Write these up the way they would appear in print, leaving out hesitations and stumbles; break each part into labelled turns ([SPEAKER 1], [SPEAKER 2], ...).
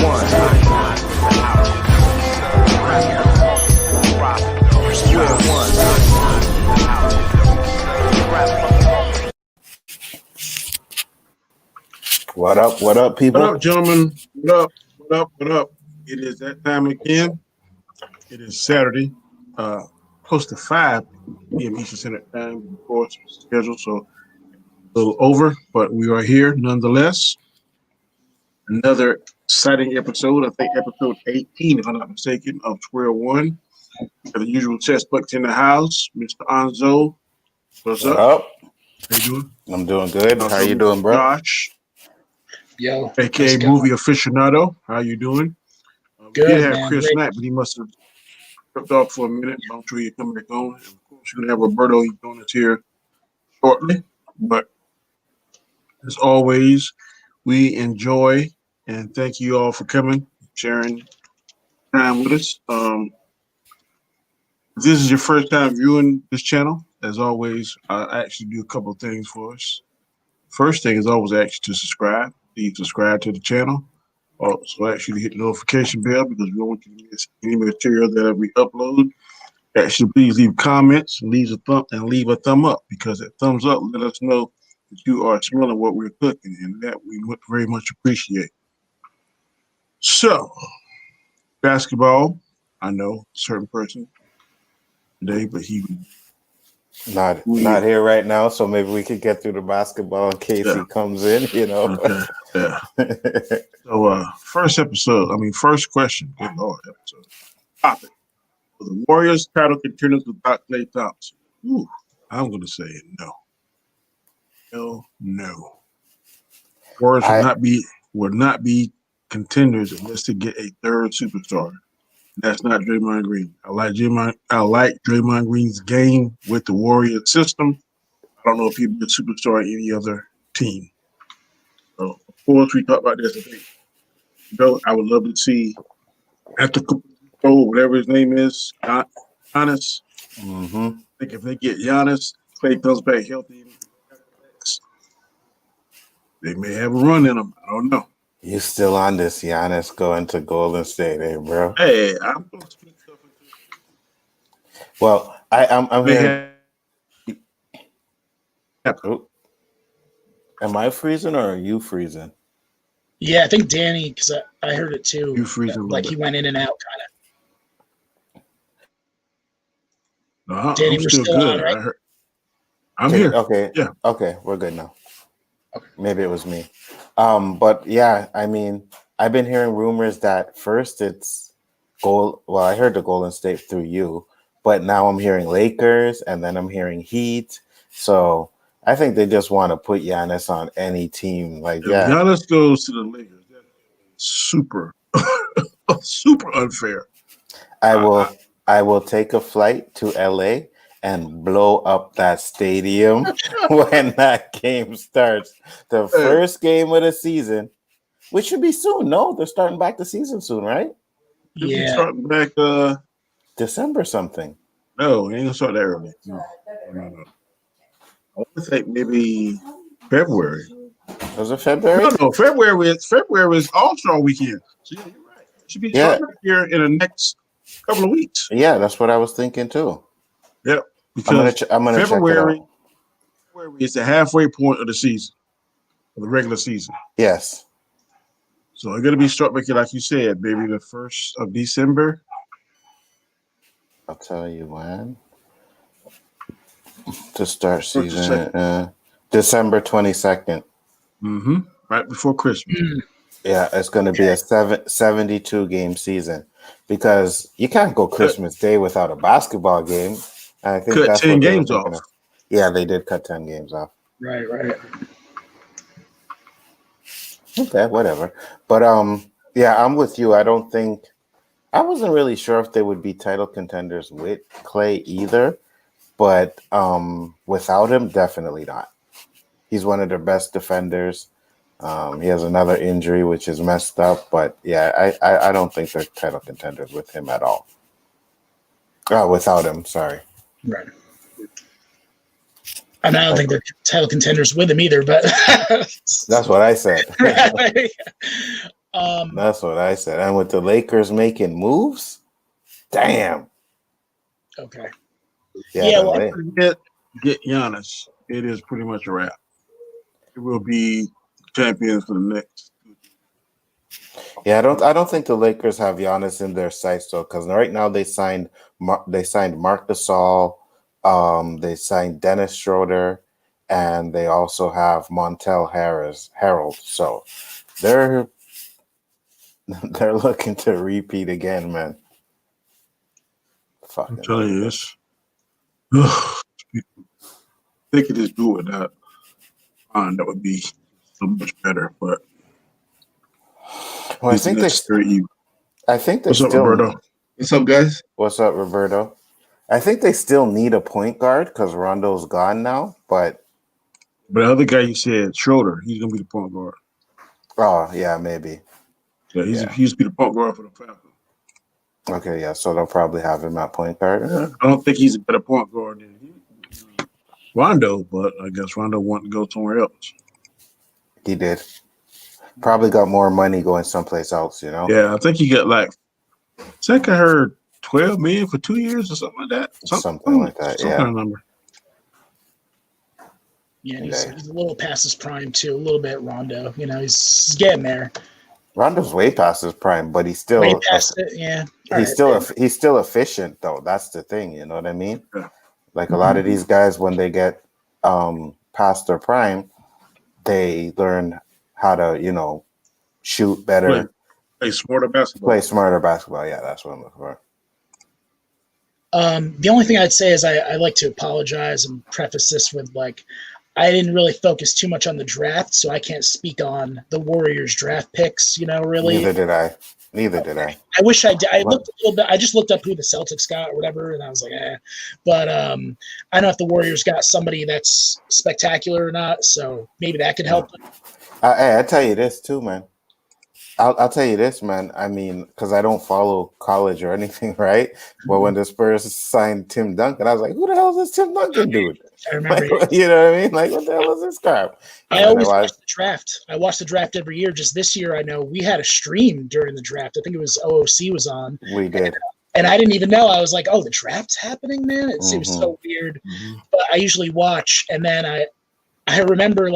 [SPEAKER 1] What up, people?
[SPEAKER 2] What up, gentlemen? What up? What up? What up? It is that time again. It is Saturday, close to 5 p.m. Eastern Standard Time. Of course, schedule, so a little over, but we are here nonetheless. Another exciting episode. I think episode 18, if I'm not mistaken, of Square One. The usual test bucks in the house. Mr. Anzo, what's
[SPEAKER 1] What
[SPEAKER 2] up?
[SPEAKER 1] up?
[SPEAKER 2] How you doing?
[SPEAKER 1] I'm doing good.
[SPEAKER 2] Also,
[SPEAKER 1] How you doing, bro?
[SPEAKER 2] Josh,
[SPEAKER 3] Yo,
[SPEAKER 2] aka Movie Aficionado. How you doing? We
[SPEAKER 3] Good,
[SPEAKER 2] did have
[SPEAKER 3] man.
[SPEAKER 2] Chris
[SPEAKER 3] Great.
[SPEAKER 2] Knight, but he must have tripped off for a minute. I'm sure he'll come back on. And of course, you're going to have Roberto. He's joining us here shortly. But as always, we enjoy and thank you all for coming, sharing time with us. If this is your first time viewing this channel, as always, I actually do a couple of things for us. First thing is always ask you to subscribe. Please subscribe to the channel. Also, ask you to hit the notification bell because we don't want you to miss any material that we upload. Actually, please leave comments, leave a thumb up, because that thumbs up let us know that you are smelling what we're cooking, and that we would very much appreciate. So, basketball, I know a certain person today, but he
[SPEAKER 1] Not here right now, so maybe we could get through the basketball in case he comes in, you know.
[SPEAKER 2] Okay. Yeah. So, first question. Good Lord, episode. Topic. For the Warriors title contenders without Klay Thompson. Ooh, I'm going to say no. Hell no. Warriors would not be contenders unless they get a third superstar. That's not Draymond Green. I like Draymond Green's game with the Warrior system. I don't know if he'd be a superstar in any other team. So, of course, we talked about this. I think, I would love to see after whatever his name is, Giannis.
[SPEAKER 1] Mm-hmm.
[SPEAKER 2] I think if they get Giannis, Klay comes back healthy, they may have a run in them. I don't know.
[SPEAKER 1] You still on this Giannis going to Golden State, eh, bro?
[SPEAKER 2] Hey, I'm going to speak stuff into it.
[SPEAKER 1] Well, I'm hearing. Oh. Am I freezing or are you freezing?
[SPEAKER 3] Yeah, I think Danny, because I heard it too.
[SPEAKER 2] You freezing
[SPEAKER 3] like he went in and out, kind of.
[SPEAKER 2] Danny,
[SPEAKER 3] we're still on, right?
[SPEAKER 2] I'm here.
[SPEAKER 1] Okay.
[SPEAKER 2] Yeah.
[SPEAKER 1] Okay, we're good now.
[SPEAKER 3] Okay.
[SPEAKER 1] Maybe it was me. But yeah, I mean, I've been hearing rumors that first it's Well, I heard the Golden State through you, but now I'm hearing Lakers, and then I'm hearing Heat. So I think they just want to put Giannis on any team. Like,
[SPEAKER 2] If Giannis goes to the Lakers, that's super, super unfair.
[SPEAKER 1] I will take a flight to LA and blow up that stadium when that game starts. The first game of the season, which should be soon. No, they're starting back the season soon, right?
[SPEAKER 3] Yeah.
[SPEAKER 2] Starting back
[SPEAKER 1] December something.
[SPEAKER 2] No, it ain't gonna start that early. No. I want to think maybe February.
[SPEAKER 1] Was it February?
[SPEAKER 2] No, February is All-Star weekend. So yeah, you're right. It should be starting here in the next couple of weeks.
[SPEAKER 1] Yeah, that's what I was thinking too.
[SPEAKER 2] Yep. Because
[SPEAKER 1] I'm gonna
[SPEAKER 2] February,
[SPEAKER 1] check it out.
[SPEAKER 2] February is the halfway point of the season, of the regular season.
[SPEAKER 1] Yes.
[SPEAKER 2] So it's gonna be start back, like you said, maybe the 1st of December.
[SPEAKER 1] I'll tell you when. To start season, December 22nd.
[SPEAKER 2] Mm-hmm. Right before Christmas.
[SPEAKER 1] Yeah, it's going to be a 72 game season because you can't go Christmas Day without a basketball game. And I think
[SPEAKER 2] cut
[SPEAKER 1] that's
[SPEAKER 2] 10 games off.
[SPEAKER 1] Yeah, they did cut 10 games off.
[SPEAKER 3] Right.
[SPEAKER 1] Okay, whatever. But yeah, I'm with you. I wasn't really sure if they would be title contenders with Klay either. But without him, definitely not. He's one of their best defenders. He has another injury, which is messed up. But yeah, I don't think they're title contenders with him at all. Without him, sorry.
[SPEAKER 3] Right. And I don't think they're title contenders with him either, but
[SPEAKER 1] that's what I said. That's what I said. And with the Lakers making moves, damn.
[SPEAKER 3] Okay.
[SPEAKER 1] Yeah,
[SPEAKER 3] Yeah,
[SPEAKER 1] the
[SPEAKER 3] well,
[SPEAKER 2] Get Giannis. It is pretty much a wrap. It will be champions for the next.
[SPEAKER 1] Yeah, I don't think the Lakers have Giannis in their sights though, because right now they signed Mark Gasol, they signed Dennis Schroeder, and they also have Montel Harold. So they're they're looking to repeat again, man.
[SPEAKER 2] I'm
[SPEAKER 1] Fucking
[SPEAKER 2] telling you,
[SPEAKER 1] Lakers.
[SPEAKER 2] they could just do it without that would be so much better. But
[SPEAKER 1] Well,
[SPEAKER 2] it's necessary evil.
[SPEAKER 1] I think they
[SPEAKER 2] What's up,
[SPEAKER 1] still.
[SPEAKER 2] Roberto?
[SPEAKER 4] What's up, guys?
[SPEAKER 1] What's up, Roberto? I think they still need a point guard because Rondo's gone now. But
[SPEAKER 2] But the other guy you said, Schroeder, he's gonna be the point guard.
[SPEAKER 1] oh yeah, maybe.
[SPEAKER 2] Yeah,
[SPEAKER 1] Yeah.
[SPEAKER 2] he's be the point guard for the Falcons.
[SPEAKER 1] Okay, yeah. So they'll probably have him at point guard.
[SPEAKER 2] I don't think he's a better point guard than Rondo, but I guess Rondo wanted to go somewhere else.
[SPEAKER 1] He did. Probably got more money going someplace else, you know?
[SPEAKER 2] Yeah, I think he got I heard $12 million for 2 years or something like that.
[SPEAKER 1] Something like that,
[SPEAKER 2] Some
[SPEAKER 1] yeah.
[SPEAKER 2] kind of number.
[SPEAKER 3] yeah, and he's
[SPEAKER 1] Okay.
[SPEAKER 3] a little past his prime too. A little bit Rondo. You know, he's getting there.
[SPEAKER 1] Rondo's way past his prime, but he's still
[SPEAKER 3] Way past it. Yeah. All
[SPEAKER 1] he's
[SPEAKER 3] right.
[SPEAKER 1] he's still efficient though. That's the thing, you know what I mean?
[SPEAKER 2] Yeah.
[SPEAKER 1] Like a lot of these guys when they get past their prime, they learn how to, shoot better,
[SPEAKER 2] Play smarter basketball.
[SPEAKER 1] play smarter basketball. Yeah, that's what I'm looking for.
[SPEAKER 3] The only thing I'd say is I like to apologize and preface this with I didn't really focus too much on the draft, so I can't speak on the Warriors draft picks. Really.
[SPEAKER 1] Neither did I.
[SPEAKER 3] I wish I did. I looked a little bit. I just looked up who the Celtics got or whatever, and I was like, eh. But I don't know if the Warriors got somebody that's spectacular or not. So maybe that could help.
[SPEAKER 1] I tell you this too, man. I'll tell you this, man. I mean, because I don't follow college or anything, right? But when the Spurs signed Tim Duncan, I was like, who the hell is this Tim Duncan dude?
[SPEAKER 3] I remember.
[SPEAKER 1] You know what I mean? Like, what the hell is this crap?
[SPEAKER 3] I always watch the draft. I watch the draft every year. Just this year, I know we had a stream during the draft. I think it was OOC was on.
[SPEAKER 1] We did.
[SPEAKER 3] And I didn't even know. I was like, oh, the draft's happening, man. It seems so weird. But I usually watch, and then I remember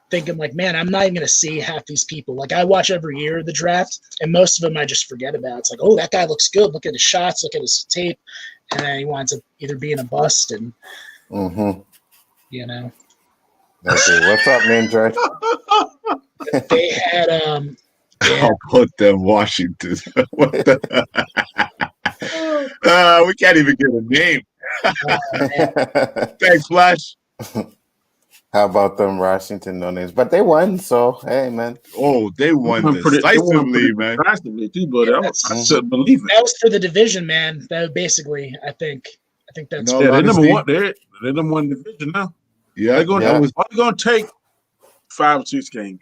[SPEAKER 3] thinking man, I'm not even going to see half these people. I watch every year the draft, and most of them I just forget about. It's like, oh, that guy looks good. Look at his shots. Look at his tape. And then he winds up either being a bust and,
[SPEAKER 1] Okay. What's up, Ninja?
[SPEAKER 3] They had
[SPEAKER 4] I'll put them Washington. What the? We can't even get a name. Thanks, Flash.
[SPEAKER 1] How about them Washington no names? But they won, so hey, man.
[SPEAKER 4] Oh, they won decisively, man.
[SPEAKER 2] Decisively too, but I couldn't believe it.
[SPEAKER 3] that was for the division, man. That basically, I think that's
[SPEAKER 4] No,
[SPEAKER 2] Yeah, they
[SPEAKER 4] honestly,
[SPEAKER 2] number one. They're number one division now.
[SPEAKER 4] Yeah,
[SPEAKER 2] They're going.
[SPEAKER 1] Yeah.
[SPEAKER 2] Only going to take 5 or 6 games.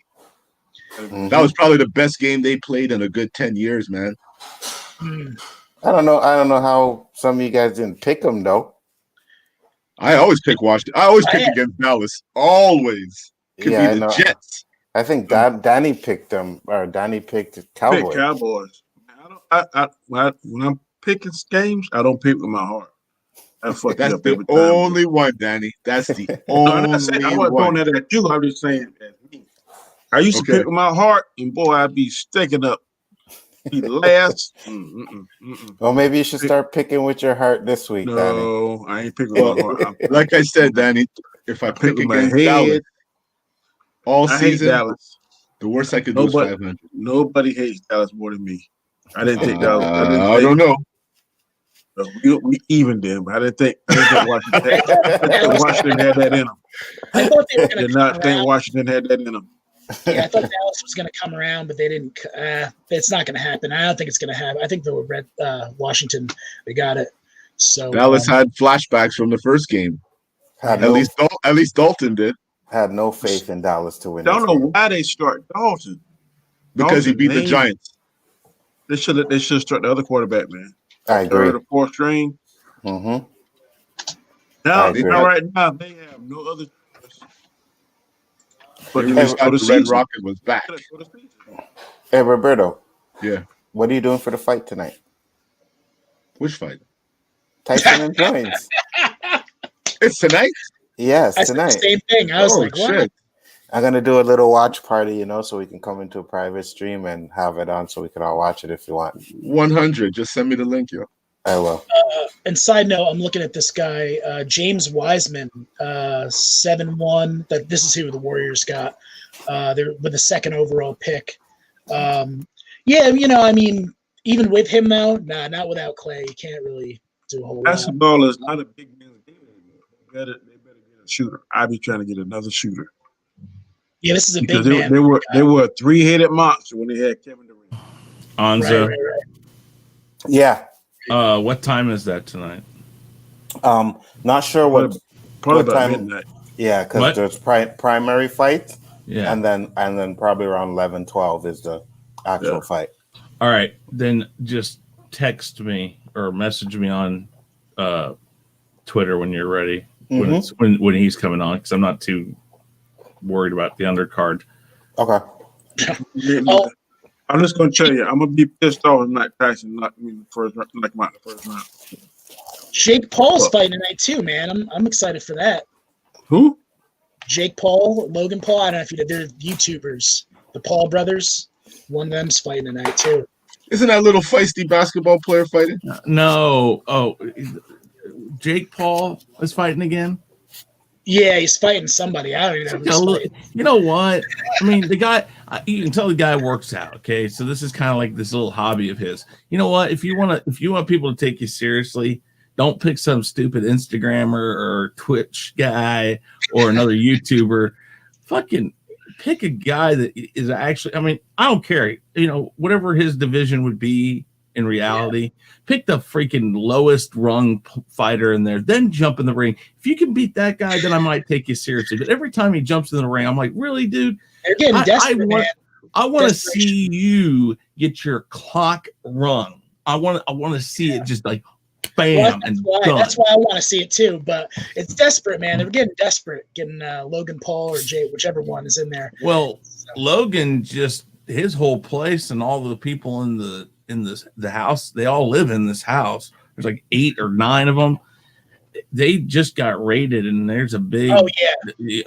[SPEAKER 4] that was probably the best game they played in a good 10 years, man.
[SPEAKER 1] I don't know how some of you guys didn't pick them though.
[SPEAKER 4] I always pick Washington. I always pick against Dallas. Always. Could
[SPEAKER 1] Yeah, I
[SPEAKER 4] be the
[SPEAKER 1] know.
[SPEAKER 4] Jets.
[SPEAKER 1] I think Danny picked them, or Danny picked Cowboys.
[SPEAKER 2] Pick Cowboys. When I'm picking games, I don't pick with my heart. That's
[SPEAKER 4] That's the only one, Danny. That's the
[SPEAKER 2] I'm not saying I
[SPEAKER 4] only
[SPEAKER 2] wasn't
[SPEAKER 4] one.
[SPEAKER 2] throwing that at you. I'm just saying at me. I used to
[SPEAKER 4] Okay.
[SPEAKER 2] pick with my heart, and boy, I'd be sticking up. Be last.
[SPEAKER 1] Well, maybe you should start picking with your heart this week, Danny.
[SPEAKER 2] No, I ain't picking with my heart. I'm
[SPEAKER 4] Like I said, Danny, if I pick
[SPEAKER 2] picking my
[SPEAKER 4] against
[SPEAKER 2] head.
[SPEAKER 4] Dallas all
[SPEAKER 2] I hate
[SPEAKER 4] season,
[SPEAKER 2] Dallas.
[SPEAKER 4] the worst I could do is
[SPEAKER 2] Nobody-
[SPEAKER 4] 500.
[SPEAKER 2] Nobody hates Dallas more than me. I didn't think Dallas.
[SPEAKER 4] I don't know.
[SPEAKER 2] We even then, but I didn't think Washington had that in them.
[SPEAKER 3] I thought they were going
[SPEAKER 2] Did
[SPEAKER 3] to
[SPEAKER 2] not think Washington had that in them.
[SPEAKER 3] Yeah, I thought Dallas was going to come around, but they didn't. It's not going to happen. I don't think it's going to happen. I think the Red Washington, they got it. So
[SPEAKER 4] Dallas had flashbacks from the first game.
[SPEAKER 1] Had
[SPEAKER 4] At
[SPEAKER 1] no,
[SPEAKER 4] least Dalton did
[SPEAKER 1] had no faith in Dallas to win.
[SPEAKER 2] Don't
[SPEAKER 1] this
[SPEAKER 2] know
[SPEAKER 1] game.
[SPEAKER 2] why they start Dalton.
[SPEAKER 4] because he
[SPEAKER 2] Dalton,
[SPEAKER 4] beat the
[SPEAKER 2] man.
[SPEAKER 4] Giants.
[SPEAKER 2] They should start the other quarterback, man.
[SPEAKER 1] I agree.
[SPEAKER 2] Third or fourth string.
[SPEAKER 1] Mm-hmm.
[SPEAKER 2] Now,
[SPEAKER 1] I agree.
[SPEAKER 2] right now, they have no other choice. But
[SPEAKER 4] They
[SPEAKER 2] to
[SPEAKER 4] really thought
[SPEAKER 2] go to
[SPEAKER 4] the Red
[SPEAKER 2] season.
[SPEAKER 4] Rocket was back.
[SPEAKER 2] Go to season.
[SPEAKER 1] Hey, Roberto,
[SPEAKER 4] Yeah.
[SPEAKER 1] what are you doing for the fight tonight?
[SPEAKER 4] Which fight?
[SPEAKER 1] Tyson and Jones.
[SPEAKER 4] It's tonight.
[SPEAKER 1] Yes,
[SPEAKER 3] I said the
[SPEAKER 1] tonight.
[SPEAKER 3] same thing. I was like, what?
[SPEAKER 4] shit.
[SPEAKER 1] I'm gonna do a little watch party, so we can come into a private stream and have it on, so we can all watch it if you want.
[SPEAKER 4] 100. Just send me the link, yo.
[SPEAKER 1] I will.
[SPEAKER 3] And side note, I'm looking at this guy, James Wiseman, 7-1. That this is who the Warriors got. They're with the second overall pick. Yeah, I mean, even with him though, not without Clay, you can't really do a whole lot.
[SPEAKER 2] Basketball is not a big man's game anymore. They better get a shooter. I be trying to get another shooter.
[SPEAKER 3] Yeah, this is a
[SPEAKER 2] Because
[SPEAKER 3] big man.
[SPEAKER 2] they were a three-headed monster when they had Kevin Durant.
[SPEAKER 5] Anza.
[SPEAKER 3] Right.
[SPEAKER 1] Yeah.
[SPEAKER 5] What time is that tonight?
[SPEAKER 1] Not sure what.
[SPEAKER 2] Probably
[SPEAKER 1] What
[SPEAKER 2] about
[SPEAKER 1] time?
[SPEAKER 2] midnight.
[SPEAKER 1] Yeah,
[SPEAKER 5] What?
[SPEAKER 1] because there's primary fights,
[SPEAKER 5] Yeah.
[SPEAKER 1] and then probably around 11, 12 is the actual fight.
[SPEAKER 5] All right. Then just text me or message me on Twitter when you're ready. When it's when he's coming on, because I'm not too worried about the undercard.
[SPEAKER 1] Okay.
[SPEAKER 3] Oh.
[SPEAKER 2] I'm just gonna tell you, I'm gonna be pissed off if Mike Tyson knocked me in the first round.
[SPEAKER 3] Jake Paul's fighting tonight too, man. I'm excited for that.
[SPEAKER 2] Who?
[SPEAKER 3] Jake Paul, Logan Paul. I don't know if they're YouTubers. The Paul brothers. One of them's fighting tonight too.
[SPEAKER 4] Isn't that little feisty basketball player fighting?
[SPEAKER 5] No. Oh, Jake Paul is fighting again.
[SPEAKER 3] Yeah, he's fighting somebody. I don't even know who he's fighting.
[SPEAKER 5] You know what? I mean, the guy, you can tell the guy works out. Okay. So this is kind of like this little hobby of his. You know what? If you want people to take you seriously, don't pick some stupid Instagrammer or Twitch guy or another YouTuber. Fucking pick a guy that is actually, I mean, I don't care. Whatever his division would be in reality, pick the freaking lowest rung fighter in there, then jump in the ring. If you can beat that guy, then I might take you seriously. But every time he jumps in the ring, I'm like, really, dude?
[SPEAKER 3] They're getting desperate, man.
[SPEAKER 5] I want to see you get your clock rung. I want to see it just like bam
[SPEAKER 3] that's why I want to see it too. But it's desperate, man. They're getting desperate, getting Logan Paul or Jay, whichever one is in there.
[SPEAKER 5] Well, Logan, just his whole place and all the people in the house, they all live in this house. There's like 8 or 9 of them. They just got raided, and there's a big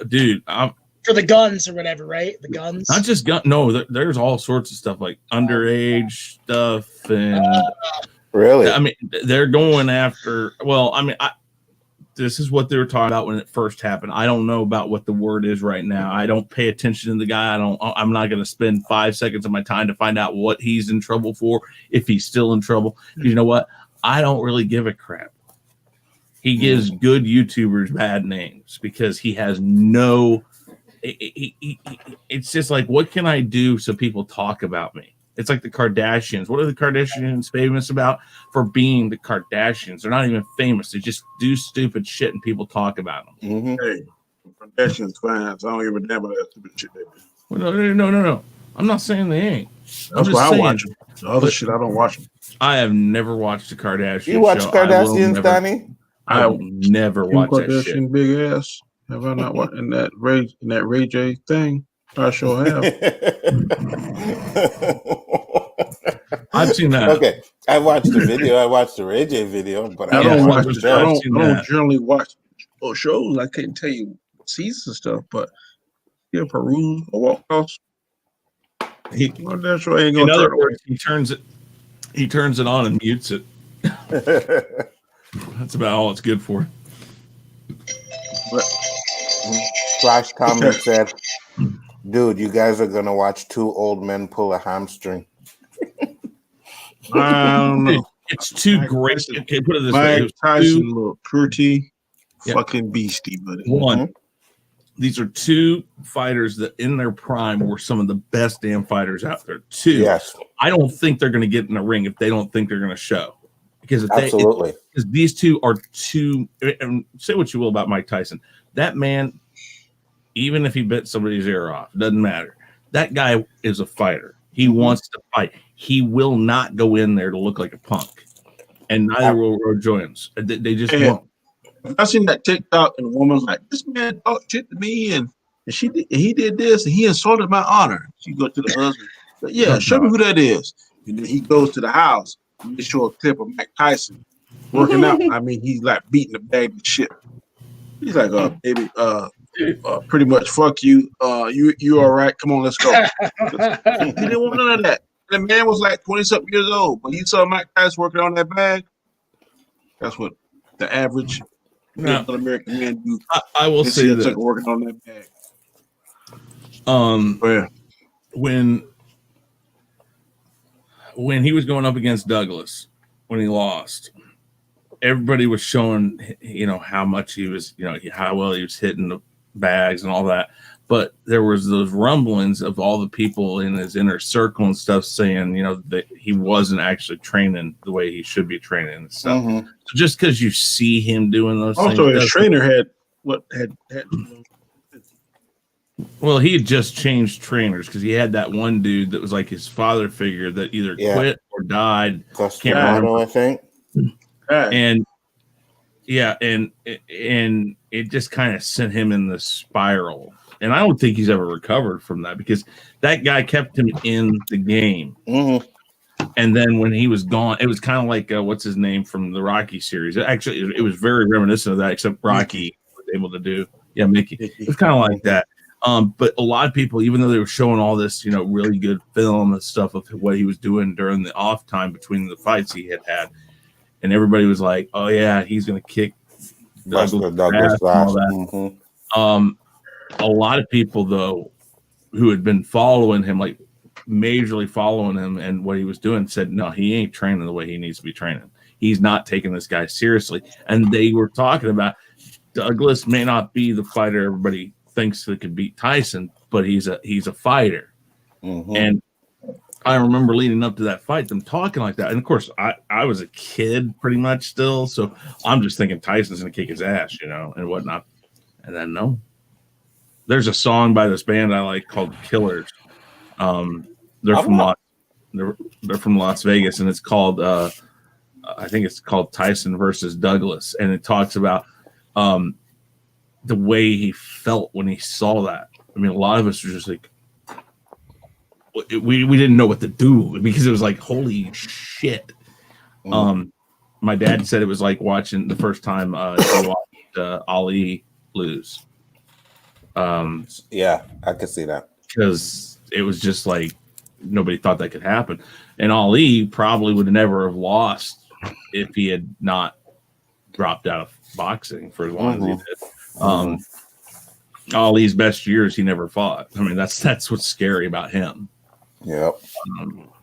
[SPEAKER 5] dude.
[SPEAKER 3] For the guns or whatever, right? The guns.
[SPEAKER 5] Not just gun. No, there's all sorts of stuff like underage stuff and.
[SPEAKER 1] Really?
[SPEAKER 5] I mean, they're going after. Well, I mean, this is what they were talking about when it first happened. I don't know about what the word is right now. I don't pay attention to the guy. I'm not going to spend 5 seconds of my time to find out what he's in trouble for, if he's still in trouble. You know what? I don't really give a crap. He gives good YouTubers bad names because he has no. It's just like, what can I do so people talk about me? It's like the Kardashians. What are the Kardashians famous about? For being the Kardashians. They're not even famous. They just do stupid shit and people talk about them.
[SPEAKER 1] Mm-hmm.
[SPEAKER 2] Hey, Kardashians fans. I don't give a damn about that stupid shit they do.
[SPEAKER 5] Well, no. I'm not saying they ain't.
[SPEAKER 2] That's why I watch them. The other shit, I don't watch them.
[SPEAKER 5] I have never watched the Kardashians.
[SPEAKER 1] You watch
[SPEAKER 5] show.
[SPEAKER 1] Kardashians, Danny?
[SPEAKER 5] I will never watch that shit.
[SPEAKER 2] Kardashian big ass. Have I not watched in that Ray J thing? I sure have.
[SPEAKER 5] I've seen that.
[SPEAKER 1] Okay, I watched the video. I watched the Ray J video, but
[SPEAKER 2] I don't watch.
[SPEAKER 5] watch
[SPEAKER 2] I
[SPEAKER 5] I've seen
[SPEAKER 2] don't
[SPEAKER 5] that.
[SPEAKER 2] generally watch shows. I couldn't tell you seasons and stuff, but peruse or walk across. That's right. Ain't
[SPEAKER 5] In
[SPEAKER 2] gonna
[SPEAKER 5] other
[SPEAKER 2] turn
[SPEAKER 5] words, he turns it on and mutes it. That's about all it's good for.
[SPEAKER 1] Flash comment said, "Dude, you guys are gonna watch 2 old men pull a hamstring."
[SPEAKER 2] I don't know.
[SPEAKER 5] It's too
[SPEAKER 2] Mike
[SPEAKER 5] great.
[SPEAKER 2] Tyson.
[SPEAKER 5] Okay, put it this way. It
[SPEAKER 2] Mike
[SPEAKER 5] was
[SPEAKER 2] Tyson,
[SPEAKER 5] two-
[SPEAKER 2] little pretty,
[SPEAKER 5] Yeah.
[SPEAKER 2] fucking beastie, buddy.
[SPEAKER 5] One, these are 2 fighters that in their prime were some of the best damn fighters out there. 2,
[SPEAKER 1] Yes,
[SPEAKER 5] I don't think they're going to get in the ring if they don't think they're going to show. Because
[SPEAKER 1] absolutely.
[SPEAKER 5] because these 2 are too. And say what you will about Mike Tyson, that man, even if he bit somebody's ear off, doesn't matter. That guy is a fighter. He wants to fight. He will not go in there to look like a punk, and neither will Roy Jones. They just
[SPEAKER 2] Yeah.
[SPEAKER 5] won't.
[SPEAKER 2] I seen that TikTok and a woman's like, "This man talked shit to me, and he did this, and he insulted my honor." She go to the husband. Yeah, show me who that is. And then he goes to the house and they show a clip of Mike Tyson working out. I mean, he's like beating the bag and shit. He's like, baby, pretty much fuck you. You all right? Come on, let's go. He didn't want none of that. The man was like 20-something years old, but he saw Mike Tyson working on that bag. That's what the average American man do.
[SPEAKER 5] I will say that
[SPEAKER 2] working on that bag.
[SPEAKER 5] When he was going up against Douglas, when he lost, everybody was showing, how much he was, how well he was hitting the bags and all that. But there was those rumblings of all the people in his inner circle and stuff saying, that he wasn't actually training the way he should be training and stuff.
[SPEAKER 1] Mm-hmm.
[SPEAKER 5] So just because you see him doing those things.
[SPEAKER 2] Also, his trainer had.
[SPEAKER 5] Well, he had just changed trainers because he had that one dude that was like his father figure that either quit or died.
[SPEAKER 1] Castellano, I think.
[SPEAKER 5] And it just kind of sent him in the spiral. And I don't think he's ever recovered from that because that guy kept him in the game.
[SPEAKER 1] Mm-hmm.
[SPEAKER 5] And then when he was gone, it was kind of like what's his name from the Rocky series. Actually, it was very reminiscent of that, except Rocky was able to do. Yeah, Mickey. It was kind of like that. But a lot of people, even though they were showing all this, really good film and stuff of what he was doing during the off time between the fights he had, and everybody was like, "Oh yeah, he's going to kick Douglas ass and all that."
[SPEAKER 1] Mm-hmm.
[SPEAKER 5] A lot of people though, who had been following him, like majorly following him and what he was doing, said, "No, he ain't training the way he needs to be training. He's not taking this guy seriously." And they were talking about Douglas may not be the fighter everybody thinks that could beat Tyson, but he's a fighter.
[SPEAKER 1] Mm-hmm.
[SPEAKER 5] And I remember leading up to that fight, them talking like that. And of course, I was a kid pretty much still, so I'm just thinking Tyson's gonna kick his ass, and whatnot. And then no. There's a song by this band I like called Killers. They're from Las Vegas, and it's called I think it's called Tyson versus Douglas, and it talks about the way he felt when he saw that. I mean, a lot of us were just like, we didn't know what to do because it was like, holy shit. My dad said it was like watching the first time he watched Ali lose.
[SPEAKER 1] Yeah, I could see that
[SPEAKER 5] because it was just like nobody thought that could happen, and Ali probably would never have lost if he had not dropped out of boxing for as long as he did. Ali's best years, he never fought. I mean, that's what's scary about him.
[SPEAKER 1] Yep.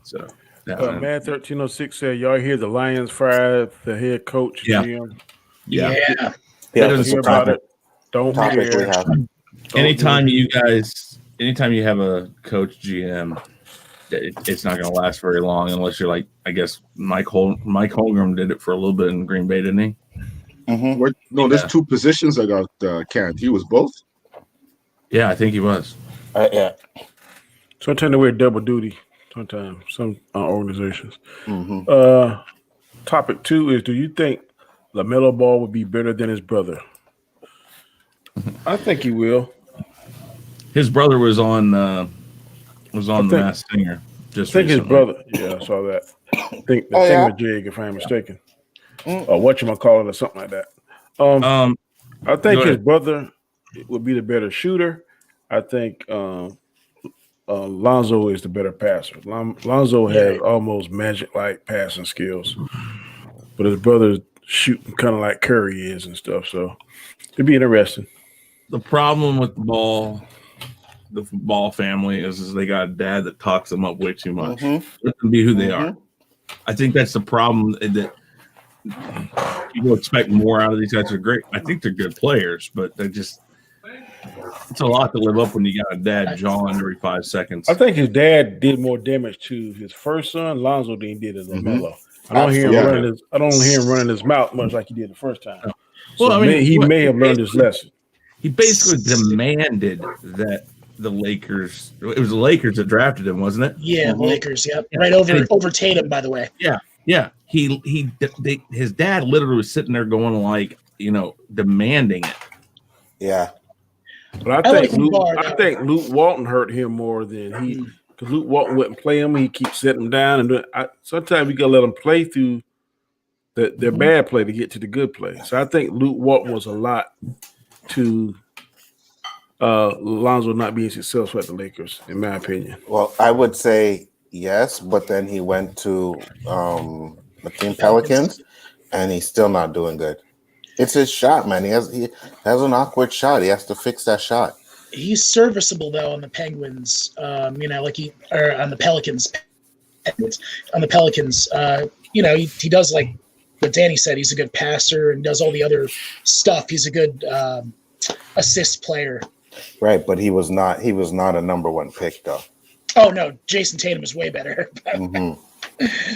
[SPEAKER 5] So,
[SPEAKER 6] Man 1306 said, "Y'all hear the Lions fired the head coach?" GM?
[SPEAKER 5] Yeah.
[SPEAKER 1] That's
[SPEAKER 6] hear
[SPEAKER 1] a
[SPEAKER 6] about
[SPEAKER 1] topic.
[SPEAKER 6] it. Don't
[SPEAKER 1] Topic we
[SPEAKER 6] hear.
[SPEAKER 1] have.
[SPEAKER 5] Anytime you have a coach GM, it's not going to last very long unless you're like, I guess Mike Holmgren did it for a little bit in Green Bay, didn't he?
[SPEAKER 1] Mm-hmm.
[SPEAKER 4] No, there's two positions I got. Karen, he was both.
[SPEAKER 5] Yeah, I think he was.
[SPEAKER 1] Yeah.
[SPEAKER 6] Sometimes they wear double duty. Sometimes some organizations.
[SPEAKER 1] Mm-hmm.
[SPEAKER 6] Topic 2 is: do you think LaMelo Ball would be better than his brother? I think he will.
[SPEAKER 5] His brother was on The Masked Singer. Just
[SPEAKER 6] I think
[SPEAKER 5] recently.
[SPEAKER 6] his brother. Yeah, I saw that. I think the thingamajig, if I'm mistaken, or whatchamacallit or something like that. I think his brother would be the better shooter. I think Lonzo is the better passer. Lonzo has almost magic-like passing skills, but his brother's shooting kind of like Curry is and stuff. So it'd be interesting.
[SPEAKER 5] The problem with the Ball family is they got a dad that talks them up way too much. Let them be who they are. I think that's the problem. That people expect more out of these guys. They're great. I think they're good players, but they're just. It's a lot to live up when you got a dad jawing every 5 seconds.
[SPEAKER 6] I think his dad did more damage to his first son, Lonzo, than he did to LaMelo. I don't hear him running his mouth much like he did the first time. So
[SPEAKER 5] Well, I mean,
[SPEAKER 6] he may have learned his lesson.
[SPEAKER 5] He basically demanded that the Lakers. It was the Lakers that drafted him, wasn't it?
[SPEAKER 3] Yeah, Lakers. Yep, right over Tatum, by the way.
[SPEAKER 5] Yeah. His dad literally was sitting there going like, demanding it.
[SPEAKER 1] Yeah.
[SPEAKER 6] But I think Luke Walton hurt him more than because Luke Walton wouldn't play him. He keeps setting him down, and sometimes you gotta let them play through their bad play to get to the good play. So I think Luke Walton was a lot to Lonzo not being successful at the Lakers, in my opinion.
[SPEAKER 1] Well, I would say yes, but then he went to the Team Pelicans, and he's still not doing good. It's his shot, man. He has an awkward shot. He has to fix that shot.
[SPEAKER 3] He's serviceable though on the Penguins. Or on the Pelicans. On the Pelicans, he does like what Danny said. He's a good passer and does all the other stuff. He's a good assist player.
[SPEAKER 1] Right, but he was not a number one pick though.
[SPEAKER 3] Oh no, Jason Tatum is way better.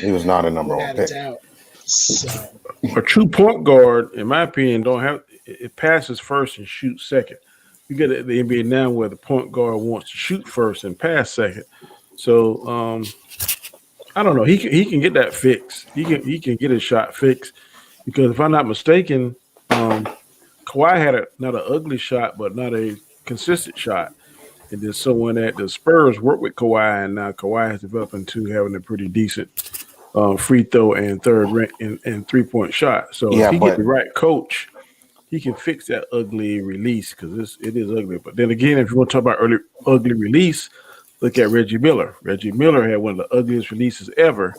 [SPEAKER 1] He was not a number one pick.
[SPEAKER 3] So.
[SPEAKER 6] A true point guard, in my opinion, don't have it passes first and shoots second. You get it at the NBA now where the point guard wants to shoot first and pass second. So I don't know. He can get that fixed. He can get his shot fixed because if I'm not mistaken, Kawhi had not an ugly shot, but not a consistent shot. And then so when the Spurs work with Kawhi, and now Kawhi has developed into having a pretty decent free throw and third rank and 3-point shot. So if he gets the right coach, he can fix that ugly release because it is ugly. But then again, if you want to talk about ugly release, look at Reggie Miller. Reggie Miller had one of the ugliest releases ever,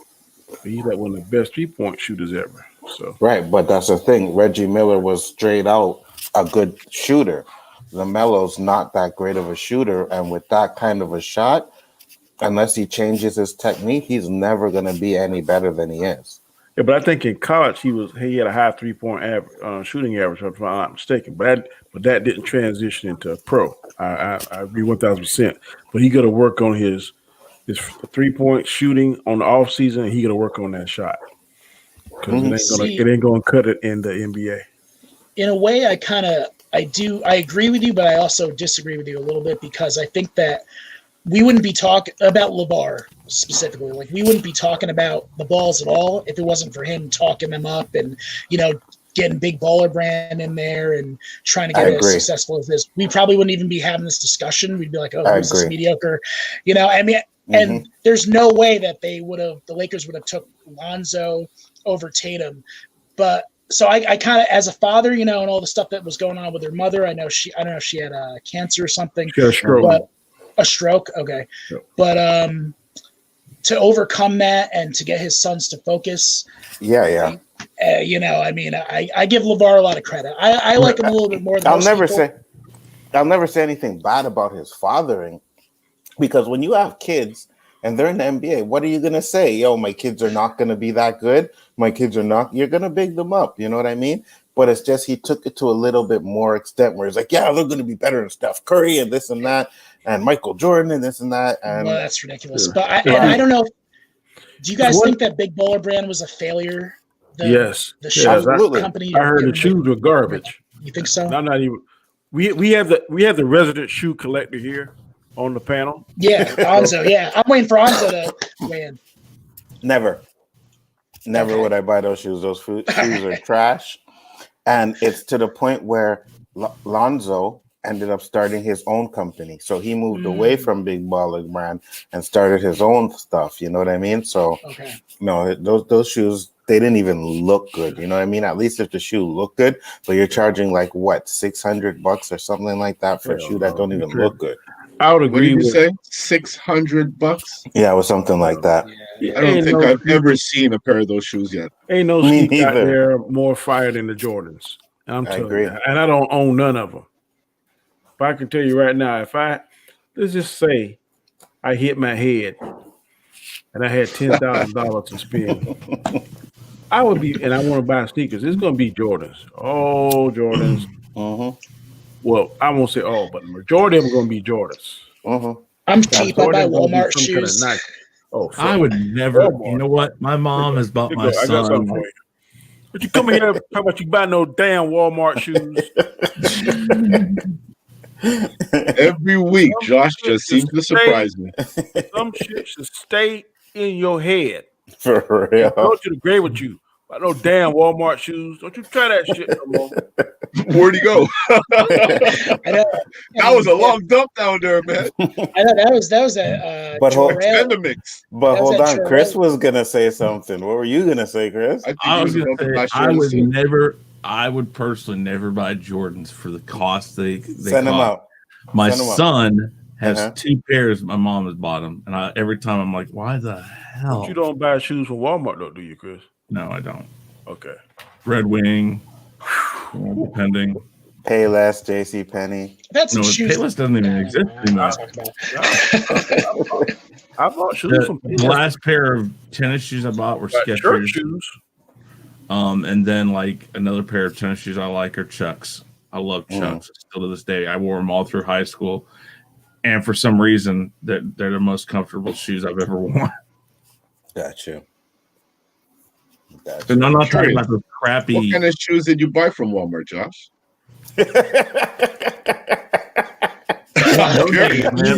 [SPEAKER 6] but he's like one of the best 3-point shooters ever. So
[SPEAKER 1] right, but that's the thing. Reggie Miller was straight out a good shooter. LaMelo's not that great of a shooter, and with that kind of a shot, unless he changes his technique, he's never going to be any better than he is.
[SPEAKER 6] Yeah, but I think in college he had a high 3-point average, shooting average, if I'm not mistaken. But that didn't transition into a pro. I agree 1,000%. But he got to work on his 3-point shooting on the off season, and he got to work on that shot because it ain't going to cut it in the NBA.
[SPEAKER 3] In a way, I agree with you, but I also disagree with you a little bit because I think that we wouldn't be talking about LeVar specifically. Like we wouldn't be talking about the balls at all if it wasn't for him talking them up and, getting Big Baller Brand in there and trying to get it as successful as this. We probably wouldn't even be having this discussion. We'd be like, oh, who's this mediocre? And there's no way that the Lakers would have took Lonzo over Tatum. But so I kind of, as a father, and all the stuff that was going on with her mother, I don't know if she had cancer or something.
[SPEAKER 6] She had a stroke.
[SPEAKER 3] But a stroke, okay. Yep. But to overcome that and to get his sons to focus.
[SPEAKER 1] Yeah.
[SPEAKER 3] I give LeVar a lot of credit. I like him a little bit more than
[SPEAKER 1] I'll never say anything bad about his fathering, because when you have kids and they're in the NBA, what are you going to say? Yo, my kids are not going to be that good. My kids are not. You're going to big them up. You know what I mean? But it's just he took it to a little bit more extent where he's like, yeah, they're going to be better than Steph Curry and this and that and Michael Jordan and this and that. And
[SPEAKER 3] well, that's ridiculous. But I don't know. Do you guys think that Big Baller Brand was a failure?
[SPEAKER 6] Yes.
[SPEAKER 3] The shoe company.
[SPEAKER 6] I heard the shoes were garbage.
[SPEAKER 3] You think so?
[SPEAKER 6] I'm not even. We have the resident shoe collector here on the panel.
[SPEAKER 3] Yeah, Onzo. Yeah, I'm waiting for Onzo to win.
[SPEAKER 1] Never would I buy those shoes. Those shoes are trash. And it's to the point where Lonzo ended up starting his own company. So he moved away from Big Baller Brand and started his own stuff. You know what I mean? So no, those shoes, they didn't even look good. You know what I mean? At least if the shoe looked good, but you're charging like what, $600 or something like that for a shoe that don't even look good.
[SPEAKER 6] I would agree.
[SPEAKER 4] What did you say? $600?
[SPEAKER 1] Yeah, it was something like that.
[SPEAKER 4] Yeah. I don't think I've ever seen a pair of those shoes yet.
[SPEAKER 6] Ain't no sneakers out there more fire than the Jordans. I'm telling you, and I don't own none of them. But I can tell you right now, let's just say I hit my head and I had $10,000 to spend, I would be, and I want to buy sneakers. It's going to be Jordans. Oh, Jordans. Well, I won't say all, but the majority of them are going to be Jordans.
[SPEAKER 3] I'm cheap. I buy Walmart shoes.
[SPEAKER 6] Kind of nice.
[SPEAKER 5] I would never. You know what? My mom has bought my son. I got something for you.
[SPEAKER 6] But you come here, how about you buy no damn Walmart shoes?
[SPEAKER 4] Every week, Josh just seems to surprise me.
[SPEAKER 6] Some shit should stay in your head.
[SPEAKER 1] For real.
[SPEAKER 6] Go to the grave with you. Buy no damn Walmart shoes. Don't you try that shit no more.
[SPEAKER 4] Where'd he go?
[SPEAKER 3] I know.
[SPEAKER 4] That was a long dump down there, man.
[SPEAKER 3] I know that was a
[SPEAKER 1] But
[SPEAKER 3] Jarrell.
[SPEAKER 4] And the mix.
[SPEAKER 1] But
[SPEAKER 3] That's
[SPEAKER 1] hold
[SPEAKER 3] that
[SPEAKER 1] on,
[SPEAKER 3] true,
[SPEAKER 1] Chris
[SPEAKER 3] right?
[SPEAKER 1] was gonna say something. What were you gonna say, Chris?
[SPEAKER 4] I think
[SPEAKER 5] I
[SPEAKER 4] he
[SPEAKER 5] was
[SPEAKER 4] was
[SPEAKER 5] gonna
[SPEAKER 4] about to
[SPEAKER 5] say
[SPEAKER 4] flash
[SPEAKER 5] I
[SPEAKER 4] Jordans
[SPEAKER 5] would
[SPEAKER 4] too.
[SPEAKER 5] never. I would personally never buy Jordans for the cost they
[SPEAKER 1] Send him
[SPEAKER 5] cost.
[SPEAKER 1] out.
[SPEAKER 5] My
[SPEAKER 1] Send 'em out.
[SPEAKER 5] son has
[SPEAKER 1] Uh-huh.
[SPEAKER 5] 2 pairs. My mom has bought them, and every time I'm like, why the hell?
[SPEAKER 6] But you don't buy shoes from Walmart, though, do you, Chris?
[SPEAKER 5] No, I don't.
[SPEAKER 6] Okay.
[SPEAKER 5] Red Wing, depending.
[SPEAKER 1] Payless, J.C. Penney.
[SPEAKER 3] That's
[SPEAKER 5] No,
[SPEAKER 3] some shoes.
[SPEAKER 5] Payless doesn't even exist anymore.
[SPEAKER 6] I bought shoes
[SPEAKER 5] The,
[SPEAKER 6] from
[SPEAKER 5] the last pair of tennis shoes I bought were
[SPEAKER 6] church
[SPEAKER 5] Skechers.
[SPEAKER 6] shoes.
[SPEAKER 5] And then like another pair of tennis shoes I like are Chucks. I love Chucks still to this day. I wore them all through high school, and for some reason, they're the most comfortable shoes I've ever worn.
[SPEAKER 1] Got you.
[SPEAKER 5] And I'm not talking about those crappy.
[SPEAKER 4] What kind of shoes did you buy from Walmart, Josh?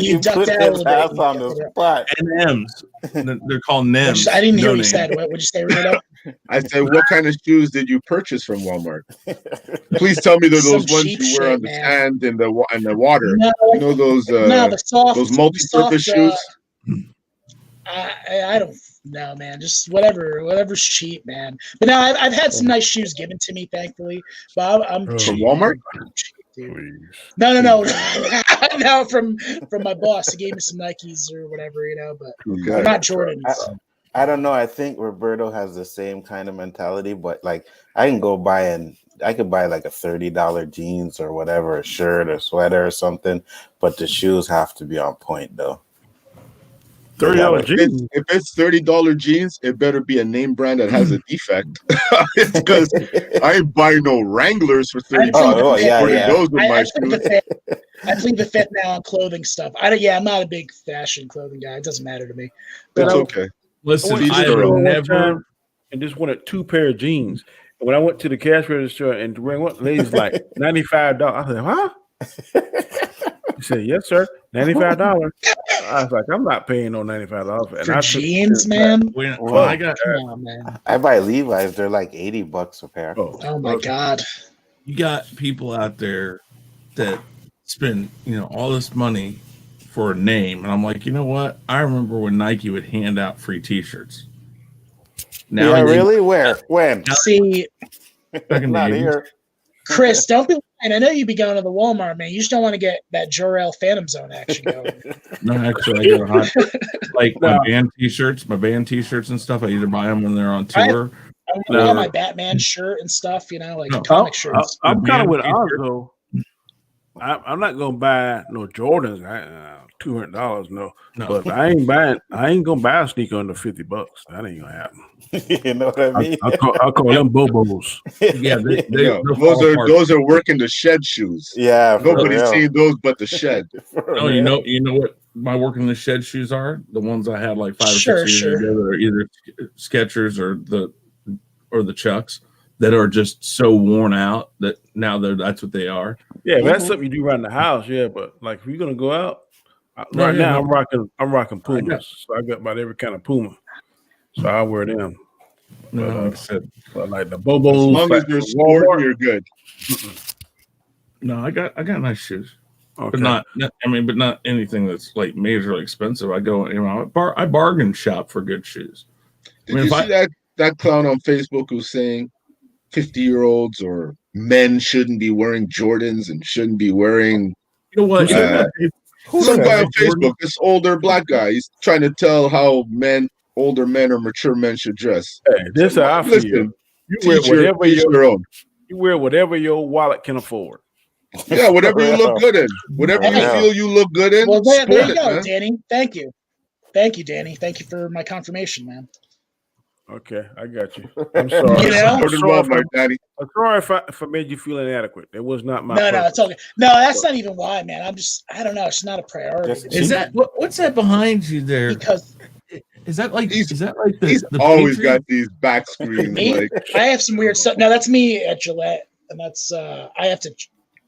[SPEAKER 3] You ducked out a little bit.
[SPEAKER 1] on the spot.
[SPEAKER 5] N&M's. They're called NEMs.
[SPEAKER 3] I didn't hear what you
[SPEAKER 5] No
[SPEAKER 3] said.
[SPEAKER 5] name.
[SPEAKER 3] What would you say, Renato?
[SPEAKER 4] I said, what kind of shoes did you purchase from Walmart? Please tell me they're those
[SPEAKER 3] Some
[SPEAKER 4] ones
[SPEAKER 3] cheap
[SPEAKER 4] you wear
[SPEAKER 3] shit,
[SPEAKER 4] on the
[SPEAKER 3] man.
[SPEAKER 4] sand and the water.
[SPEAKER 3] No,
[SPEAKER 4] You know those
[SPEAKER 3] no, the soft,
[SPEAKER 4] those multi-purpose
[SPEAKER 3] the soft,
[SPEAKER 4] shoes?
[SPEAKER 3] I don't know, man. Just whatever's cheap, man. But no, I've had some nice shoes given to me, thankfully. But I'm
[SPEAKER 4] From
[SPEAKER 3] cheap.
[SPEAKER 4] Walmart?
[SPEAKER 3] I'm cheap, dude.
[SPEAKER 6] Please.
[SPEAKER 3] No, no, from my boss. He gave me some Nikes or whatever, But
[SPEAKER 4] Okay.
[SPEAKER 3] I'm not Jordans.
[SPEAKER 1] I don't know. I think Roberto has the same kind of mentality, but like I could buy like a $30 jeans or whatever, a shirt or sweater or something, but the shoes have to be on point though.
[SPEAKER 6] $30 jeans.
[SPEAKER 4] If it's $30 jeans, it better be a name brand that has a defect. It's because I ain't buying no Wranglers for $30.
[SPEAKER 1] Oh, yeah.
[SPEAKER 4] Those with my
[SPEAKER 3] I plead
[SPEAKER 4] shoes.
[SPEAKER 3] I plead the fifth now on clothing stuff. I'm not a big fashion clothing guy. It doesn't matter to me.
[SPEAKER 4] That's
[SPEAKER 3] But
[SPEAKER 4] okay.
[SPEAKER 5] Listen,
[SPEAKER 4] Each
[SPEAKER 5] I
[SPEAKER 4] their
[SPEAKER 5] have
[SPEAKER 4] own.
[SPEAKER 5] never.
[SPEAKER 6] And just wanted 2 pair of jeans. And when I went to the cash register and the lady's like $95, I said, huh? He said, yes, sir. $95. I was like, I'm not paying no $95. And
[SPEAKER 3] for
[SPEAKER 6] I took
[SPEAKER 3] jeans,
[SPEAKER 6] it
[SPEAKER 3] man.
[SPEAKER 5] When
[SPEAKER 1] Well,
[SPEAKER 5] I got
[SPEAKER 3] Come on, man.
[SPEAKER 1] I buy Levi's, they're like $80 a pair.
[SPEAKER 3] Oh my God.
[SPEAKER 5] you got people out there that spend all this money for a name, and I'm like, you know what? I remember when Nike would hand out free T-shirts. Now
[SPEAKER 1] Yeah,
[SPEAKER 5] they-
[SPEAKER 1] really? Where? When?
[SPEAKER 3] See,
[SPEAKER 5] back in the
[SPEAKER 1] Not
[SPEAKER 5] 80s.
[SPEAKER 1] here.
[SPEAKER 3] Chris, don't be lying. I know you be going to the Walmart, man. You just don't want to get that Jor-El Phantom Zone action going.
[SPEAKER 5] No, actually, I got a hot like my band T-shirts and stuff. I either buy them when they're on tour.
[SPEAKER 3] I want to buy my Batman shirt and stuff, like
[SPEAKER 5] No.
[SPEAKER 3] comic shirts.
[SPEAKER 6] I'm kind of with
[SPEAKER 5] T-shirt.
[SPEAKER 6] Oz, though. I'm not going to buy no Jordans. $200, no. But I ain't gonna buy a sneaker under $50. That ain't gonna happen.
[SPEAKER 1] You know what I mean?
[SPEAKER 6] I call them bobos.
[SPEAKER 5] Yeah,
[SPEAKER 4] Yeah, those are working the shed shoes.
[SPEAKER 1] Yeah, for
[SPEAKER 4] Nobody's
[SPEAKER 1] real.
[SPEAKER 4] seen those but the shed.
[SPEAKER 1] For
[SPEAKER 5] No,
[SPEAKER 1] real.
[SPEAKER 5] you know what my working the shed shoes are? The ones I had like 5 or 6
[SPEAKER 3] Sure,
[SPEAKER 5] years
[SPEAKER 3] sure.
[SPEAKER 5] ago that are either Skechers or the Chucks that are just so worn out that now that's what they are.
[SPEAKER 6] Yeah, that's something you do around the house. Yeah, but like if you're gonna go out, right now I'm rocking Pumas. So I got about every kind of Puma. So I wear them.
[SPEAKER 5] No, like I said,
[SPEAKER 6] But like the
[SPEAKER 4] As
[SPEAKER 6] bobos,
[SPEAKER 4] long as
[SPEAKER 6] like
[SPEAKER 4] they're
[SPEAKER 6] the
[SPEAKER 4] sport,
[SPEAKER 6] Walmart-
[SPEAKER 4] you're good.
[SPEAKER 5] no, I got nice shoes,
[SPEAKER 6] okay.
[SPEAKER 5] but not anything that's like majorly expensive. I go, I bargain shop for good shoes.
[SPEAKER 4] Did
[SPEAKER 5] I mean,
[SPEAKER 4] you
[SPEAKER 5] if
[SPEAKER 4] see that clown on Facebook who's saying 50-year-olds or men shouldn't be wearing Jordans and shouldn't be wearing
[SPEAKER 5] You know what?
[SPEAKER 4] some guy on Facebook, this older black guy, he's trying to tell how older men or mature men should dress.
[SPEAKER 6] Hey, this how I feel.
[SPEAKER 4] Listen,
[SPEAKER 6] You wear
[SPEAKER 4] teach
[SPEAKER 6] whatever
[SPEAKER 4] your own.
[SPEAKER 6] you wear whatever your wallet can afford.
[SPEAKER 4] Yeah, whatever you look good in. Whatever you
[SPEAKER 1] Yeah.
[SPEAKER 4] feel you look good in.
[SPEAKER 3] Well, there
[SPEAKER 4] sport
[SPEAKER 3] you
[SPEAKER 4] it,
[SPEAKER 3] go,
[SPEAKER 4] man.
[SPEAKER 3] Danny. Thank you, Danny. Thank you for my confirmation, man.
[SPEAKER 6] Okay, I got you. I'm sorry.
[SPEAKER 3] You know?
[SPEAKER 4] Put it on, my daddy.
[SPEAKER 6] I'm sorry if I made you feel inadequate. It was not my
[SPEAKER 3] No,
[SPEAKER 6] purpose.
[SPEAKER 3] it's okay. No, that's not even why, man. I don't know. It's not a priority.
[SPEAKER 1] Just-
[SPEAKER 3] to me.
[SPEAKER 5] Is that what's that behind you there?
[SPEAKER 3] because
[SPEAKER 5] Is that like
[SPEAKER 4] He's
[SPEAKER 5] the
[SPEAKER 4] always
[SPEAKER 5] Patriot?
[SPEAKER 4] got these back screens.
[SPEAKER 3] Me?
[SPEAKER 4] Like,
[SPEAKER 3] I have some weird stuff. No, that's me at Gillette, and that's I have to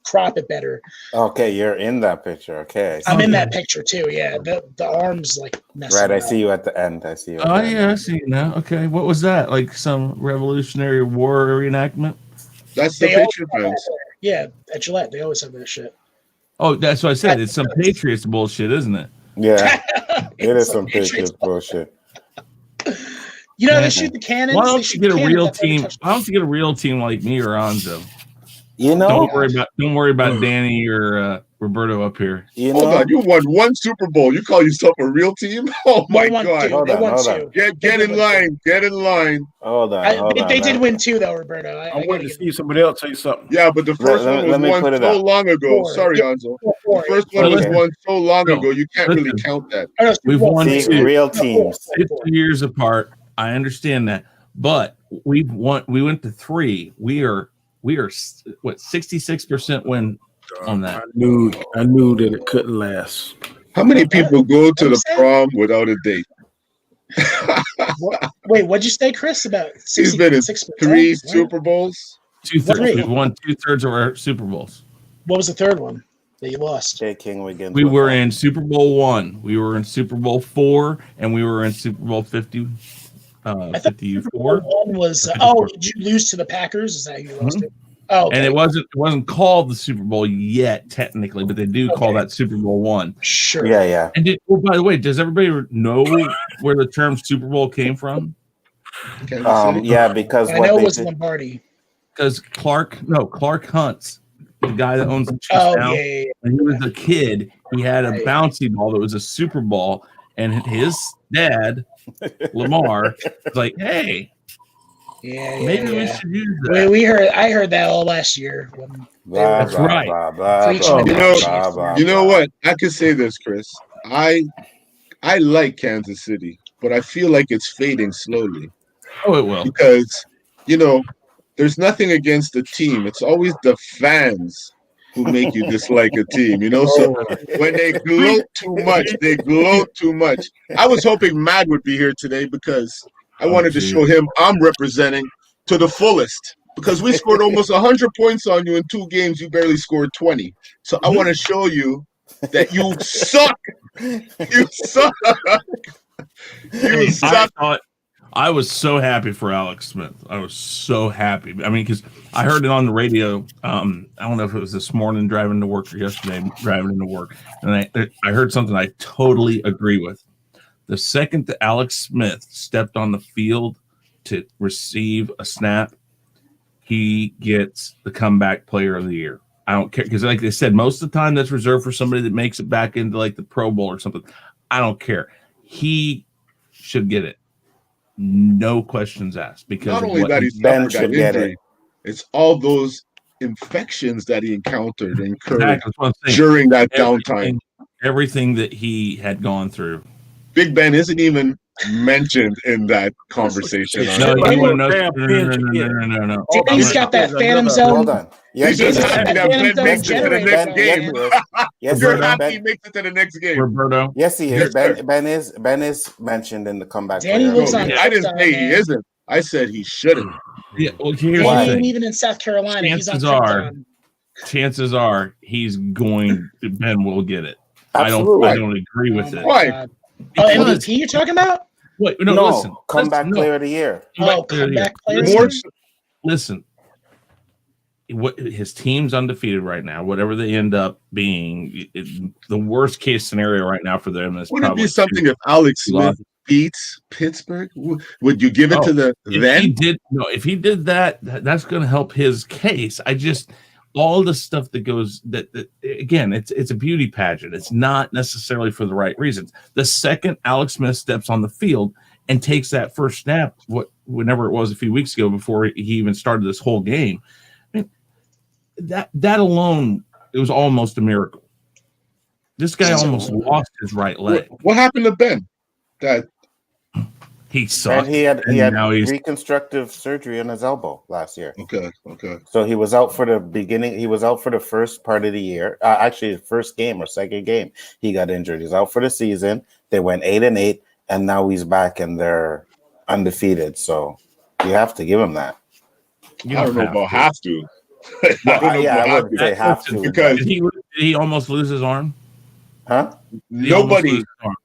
[SPEAKER 3] crop it better.
[SPEAKER 1] Okay, you're in that picture. Okay.
[SPEAKER 3] I'm in
[SPEAKER 5] Okay.
[SPEAKER 3] that picture too. Yeah, the arms like messing
[SPEAKER 1] Right, I
[SPEAKER 3] up.
[SPEAKER 1] see you at the end. I see you. At
[SPEAKER 5] Oh
[SPEAKER 1] the
[SPEAKER 5] yeah, I
[SPEAKER 1] end.
[SPEAKER 5] see you now. Okay, what was that? Like some Revolutionary War reenactment?
[SPEAKER 4] that's the
[SPEAKER 3] They all-
[SPEAKER 4] picture, friends.
[SPEAKER 3] Yeah, at Gillette, they always have that shit.
[SPEAKER 5] Oh, that's what I said. It's some Patriots bullshit, isn't it?
[SPEAKER 1] Yeah, it is some
[SPEAKER 3] Patriots
[SPEAKER 1] Patriots bullshit.
[SPEAKER 3] You know, they shoot the cannons.
[SPEAKER 5] Why
[SPEAKER 3] they
[SPEAKER 5] don't
[SPEAKER 3] shoot
[SPEAKER 5] you get a
[SPEAKER 3] cannons
[SPEAKER 5] real
[SPEAKER 3] that never
[SPEAKER 5] team?
[SPEAKER 3] touch
[SPEAKER 5] Why don't you get a real team like me or Anzo?
[SPEAKER 1] You know,
[SPEAKER 5] Don't worry about Danny or Roberto up here.
[SPEAKER 1] you
[SPEAKER 4] Hold
[SPEAKER 1] know.
[SPEAKER 4] on, you won one Super Bowl. You call yourself a real team? Oh my
[SPEAKER 3] They won
[SPEAKER 4] God!
[SPEAKER 3] two.
[SPEAKER 1] Hold
[SPEAKER 3] They
[SPEAKER 1] on,
[SPEAKER 3] won
[SPEAKER 1] hold
[SPEAKER 3] two.
[SPEAKER 1] on.
[SPEAKER 4] Get in line. Get in line.
[SPEAKER 1] Hold on.
[SPEAKER 3] They did win two though, Roberto. I
[SPEAKER 6] I'm
[SPEAKER 3] gotta
[SPEAKER 6] waiting to
[SPEAKER 3] give
[SPEAKER 6] see somebody else say something.
[SPEAKER 4] Yeah, but the first one was
[SPEAKER 1] let me
[SPEAKER 4] won
[SPEAKER 1] put it
[SPEAKER 4] so
[SPEAKER 1] up.
[SPEAKER 4] long ago.
[SPEAKER 3] Four.
[SPEAKER 4] Sorry,
[SPEAKER 3] Yeah.
[SPEAKER 4] Anzo.
[SPEAKER 3] Four.
[SPEAKER 4] The first one was
[SPEAKER 1] Okay.
[SPEAKER 4] won so long
[SPEAKER 5] No,
[SPEAKER 4] ago. You can't really
[SPEAKER 5] listen.
[SPEAKER 4] count that.
[SPEAKER 3] Oh, no, Super
[SPEAKER 5] We've
[SPEAKER 3] Bowl.
[SPEAKER 5] won
[SPEAKER 1] See,
[SPEAKER 5] two.
[SPEAKER 1] real
[SPEAKER 3] No,
[SPEAKER 1] teams.
[SPEAKER 5] 50 years apart. I understand that, but we went to 3. We are what 66% win on that.
[SPEAKER 6] I knew that it couldn't last.
[SPEAKER 4] How many people go to the
[SPEAKER 3] say?
[SPEAKER 4] prom without a date?
[SPEAKER 3] Wait, what'd you say, Chris? About
[SPEAKER 4] He's been in
[SPEAKER 3] 66%?
[SPEAKER 4] 3
[SPEAKER 3] What?
[SPEAKER 4] Super Bowls.
[SPEAKER 5] 2/3.
[SPEAKER 3] Three.
[SPEAKER 5] We've won 2/3 of our Super Bowls.
[SPEAKER 3] What was the third one that you lost?
[SPEAKER 1] Jay King Wiggins.
[SPEAKER 5] We were in Super Bowl 1. We were in Super Bowl 4, and we were in Super Bowl 50.
[SPEAKER 3] I thought
[SPEAKER 5] 54.
[SPEAKER 3] one was.
[SPEAKER 5] 54.
[SPEAKER 3] Did you lose to the Packers? Is that who you lost to? Oh, okay.
[SPEAKER 5] And it wasn't called the Super Bowl yet, technically, but they do call that Super Bowl 1.
[SPEAKER 3] Sure.
[SPEAKER 1] Yeah.
[SPEAKER 5] And by the way, does everybody know where the term Super Bowl came from?
[SPEAKER 1] Yeah, because
[SPEAKER 3] I
[SPEAKER 1] what
[SPEAKER 3] know
[SPEAKER 1] they
[SPEAKER 3] it was
[SPEAKER 1] did,
[SPEAKER 3] Lombardi.
[SPEAKER 5] Because Clark Hunt's the guy that owns the Chiefs
[SPEAKER 3] Oh,
[SPEAKER 5] now.
[SPEAKER 3] yeah.
[SPEAKER 5] When he was a kid, he had a
[SPEAKER 3] Right.
[SPEAKER 5] bouncy ball that was a Super Ball, and his dad, Lamar, was like, "Hey,
[SPEAKER 3] Yeah.
[SPEAKER 5] maybe we
[SPEAKER 3] yeah.
[SPEAKER 5] should use that."
[SPEAKER 3] I heard that all last year.
[SPEAKER 1] blah,
[SPEAKER 5] That's
[SPEAKER 1] blah,
[SPEAKER 5] right.
[SPEAKER 1] blah, blah,
[SPEAKER 3] Preaching
[SPEAKER 1] blah,
[SPEAKER 3] about
[SPEAKER 1] blah,
[SPEAKER 3] Chiefs.
[SPEAKER 1] blah, blah,
[SPEAKER 4] You know
[SPEAKER 1] blah.
[SPEAKER 4] what? I could say this, Chris. I like Kansas City, but I feel like it's fading slowly
[SPEAKER 5] Oh, it will.
[SPEAKER 4] because there's nothing against the team. It's always the fans who make you dislike a team. So when they gloat too much, they gloat too much. I was hoping Mad would be here today because I wanted to show him I'm representing to the fullest. Because we scored almost 100 points on you in 2 games, you barely scored 20. So I want to show you that you suck. You suck. You suck.
[SPEAKER 5] I was so happy for Alex Smith. I was so happy. I mean, because I heard it on the radio. I don't know if it was this morning driving to work or yesterday driving into work, and I heard something I totally agree with. The second that Alex Smith stepped on the field to receive a snap, he gets the comeback player of the year. I don't care, because like they said, most of the time that's reserved for somebody that makes it back into like the Pro Bowl or something. I don't care. He should get it. No questions asked, because
[SPEAKER 4] Not only that, he's
[SPEAKER 1] Ben
[SPEAKER 4] suffered that
[SPEAKER 1] should get
[SPEAKER 4] injury.
[SPEAKER 1] it.
[SPEAKER 4] It's all those infections that he encountered and incurred
[SPEAKER 5] Exactly, that's what I'm saying.
[SPEAKER 4] during that downtime.
[SPEAKER 5] Everything that he had gone through.
[SPEAKER 4] Big Ben isn't even mentioned in that conversation.
[SPEAKER 5] No,
[SPEAKER 6] Everybody
[SPEAKER 5] you want to
[SPEAKER 6] damn pinch
[SPEAKER 5] no.
[SPEAKER 3] He's got that Phantom Zone.
[SPEAKER 1] Hold on.
[SPEAKER 4] He's just happy that Ben
[SPEAKER 3] Phantom
[SPEAKER 4] makes it to the
[SPEAKER 3] generator
[SPEAKER 4] next
[SPEAKER 3] going,
[SPEAKER 4] game.
[SPEAKER 1] Yes,
[SPEAKER 4] You're
[SPEAKER 5] Roberto.
[SPEAKER 4] happy he makes it to the next game.
[SPEAKER 5] Roberto.
[SPEAKER 1] Yes, he is.
[SPEAKER 4] Yes,
[SPEAKER 1] Ben is mentioned in the comeback.
[SPEAKER 3] Danny
[SPEAKER 1] player.
[SPEAKER 3] lives
[SPEAKER 4] No,
[SPEAKER 3] on
[SPEAKER 4] I didn't
[SPEAKER 3] Krypton,
[SPEAKER 4] say he
[SPEAKER 3] man.
[SPEAKER 4] isn't. I said he shouldn't.
[SPEAKER 5] Yeah, well, here's
[SPEAKER 1] Why?
[SPEAKER 5] the
[SPEAKER 3] And
[SPEAKER 5] thing.
[SPEAKER 3] even in South Carolina, he's on
[SPEAKER 5] Chances are-
[SPEAKER 3] Krypton.
[SPEAKER 5] Chances are Ben will get it.
[SPEAKER 1] Absolutely.
[SPEAKER 5] I don't agree with
[SPEAKER 3] Oh
[SPEAKER 5] it.
[SPEAKER 3] my
[SPEAKER 4] Why?
[SPEAKER 3] God. Oh,
[SPEAKER 5] Because-
[SPEAKER 3] MVP you're talking about?
[SPEAKER 5] Wait,
[SPEAKER 1] No,
[SPEAKER 5] listen.
[SPEAKER 1] comeback
[SPEAKER 5] Listen,
[SPEAKER 1] player of the year.
[SPEAKER 3] Oh, comeback player.
[SPEAKER 4] More,
[SPEAKER 5] Listen. What his team's undefeated right now. Whatever they end up being, the worst case scenario right now for them is
[SPEAKER 4] would it
[SPEAKER 5] probably
[SPEAKER 4] be something if Alex Smith beats Pittsburgh? Would you give it to the
[SPEAKER 5] If he did that, that's going to help his case. All the stuff that goes that again, it's a beauty pageant. It's not necessarily for the right reasons. The second Alex Smith steps on the field and takes that first snap, whenever it was a few weeks ago before he even started this whole game, I mean, that alone, it was almost a miracle. This guy almost lost his right leg.
[SPEAKER 4] What happened to Ben? That
[SPEAKER 5] He sucked.
[SPEAKER 1] And he had
[SPEAKER 5] now he's
[SPEAKER 1] reconstructive surgery on his elbow last year.
[SPEAKER 4] okay.
[SPEAKER 1] So he was out for the beginning. He was out for the first part of the year. Actually, the first game or second game, he got injured. He's out for the season. They went 8-8, and now he's back and they're undefeated. So you have to give him that.
[SPEAKER 5] You
[SPEAKER 4] I don't know about
[SPEAKER 5] to.
[SPEAKER 4] have to.
[SPEAKER 1] I wouldn't say have to.
[SPEAKER 4] Because
[SPEAKER 5] Did he almost lose his arm?
[SPEAKER 1] Huh?
[SPEAKER 5] Did he almost
[SPEAKER 4] nobody,
[SPEAKER 5] lose his arm?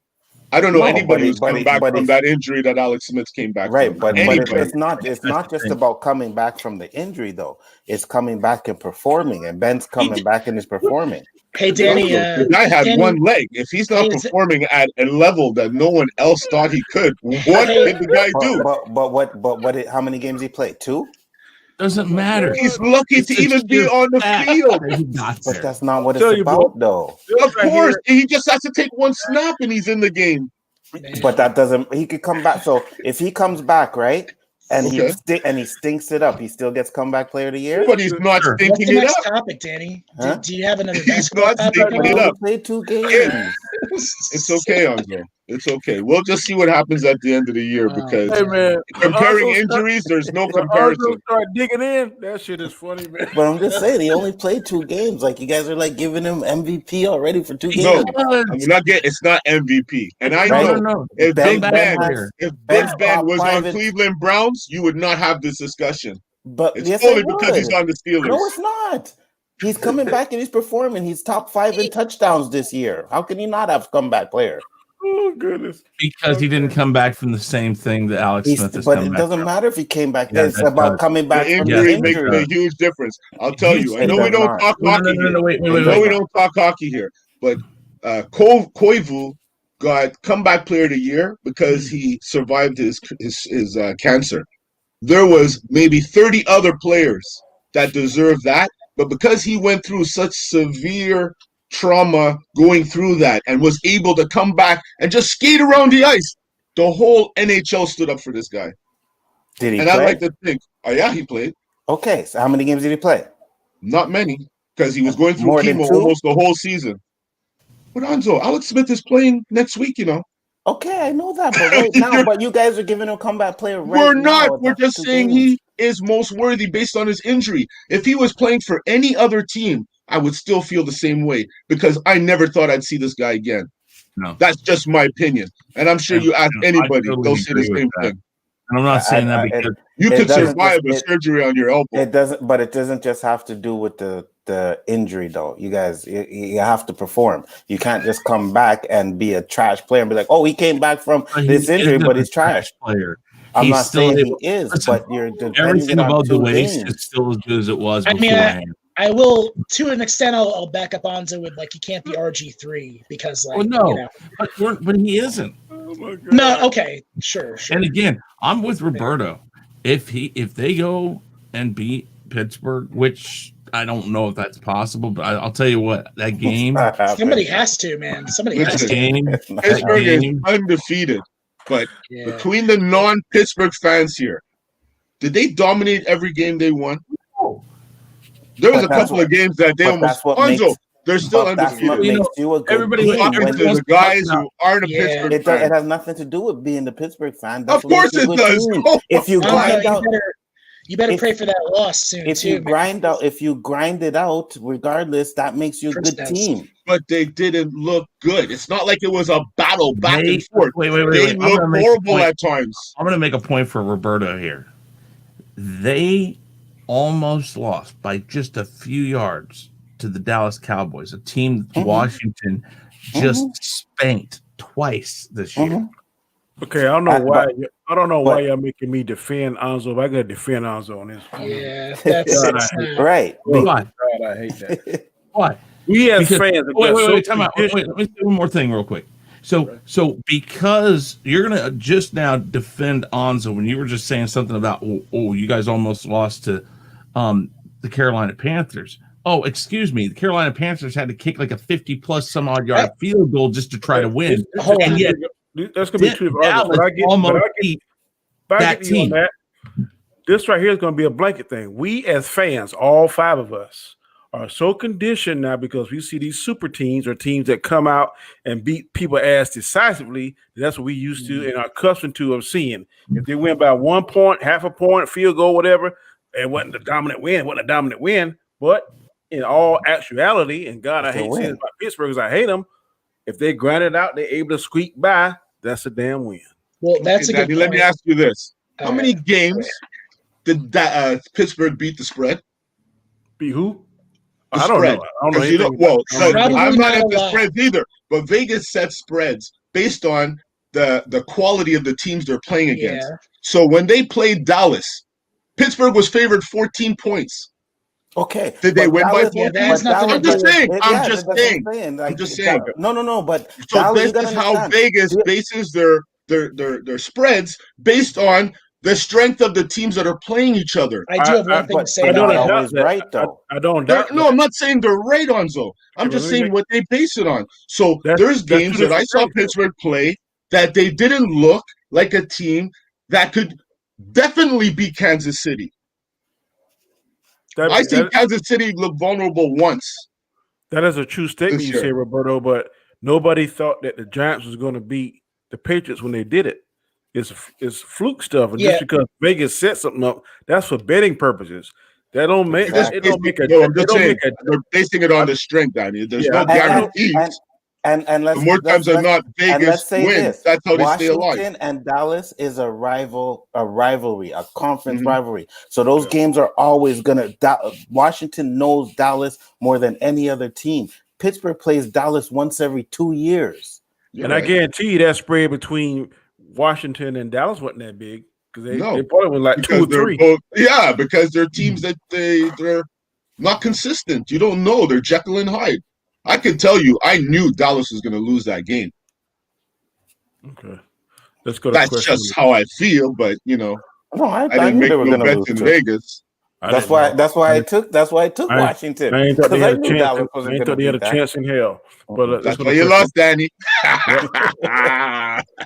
[SPEAKER 4] I don't know
[SPEAKER 1] No,
[SPEAKER 4] anybody
[SPEAKER 1] but
[SPEAKER 4] who's come back from that injury that Alex Smith came back
[SPEAKER 1] right,
[SPEAKER 4] from.
[SPEAKER 1] but
[SPEAKER 4] Anybody.
[SPEAKER 1] it's not just about coming back from the injury though. It's coming back and performing, and Ben's coming back and is performing.
[SPEAKER 3] Hey, Danny.
[SPEAKER 4] The guy had
[SPEAKER 3] Danny,
[SPEAKER 4] one leg. If he's not performing at a level that no one else thought he could, what did the guy do?
[SPEAKER 1] But how many games he played? 2?
[SPEAKER 5] Doesn't matter.
[SPEAKER 4] He's lucky to even be on the field.
[SPEAKER 1] But that's not what it's about, though.
[SPEAKER 4] Of course, he just has to take one snap and he's in the game.
[SPEAKER 1] But that doesn't. He could come back. So if he comes back, right, and he stinks it up, he still gets comeback player of the year.
[SPEAKER 4] But he's not stinking it up.
[SPEAKER 3] Topic, Danny.
[SPEAKER 1] Huh?
[SPEAKER 3] Do you have another?
[SPEAKER 4] He's not stinking it up.
[SPEAKER 1] Played 2 games.
[SPEAKER 4] It's okay, Andre. It's okay. We'll just see what happens at the end of the year because comparing injuries, there's no comparison.
[SPEAKER 6] Start digging in. That shit is funny, man.
[SPEAKER 1] But I'm just saying, he only played 2 games. Like you guys are like giving him MVP already for 2 games.
[SPEAKER 4] No, I'm not getting. It's not MVP. And I know if Big Ben was on Cleveland Browns, you would not have this discussion.
[SPEAKER 1] But
[SPEAKER 4] it's only because he's on the Steelers.
[SPEAKER 1] No, it's not. He's coming back and he's performing. He's top 5 in touchdowns this year. How can he not have comeback player?
[SPEAKER 6] Oh goodness!
[SPEAKER 5] Because he didn't come back from the same thing that Alex Smith has come back.
[SPEAKER 1] But it doesn't matter if he came back.
[SPEAKER 5] Yeah,
[SPEAKER 1] it's about coming back.
[SPEAKER 4] The injury makes a huge difference. I'll tell you. I know we don't talk hockey.
[SPEAKER 5] Wait.
[SPEAKER 4] We don't talk hockey here, but Koivu got comeback player of the year because he survived his cancer. There was maybe 30 other players that deserved that, but because he went through such severe trauma going through that and was able to come back and just skate around the ice, the whole NHL stood up for this guy.
[SPEAKER 1] Did he?
[SPEAKER 4] And
[SPEAKER 1] play?
[SPEAKER 4] I like to think, yeah, he played.
[SPEAKER 1] Okay, so how many games did he play?
[SPEAKER 4] Not many, because he was going through chemo almost the whole season. But Anzo, Alex Smith is playing next week, you know.
[SPEAKER 1] Okay, I know that, but right now, but you guys are giving him comeback player right
[SPEAKER 4] We're
[SPEAKER 1] now.
[SPEAKER 4] not. We're just saying he is most worthy based on his injury. If he was playing for any other team, I would still feel the same way because I never thought I'd see this guy again.
[SPEAKER 5] No.
[SPEAKER 4] That's just my opinion. And I'm sure you ask anybody, they'll say the same thing.
[SPEAKER 5] And I'm not saying that because
[SPEAKER 4] you could survive a surgery on your elbow.
[SPEAKER 1] It doesn't just have to do with the injury though. You guys, you have to perform. You can't just come back and be a trash player and be like, oh, he came back from this injury, but he's trash.
[SPEAKER 5] Player.
[SPEAKER 1] I'm not saying he is, but you're
[SPEAKER 5] everything above the waist is still as good as it was beforehand.
[SPEAKER 3] I will, to an extent, I'll back up Anzo with he can't be RG3 because
[SPEAKER 5] but he isn't.
[SPEAKER 6] Oh my God.
[SPEAKER 3] No, okay, sure.
[SPEAKER 5] And again, I'm with Roberto. If they go and beat Pittsburgh, which I don't know if that's possible, but I'll tell you what, that game.
[SPEAKER 3] Somebody has to, man. Somebody has to.
[SPEAKER 4] Pittsburgh is undefeated, but between the non-Pittsburgh fans here, did they dominate every game they won? There was a couple of games that they almost. They're still undefeated.
[SPEAKER 5] Everybody
[SPEAKER 4] the guys who aren't a Pittsburgh fan.
[SPEAKER 1] It has nothing to do with being the Pittsburgh fan.
[SPEAKER 4] Of course it does.
[SPEAKER 1] If you grind out,
[SPEAKER 3] you better pray for that loss soon.
[SPEAKER 1] If you grind it out, regardless, that makes you a good team.
[SPEAKER 4] But they didn't look good. It's not like it was a battle back and forth.
[SPEAKER 5] Wait.
[SPEAKER 4] They look horrible at times.
[SPEAKER 5] I'm going to make a point for Roberto here. They almost lost by just a few yards to the Dallas Cowboys, a team Washington just spanked twice this year.
[SPEAKER 6] Okay, I don't know why y'all making me defend Anzo. But I gotta defend Anzo on this.
[SPEAKER 3] Yeah, that's
[SPEAKER 1] right.
[SPEAKER 5] Why?
[SPEAKER 6] I hate that.
[SPEAKER 5] Why?
[SPEAKER 6] We as fans.
[SPEAKER 5] Wait, time out. Wait, let me say one more thing real quick. So because you're gonna just now defend Anzo when you were just saying something about you guys almost lost to the Carolina Panthers. Oh, excuse me. The Carolina Panthers had to kick like a 50-plus some odd yard field goal just to try to win. And yet,
[SPEAKER 6] that's gonna be true. But I get that team. This right here is gonna be a blanket thing. We as fans, all 5 of us, are so conditioned now because we see these super teams or teams that come out and beat people ass decisively. That's what we used to and are accustomed to of seeing. If they win by 1 point, half a point, field goal, whatever, it wasn't a dominant win. But in all actuality, and God, I hate saying about Pittsburgh because I hate them. If they grind it out, they're able to squeak by. That's a damn win.
[SPEAKER 3] Well, that's a good point.
[SPEAKER 4] Let me ask you this: how many games did Pittsburgh beat the spread?
[SPEAKER 6] Beat who?
[SPEAKER 4] I don't know. I'm not into spreads either. But Vegas sets spreads based on the quality of the teams they're playing against.
[SPEAKER 3] Yeah.
[SPEAKER 4] So when they played Dallas, Pittsburgh was favored 14 points.
[SPEAKER 1] Okay.
[SPEAKER 4] Did they
[SPEAKER 1] but
[SPEAKER 4] win by
[SPEAKER 1] Dallas-
[SPEAKER 4] 14?
[SPEAKER 3] that has nothing
[SPEAKER 4] I'm
[SPEAKER 3] to
[SPEAKER 4] just
[SPEAKER 3] do with
[SPEAKER 4] saying.
[SPEAKER 1] Yeah,
[SPEAKER 4] I'm
[SPEAKER 1] that's
[SPEAKER 4] just
[SPEAKER 1] what
[SPEAKER 4] saying.
[SPEAKER 1] Like,
[SPEAKER 4] I'm just saying.
[SPEAKER 1] No, but
[SPEAKER 4] So
[SPEAKER 1] Dallas, you
[SPEAKER 4] this
[SPEAKER 1] gotta
[SPEAKER 4] is how
[SPEAKER 1] understand.
[SPEAKER 4] Vegas bases their spreads based on the strength of the teams that are playing each other.
[SPEAKER 3] I do have one thing to say
[SPEAKER 1] but
[SPEAKER 6] I
[SPEAKER 3] about
[SPEAKER 6] don't
[SPEAKER 1] not
[SPEAKER 3] that.
[SPEAKER 1] always
[SPEAKER 6] doubt that.
[SPEAKER 1] right though.
[SPEAKER 6] I don't
[SPEAKER 4] They're-
[SPEAKER 6] doubt.
[SPEAKER 4] no, I'm not saying they're right, Onzo. I'm
[SPEAKER 6] Yeah,
[SPEAKER 4] just
[SPEAKER 6] but let me
[SPEAKER 4] saying what they base it on. So
[SPEAKER 6] That's-
[SPEAKER 4] there's
[SPEAKER 6] that's
[SPEAKER 4] games
[SPEAKER 6] two
[SPEAKER 4] that I
[SPEAKER 6] different
[SPEAKER 4] saw
[SPEAKER 6] things, though.
[SPEAKER 4] Pittsburgh play that they didn't look like a team that could definitely beat Kansas City. I see Kansas City look vulnerable once.
[SPEAKER 6] That is a true statement
[SPEAKER 4] This
[SPEAKER 6] you
[SPEAKER 4] year.
[SPEAKER 6] say, Roberto, but nobody thought that the Giants was going to beat the Patriots when they did it. It's fluke stuff, and
[SPEAKER 3] Yeah.
[SPEAKER 6] just because Vegas set something up, that's for betting purposes. That don't make
[SPEAKER 1] Exactly.
[SPEAKER 6] it don't make a.
[SPEAKER 4] No, I'm
[SPEAKER 6] it
[SPEAKER 4] just
[SPEAKER 6] don't
[SPEAKER 4] saying
[SPEAKER 6] make a-
[SPEAKER 4] they're basing it on the strength, Danny. There's
[SPEAKER 6] Yeah,
[SPEAKER 4] no
[SPEAKER 6] I-
[SPEAKER 4] guarantees.
[SPEAKER 1] And
[SPEAKER 4] The more times than not,
[SPEAKER 1] and
[SPEAKER 4] Vegas
[SPEAKER 1] let's say
[SPEAKER 4] wins.
[SPEAKER 1] this:
[SPEAKER 4] That's how they stay
[SPEAKER 1] Washington
[SPEAKER 4] alive.
[SPEAKER 1] and Dallas is a rivalry, a conference
[SPEAKER 4] Mhm.
[SPEAKER 1] rivalry. So those games are always gonna. Washington knows Dallas more than any other team. Pittsburgh plays Dallas once every 2 years.
[SPEAKER 4] You're
[SPEAKER 6] and I
[SPEAKER 4] right.
[SPEAKER 6] guarantee you that spread between Washington and Dallas wasn't that big because they
[SPEAKER 4] No,
[SPEAKER 6] probably were like
[SPEAKER 4] because
[SPEAKER 6] 2 or
[SPEAKER 4] they're
[SPEAKER 6] 3.
[SPEAKER 4] both, yeah, because they're teams that they're not consistent. You don't know. They're Jekyll and Hyde. I can tell you, I knew Dallas was going to lose that game.
[SPEAKER 6] Okay, let's go to
[SPEAKER 4] That's
[SPEAKER 6] question.
[SPEAKER 4] just how I feel, but
[SPEAKER 1] No,
[SPEAKER 4] I
[SPEAKER 1] I
[SPEAKER 4] didn't
[SPEAKER 1] knew
[SPEAKER 4] make
[SPEAKER 1] they were
[SPEAKER 4] no
[SPEAKER 1] gonna
[SPEAKER 4] bets
[SPEAKER 1] lose
[SPEAKER 4] in
[SPEAKER 1] too.
[SPEAKER 4] Vegas.
[SPEAKER 6] I
[SPEAKER 1] That's
[SPEAKER 6] didn't
[SPEAKER 1] why.
[SPEAKER 6] know.
[SPEAKER 1] That's why I took. That's why I took
[SPEAKER 6] I-
[SPEAKER 1] Washington.
[SPEAKER 6] I ain't thought they
[SPEAKER 1] Because I
[SPEAKER 6] had a
[SPEAKER 1] knew
[SPEAKER 6] chance.
[SPEAKER 1] Dallas
[SPEAKER 6] I
[SPEAKER 1] wasn't
[SPEAKER 6] ain't
[SPEAKER 1] gonna
[SPEAKER 6] thought they had a
[SPEAKER 1] beat that.
[SPEAKER 6] chance in hell. But let's
[SPEAKER 4] That's
[SPEAKER 6] go
[SPEAKER 4] why
[SPEAKER 6] to
[SPEAKER 4] you
[SPEAKER 6] question.
[SPEAKER 4] lost, Danny.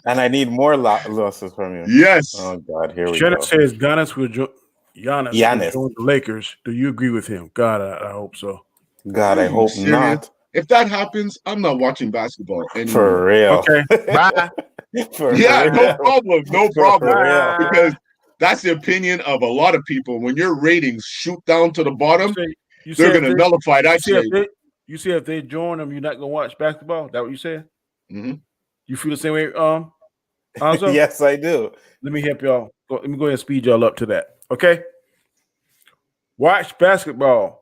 [SPEAKER 1] And I need more losses from you.
[SPEAKER 4] Yes.
[SPEAKER 1] Oh God, here we
[SPEAKER 6] Shannon
[SPEAKER 1] go.
[SPEAKER 6] says Giannis will join
[SPEAKER 1] Giannis.
[SPEAKER 6] the Lakers. Do you agree with him? God, I hope so.
[SPEAKER 1] God,
[SPEAKER 4] Are
[SPEAKER 1] I
[SPEAKER 4] you
[SPEAKER 1] hope
[SPEAKER 4] serious?
[SPEAKER 1] not.
[SPEAKER 4] If that happens, I'm not watching basketball anymore.
[SPEAKER 1] For real.
[SPEAKER 6] Okay, bye.
[SPEAKER 1] For
[SPEAKER 4] Yeah,
[SPEAKER 1] real.
[SPEAKER 4] no problem. No
[SPEAKER 1] For
[SPEAKER 4] problem.
[SPEAKER 1] real.
[SPEAKER 4] Because that's the opinion of a lot of people. When your ratings shoot down to the bottom,
[SPEAKER 6] You
[SPEAKER 4] they're
[SPEAKER 6] say
[SPEAKER 4] going to nullify that trade.
[SPEAKER 6] You say if they join them, you're not gonna watch basketball. That what you said?
[SPEAKER 4] Mhm.
[SPEAKER 6] You feel the same way, Alonzo?
[SPEAKER 1] Yes, I do.
[SPEAKER 6] Let me help y'all. Let me go ahead and speed y'all up to that. Okay. Watch basketball.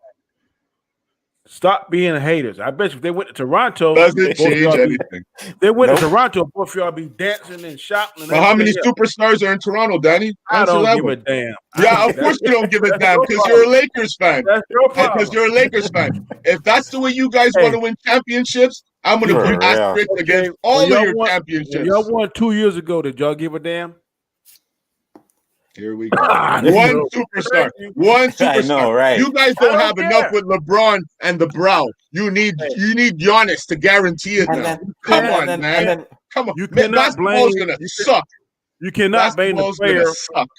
[SPEAKER 6] Stop being haters. I bet you if they went to Toronto,
[SPEAKER 4] Doesn't
[SPEAKER 6] both of
[SPEAKER 4] change
[SPEAKER 6] y'all be-
[SPEAKER 4] anything.
[SPEAKER 6] they went
[SPEAKER 1] Nope.
[SPEAKER 6] to Toronto, both of y'all be dancing and shouting. And
[SPEAKER 4] Well, how many
[SPEAKER 6] everything else.
[SPEAKER 4] superstars are in Toronto, Danny?
[SPEAKER 6] I
[SPEAKER 4] Answer
[SPEAKER 6] don't
[SPEAKER 4] that
[SPEAKER 6] give
[SPEAKER 4] one.
[SPEAKER 6] a damn.
[SPEAKER 4] Yeah, of course you don't give a
[SPEAKER 6] That's
[SPEAKER 4] damn
[SPEAKER 6] your
[SPEAKER 4] because you're a
[SPEAKER 6] problem.
[SPEAKER 4] Lakers fan.
[SPEAKER 6] That's your problem.
[SPEAKER 4] Because you're a Lakers fan. If that's the way you guys
[SPEAKER 6] Hey.
[SPEAKER 4] want to win championships, I'm going to
[SPEAKER 1] For
[SPEAKER 4] put
[SPEAKER 1] real.
[SPEAKER 4] asterisks
[SPEAKER 6] Okay,
[SPEAKER 4] against
[SPEAKER 6] when
[SPEAKER 4] all of
[SPEAKER 6] y'all
[SPEAKER 4] your
[SPEAKER 6] won-
[SPEAKER 4] championships.
[SPEAKER 6] When y'all won 2 years ago, did y'all give a damn?
[SPEAKER 4] Here we go.
[SPEAKER 6] Ah,
[SPEAKER 4] One
[SPEAKER 6] no.
[SPEAKER 4] superstar. One superstar.
[SPEAKER 1] I know, right?
[SPEAKER 4] You guys
[SPEAKER 6] I
[SPEAKER 4] don't
[SPEAKER 6] don't
[SPEAKER 4] have
[SPEAKER 6] care.
[SPEAKER 4] enough with LeBron and the brow. You need Giannis to guarantee it
[SPEAKER 1] And
[SPEAKER 4] now.
[SPEAKER 1] then,
[SPEAKER 4] Come
[SPEAKER 1] and
[SPEAKER 4] on,
[SPEAKER 1] then-
[SPEAKER 4] man.
[SPEAKER 1] and then-
[SPEAKER 4] Come on.
[SPEAKER 6] You
[SPEAKER 4] Man,
[SPEAKER 6] cannot
[SPEAKER 4] basketball's
[SPEAKER 6] blame-
[SPEAKER 4] going to suck.
[SPEAKER 6] You cannot blame the
[SPEAKER 4] Basketball's going
[SPEAKER 6] player.
[SPEAKER 4] to suck.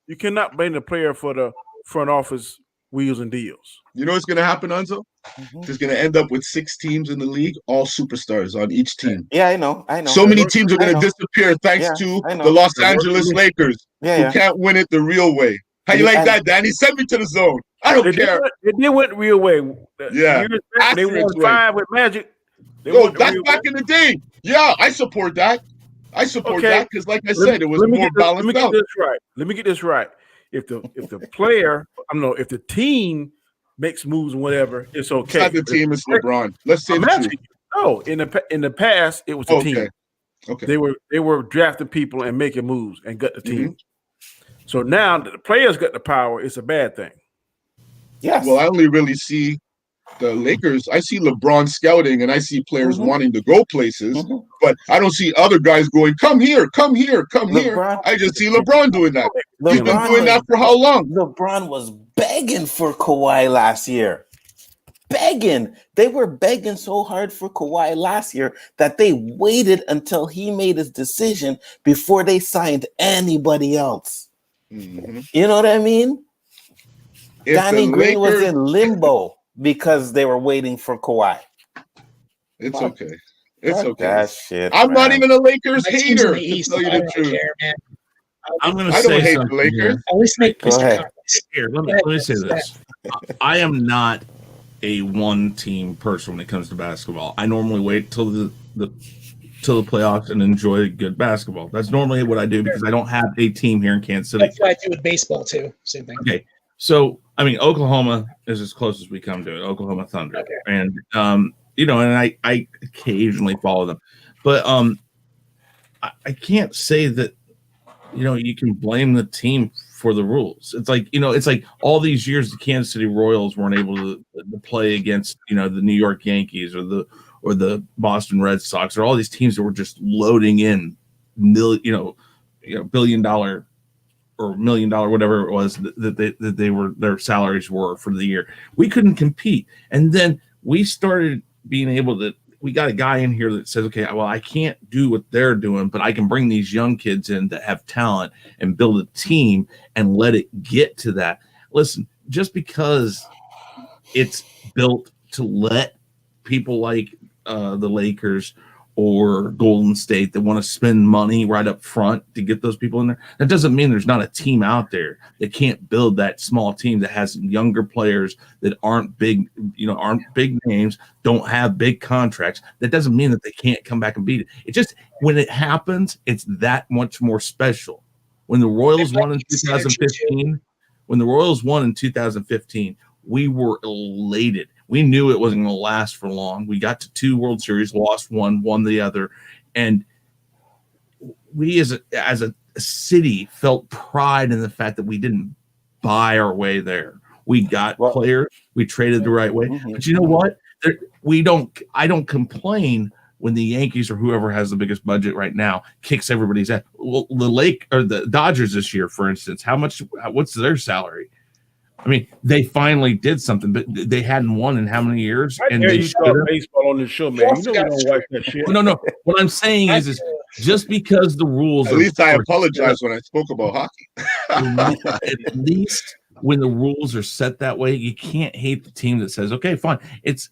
[SPEAKER 6] You cannot blame the player for the front office wheels and deals.
[SPEAKER 4] You know what's going to happen, Anzo?
[SPEAKER 1] Mhm.
[SPEAKER 4] It's going to end up with 6 teams in the league, all superstars on each team.
[SPEAKER 1] Yeah, I know.
[SPEAKER 4] So many teams are
[SPEAKER 1] I
[SPEAKER 4] going
[SPEAKER 1] know.
[SPEAKER 4] to disappear thanks
[SPEAKER 1] Yeah,
[SPEAKER 4] to
[SPEAKER 1] I know.
[SPEAKER 4] the Los
[SPEAKER 6] That works
[SPEAKER 4] Angeles
[SPEAKER 6] for me.
[SPEAKER 4] Lakers,
[SPEAKER 1] Yeah,
[SPEAKER 4] who
[SPEAKER 1] yeah.
[SPEAKER 4] can't win it the real way. How you like
[SPEAKER 1] And-
[SPEAKER 4] that, Danny? Send me to the zone. I don't care.
[SPEAKER 6] They did went the real way.
[SPEAKER 4] Yeah.
[SPEAKER 6] Years back, they won
[SPEAKER 4] Asterisk way.
[SPEAKER 6] 5 with Magic. They
[SPEAKER 4] Yo,
[SPEAKER 6] went the
[SPEAKER 4] that's
[SPEAKER 6] real
[SPEAKER 4] back
[SPEAKER 6] way.
[SPEAKER 4] in the day. Yeah, I support that. I support
[SPEAKER 6] Okay.
[SPEAKER 4] that because, like I said, it was
[SPEAKER 6] Let me
[SPEAKER 4] more
[SPEAKER 6] get this-
[SPEAKER 4] balanced
[SPEAKER 6] Let me
[SPEAKER 4] out.
[SPEAKER 6] get this right. Let me get this right. If the player, I don't know, if the team makes moves and whatever, it's
[SPEAKER 4] It's
[SPEAKER 6] okay.
[SPEAKER 4] not the team, it's LeBron. Let's say
[SPEAKER 6] I'm
[SPEAKER 4] the
[SPEAKER 6] asking
[SPEAKER 4] truth.
[SPEAKER 6] you. No, in the past, it was the
[SPEAKER 4] Okay.
[SPEAKER 6] team.
[SPEAKER 4] Okay.
[SPEAKER 6] They were drafting people and making moves and got the team.
[SPEAKER 4] Mm-hmm.
[SPEAKER 6] So now that the players got the power, it's a bad thing.
[SPEAKER 1] Yes.
[SPEAKER 4] Well, I only really see the Lakers. I see LeBron scouting and I see players
[SPEAKER 1] Mhm.
[SPEAKER 4] wanting to go places,
[SPEAKER 1] Mhm.
[SPEAKER 4] but I don't see other guys going, come here, come here, come here.
[SPEAKER 1] LeBron-
[SPEAKER 4] I just see LeBron doing that. He's been
[SPEAKER 1] LeBron
[SPEAKER 4] doing that for how long?
[SPEAKER 1] LeBron was begging for Kawhi last year. Begging. They were begging so hard for Kawhi last year that they waited until he made his decision before they signed anybody else.
[SPEAKER 4] Mhm.
[SPEAKER 1] You know what I mean?
[SPEAKER 4] If
[SPEAKER 1] Danny
[SPEAKER 4] the
[SPEAKER 1] Green was
[SPEAKER 4] Lakers-
[SPEAKER 1] in limbo because they were waiting for Kawhi.
[SPEAKER 4] It's okay. It's
[SPEAKER 1] Fuck
[SPEAKER 4] okay.
[SPEAKER 1] that shit.
[SPEAKER 4] I'm not
[SPEAKER 1] man.
[SPEAKER 4] even a Lakers
[SPEAKER 3] My team's in
[SPEAKER 4] hater,
[SPEAKER 3] the
[SPEAKER 4] to
[SPEAKER 3] East.
[SPEAKER 4] tell you
[SPEAKER 3] I
[SPEAKER 4] the
[SPEAKER 3] don't
[SPEAKER 4] truth.
[SPEAKER 3] care, man.
[SPEAKER 5] I'm going to
[SPEAKER 4] I don't
[SPEAKER 5] say
[SPEAKER 4] hate the
[SPEAKER 5] something
[SPEAKER 4] Lakers.
[SPEAKER 5] here.
[SPEAKER 3] At least make
[SPEAKER 1] Go
[SPEAKER 3] Mr.
[SPEAKER 1] ahead.
[SPEAKER 3] Conference.
[SPEAKER 5] Here, let me say this. I am not a one team person when it comes to basketball. I normally wait till the playoffs and enjoy good basketball. That's normally what I do because I don't have a team here in Kansas City.
[SPEAKER 3] That's what I do with baseball too. Same thing.
[SPEAKER 5] Okay. So, I mean, Oklahoma is as close as we come to it, Oklahoma Thunder.
[SPEAKER 3] Okay.
[SPEAKER 5] And, and I occasionally follow them. But I can't say that, you can blame the team for the rules. It's like all these years the Kansas City Royals weren't able to play against, the New York Yankees or the Boston Red Sox or all these teams that were just loading in $1 billion or $1 million, whatever it was that they were, their salaries were for the year. We couldn't compete. And then we started being able to, we got a guy in here that says, okay, well, I can't do what they're doing, but I can bring these young kids in that have talent and build a team and let it get to that. Listen, just because it's built to let people like the Lakers or Golden State that want to spend money right up front to get those people in there, that doesn't mean there's not a team out there that can't build that small team that has younger players that aren't big, aren't big names, don't have big contracts. That doesn't mean that they can't come back and beat it. It just, when it happens, it's that much more special. When the Royals won in 2015, we were elated. We knew it wasn't going to last for long. We got to 2 World Series, lost one, won the other, and we as a city felt pride in the fact that we didn't buy our way there. We got players, we traded the right way. Mm-hmm. But you know what? I don't complain when the Yankees or whoever has the biggest budget right now kicks everybody's ass. Well, the Dodgers this year, for instance, what's their salary? I mean, they finally did something, but they hadn't won in how many years?
[SPEAKER 6] And they talk baseball on this show, man. You know we don't watch that shit.
[SPEAKER 5] No. What I'm saying is just because the rules.
[SPEAKER 4] At least I apologize when I spoke about hockey.
[SPEAKER 5] At least when the rules are set that way, you can't hate the team that says, "Okay, fine." It's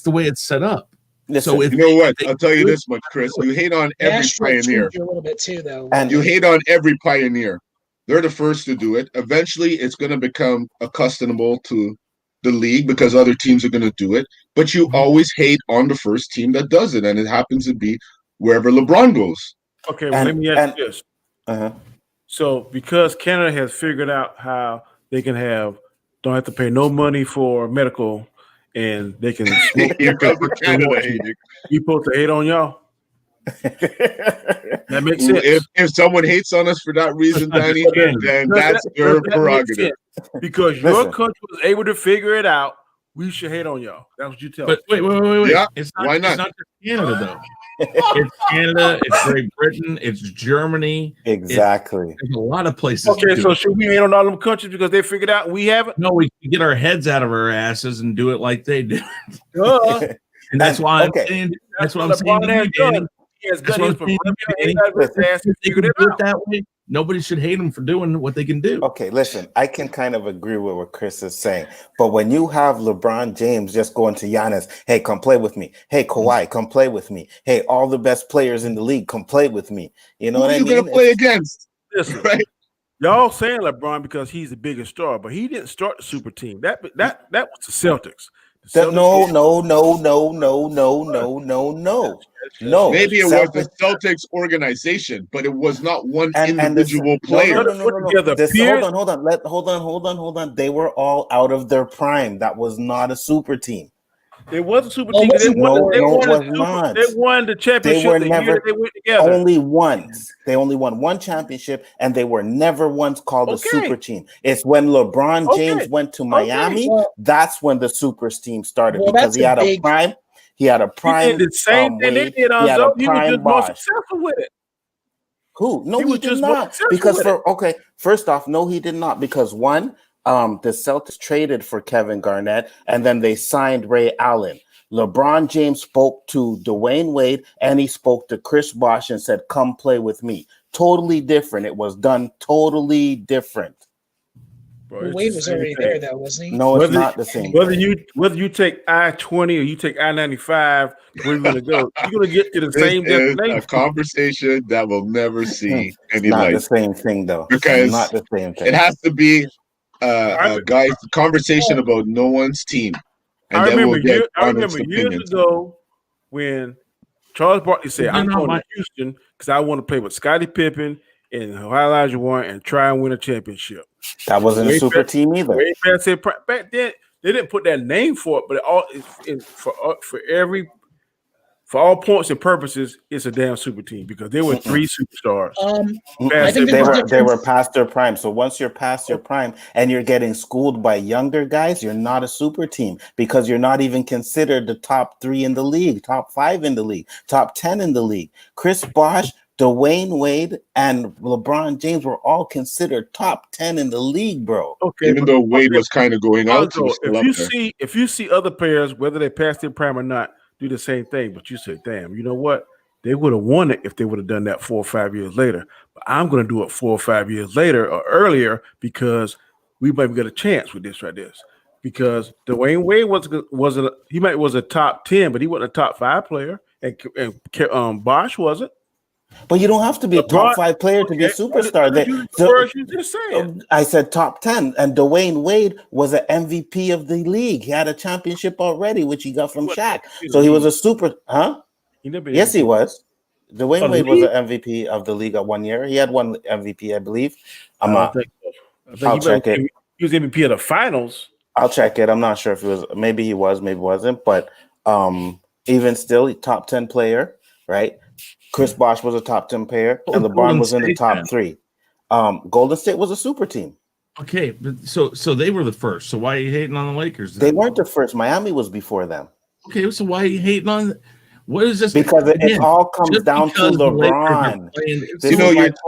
[SPEAKER 5] the way it's set up.
[SPEAKER 4] Listen, so you know what? I'll tell you this much, Chris. You hate on every pioneer.
[SPEAKER 3] A little bit too, though.
[SPEAKER 4] And you hate on every pioneer. They're the first to do it. Eventually, it's going to become accustomable to the league because other teams are going to do it. But you always hate on the first team that does it, and it happens to be wherever LeBron goes.
[SPEAKER 6] Okay, well, let me ask you this. So, because Canada has figured out how they can don't have to pay no money for medical, and they can smoke.
[SPEAKER 4] Here comes the Canada hating.
[SPEAKER 6] You supposed to hate on y'all? That makes sense.
[SPEAKER 4] If someone hates on us for that reason, Danny, then that's their prerogative.
[SPEAKER 6] Because your country was able to figure it out, we should hate on y'all. That's what you tell me.
[SPEAKER 5] But wait.
[SPEAKER 4] Yeah,
[SPEAKER 5] why not? It's not just Canada, though. It's Canada, it's Great Britain, it's Germany.
[SPEAKER 1] Exactly.
[SPEAKER 5] There's a lot of places.
[SPEAKER 6] Okay, so should we hate on all them countries because they figured out we haven't?
[SPEAKER 5] No, we get our heads out of our asses and do it like they do. And that's why I'm saying. That's what I'm saying. That way, nobody should hate them for doing what they can do.
[SPEAKER 1] Okay, listen, I can kind of agree with what Chris is saying, but when you have LeBron James just going to Giannis, hey, come play with me. Hey, Kawhi, come play with me. Hey, all the best players in the league, come play with me. You know what I mean?
[SPEAKER 4] Who are you gonna play against?
[SPEAKER 6] Listen, right? Y'all saying LeBron because he's the biggest star, but he didn't start the super team. That was the Celtics.
[SPEAKER 1] No.
[SPEAKER 4] Maybe it was the Celtics organization, but it was not one individual player.
[SPEAKER 1] Hold on. They were all out of their prime. That was not a super team.
[SPEAKER 6] It was a super team. They won the championship.
[SPEAKER 1] They were never.
[SPEAKER 6] They went together.
[SPEAKER 1] Only once. They only won one championship, and they were never once called a super team. It's when LeBron James went to Miami. That's when the super team started because he had a prime. He had a prime.
[SPEAKER 6] He did the same thing they did on Zoe. He was just more successful with it.
[SPEAKER 1] Who? No, he did not. Because first off, no, he did not. Because one, the Celtics traded for Kevin Garnett, and then they signed Ray Allen. LeBron James spoke to Dwayne Wade, and he spoke to Chris Bosh and said, "Come play with me." Totally different. It was done totally different.
[SPEAKER 3] Well, Wade was already there, though, wasn't he?
[SPEAKER 1] No, it's not the same.
[SPEAKER 6] Whether you take I-20 or you take I-95, where you're gonna go, you're gonna get to the same destination.
[SPEAKER 4] A conversation that will never see any
[SPEAKER 1] light.
[SPEAKER 4] Not
[SPEAKER 1] the same thing, though.
[SPEAKER 4] Because
[SPEAKER 1] not the same thing.
[SPEAKER 4] It has to be guys, conversation about no one's team. And
[SPEAKER 6] I remember years ago when Charles Barkley said, "I'm going to Houston because I want to play with Scottie Pippen and Elijah Warren and try and win a championship."
[SPEAKER 1] That wasn't a super team either.
[SPEAKER 6] Back then, they didn't put that name for it, but for every for all points and purposes, it's a damn super team because there were 3 superstars.
[SPEAKER 3] I think
[SPEAKER 1] they were past their prime. So once you're past your prime and you're getting schooled by younger guys, you're not a super team because you're not even considered the top 3 in the league, top 5 in the league, top 10 in the league. Chris Bosh, Dwayne Wade, and LeBron James were all considered top 10 in the league, bro.
[SPEAKER 6] Okay,
[SPEAKER 4] even though Wade was kind of going out, he was still up there.
[SPEAKER 6] If you see other players, whether they pass their prime or not, do the same thing, but you say, damn, you know what? They would have won it if they would have done that 4 or 5 years later. But I'm going to do it 4 or 5 years later or earlier because we might get a chance with this right this. Because Dwayne Wade was a top 10, but he wasn't a top 5 player, and Bosh wasn't.
[SPEAKER 1] But you don't have to be a top 5 player to be a superstar.
[SPEAKER 6] You just said.
[SPEAKER 1] I said top 10, and Dwayne Wade was an MVP of the league. He had a championship already, which he got from Shaq. So he was a Yes, he was. Dwayne Wade was an MVP of the league at 1 year. He had one MVP, I believe. I'll check it.
[SPEAKER 6] He was MVP of the finals.
[SPEAKER 1] I'll check it. I'm not sure if he was. Maybe he was, maybe wasn't. But even still, top 10 player, right? Chris Bosh was a top 10 player, and LeBron was in the top 3. Golden State was a super team.
[SPEAKER 5] Okay, but so they were the first. So why are you hating on the Lakers?
[SPEAKER 1] They weren't the first. Miami was before them.
[SPEAKER 5] Okay, so why are you hating on? What is this?
[SPEAKER 1] Because it all comes down to LeBron.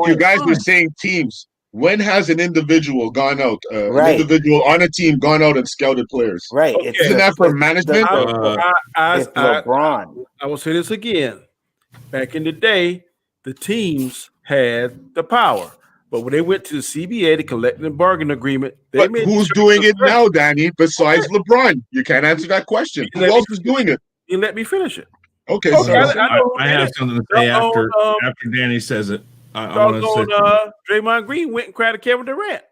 [SPEAKER 4] You guys were saying teams. When has an individual gone out? An individual on a team gone out and scouted players?
[SPEAKER 1] Right.
[SPEAKER 4] Okay. Isn't that for management?
[SPEAKER 1] It's LeBron.
[SPEAKER 6] I will say this again. Back in the day, the teams had the power. But when they went to the CBA, the collective bargaining agreement,
[SPEAKER 4] who's doing it now, Danny, besides LeBron? You can't answer that question. Who else is doing it?
[SPEAKER 6] You let me finish it.
[SPEAKER 4] Okay.
[SPEAKER 5] I have something to say after Danny says it.
[SPEAKER 6] Draymond Green went and cried to Kevin Durant.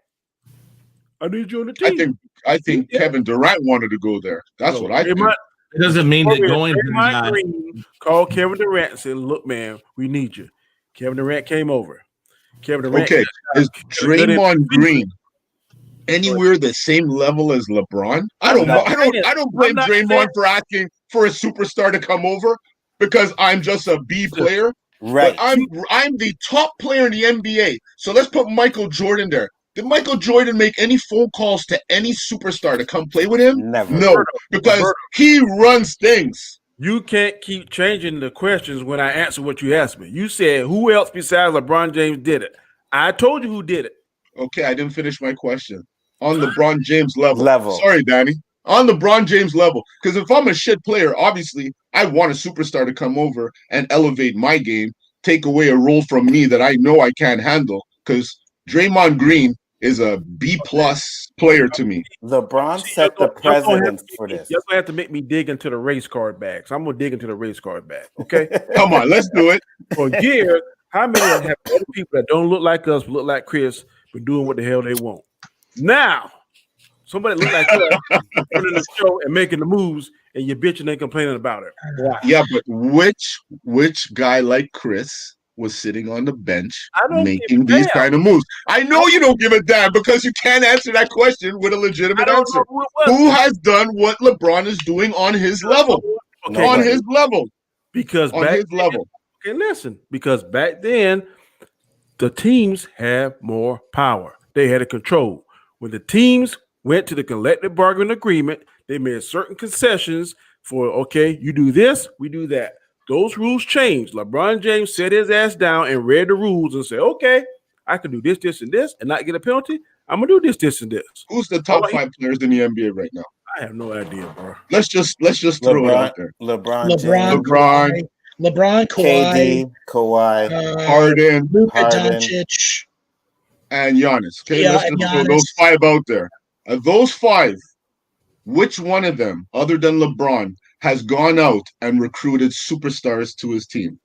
[SPEAKER 6] I need you on the team.
[SPEAKER 4] I think Kevin Durant wanted to go there. That's what I think.
[SPEAKER 5] It doesn't mean that going to
[SPEAKER 6] Draymond Green called Kevin Durant and said, "Look, man, we need you." Kevin Durant came over. Kevin Durant.
[SPEAKER 4] Okay, is Draymond Green anywhere the same level as LeBron? I don't blame Draymond for asking for a superstar to come over because I'm just a B player.
[SPEAKER 1] Right.
[SPEAKER 4] But I'm the top player in the NBA. So let's put Michael Jordan there. Did Michael Jordan make any phone calls to any superstar to come play with him?
[SPEAKER 1] Never.
[SPEAKER 4] No, because he runs things.
[SPEAKER 6] You can't keep changing the questions when I answer what you asked me. You said, who else besides LeBron James did it? I told you who did it.
[SPEAKER 4] Okay, I didn't finish my question. On LeBron James level. Sorry, Danny. On LeBron James level. Because if I'm a shit player, obviously, I want a superstar to come over and elevate my game, take away a role from me that I know I can't handle. Because Draymond Green is a B-plus player to me.
[SPEAKER 1] LeBron set the precedent for this.
[SPEAKER 6] You're going to have to make me dig into the race card bag. So I'm going to dig into the race card bag, okay?
[SPEAKER 4] Come on, let's do it.
[SPEAKER 6] For years, how many have other people that don't look like us, but look like Chris, been doing what the hell they want? Now, somebody look like us, running the show and making the moves, and you're bitching and complaining about it.
[SPEAKER 4] Wow. Yeah, but which guy like Chris was sitting on the bench making these kind of moves? I know you don't give a damn because you can't answer that question with a legitimate answer. Who has done what LeBron is doing on his level?
[SPEAKER 6] Okay,
[SPEAKER 4] on his level.
[SPEAKER 6] Because
[SPEAKER 4] on his level.
[SPEAKER 6] Okay, listen. Because back then, the teams had more power. They had a control. When the teams went to the collective bargaining agreement, they made certain concessions for, okay, you do this, we do that. Those rules changed. LeBron James set his ass down and read the rules and said, okay, I can do this, this, and this and not get a penalty. I'm going to do this, this, and this.
[SPEAKER 4] Who's the top 5 players in the NBA right now?
[SPEAKER 6] I have no idea, bro.
[SPEAKER 4] Let's just throw it out there.
[SPEAKER 1] LeBron,
[SPEAKER 3] Kawhi,
[SPEAKER 1] Kawhi,
[SPEAKER 4] Harden,
[SPEAKER 3] Luka Doncic,
[SPEAKER 4] and Giannis. Okay, let's just throw those 5 out there. Those 5, which one of them, other than LeBron, has gone out and recruited superstars to his team?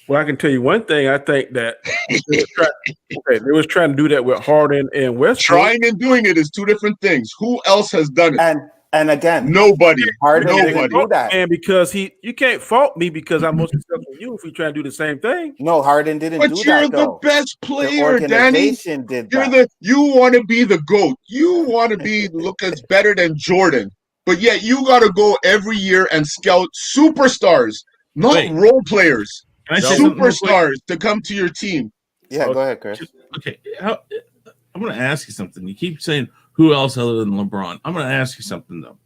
[SPEAKER 6] Well, I can tell you one thing. I think that they was trying to do that with Harden and Westbrook.
[SPEAKER 4] Trying and doing it is 2 different things. Who else has done it?
[SPEAKER 1] And again,
[SPEAKER 4] nobody.
[SPEAKER 1] Harden didn't do that.
[SPEAKER 6] And because you can't fault me because I'm more successful than you if we try to do the same thing.
[SPEAKER 1] No, Harden didn't do that.
[SPEAKER 4] But you're the best player, Danny.
[SPEAKER 1] Did
[SPEAKER 4] you want to be the GOAT. You want to look as better than Jordan. But yet you got to go every year and scout superstars not
[SPEAKER 5] Wait.
[SPEAKER 4] role players,
[SPEAKER 5] Can I say something real quick?
[SPEAKER 4] superstars to come to your team.
[SPEAKER 1] Yeah, go ahead, Chris.
[SPEAKER 5] Okay, I'm going to ask you something. You keep saying who else other than LeBron. I'm going to ask you something though.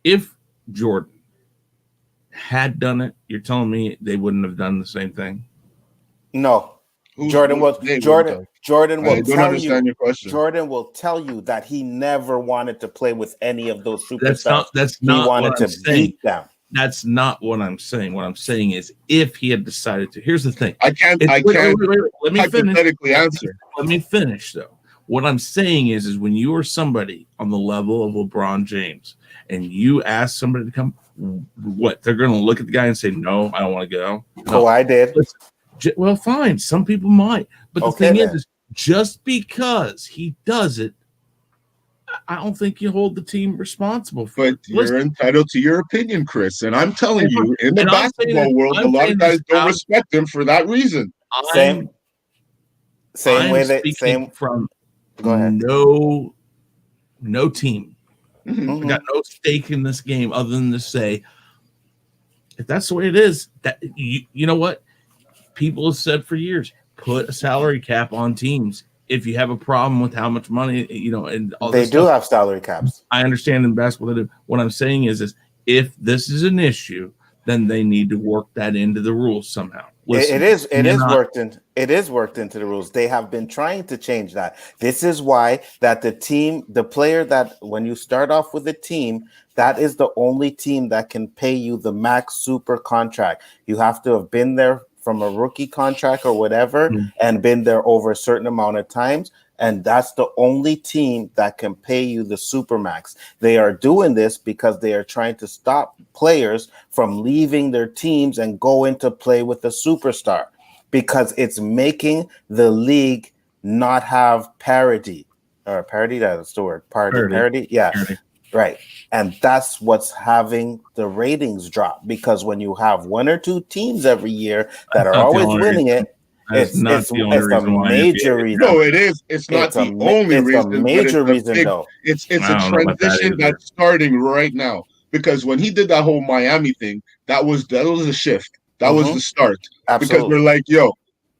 [SPEAKER 5] If Jordan had done it, you're telling me they wouldn't have done the same thing?
[SPEAKER 1] No. Jordan will tell you.
[SPEAKER 4] Your question.
[SPEAKER 1] Jordan will tell you that he never wanted to play with any of those superstars.
[SPEAKER 5] That's
[SPEAKER 1] he
[SPEAKER 5] not
[SPEAKER 1] wanted
[SPEAKER 5] what I'm
[SPEAKER 1] to
[SPEAKER 5] saying.
[SPEAKER 1] beat them.
[SPEAKER 5] That's not what I'm saying. What I'm saying is, if he had decided to, here's the thing.
[SPEAKER 4] I can't
[SPEAKER 5] Let me
[SPEAKER 4] hypothetically
[SPEAKER 5] finish.
[SPEAKER 4] answer.
[SPEAKER 5] Let me finish though. What I'm saying is when you are somebody on the level of LeBron James and you ask somebody to come, what they're going to look at the guy and say, "No, I don't want to go." No.
[SPEAKER 1] I did.
[SPEAKER 5] Well, fine. Some people might, but the
[SPEAKER 1] Okay,
[SPEAKER 5] thing
[SPEAKER 1] then.
[SPEAKER 5] is, just because he does it, I don't think you hold the team responsible for it.
[SPEAKER 4] But you're entitled to your opinion, Chris. And I'm telling you, in the
[SPEAKER 5] And I'm saying
[SPEAKER 4] basketball
[SPEAKER 5] this-
[SPEAKER 4] world,
[SPEAKER 5] I'm
[SPEAKER 4] a lot of
[SPEAKER 5] saying
[SPEAKER 4] guys
[SPEAKER 5] this
[SPEAKER 4] don't
[SPEAKER 5] out-
[SPEAKER 4] respect him for that reason.
[SPEAKER 1] Same way that
[SPEAKER 5] speaking
[SPEAKER 1] same.
[SPEAKER 5] from
[SPEAKER 1] Go ahead.
[SPEAKER 5] no team.
[SPEAKER 4] Mhm.
[SPEAKER 5] I got no stake in this game other than to say, if that's the way it is, that you know what? People have said for years, put a salary cap on teams. If you have a problem with how much money, and all
[SPEAKER 1] They
[SPEAKER 5] this
[SPEAKER 1] do
[SPEAKER 5] stuff,
[SPEAKER 1] have salary caps.
[SPEAKER 5] I understand in basketball they do. What I'm saying is if this is an issue, then they need to work that into the rules somehow. Listen,
[SPEAKER 1] It is worked into the rules. They have been trying to change that. This is why that the player that when you start off with a team, that is the only team that can pay you the max super contract. You have to have been there from a rookie contract or whatever and been there over a certain amount of times. And that's the only team that can pay you the supermax. They are doing this because they are trying to stop players from leaving their teams and going to play with a superstar, because it's making the league not have parity. Or parity, that's the word. Parity. Yeah.
[SPEAKER 5] Parity.
[SPEAKER 1] Right. And that's what's having the ratings drop, because when you have one or two teams every year that are always winning it, it's a major reason.
[SPEAKER 4] No, it is. It's not the only reason.
[SPEAKER 1] It's a major reason, though.
[SPEAKER 4] It's a transition that's starting right now. Because when he did that whole Miami thing, that was a shift. That was the start.
[SPEAKER 1] Absolutely.
[SPEAKER 4] Because we're like, yo,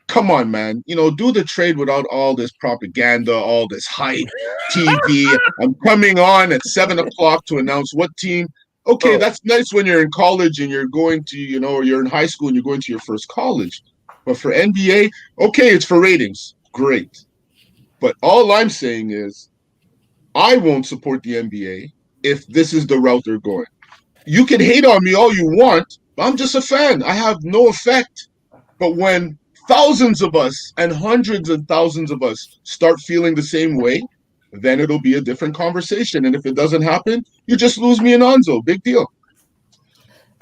[SPEAKER 4] come on, man. Do the trade without all this propaganda, all this hype, TV. I'm coming on at 7:00 to announce what team. Okay, that's nice when you're in college and you're going to, or you're in high school and you're going to your first college. But for NBA, okay, it's for ratings. Great. But all I'm saying is I won't support the NBA if this is the route they're going. You can hate on me all you want, but I'm just a fan. I have no effect. But when thousands of us and hundreds and thousands of us start feeling the same way, then it'll be a different conversation. And if it doesn't happen, you just lose me and Onzo. Big deal.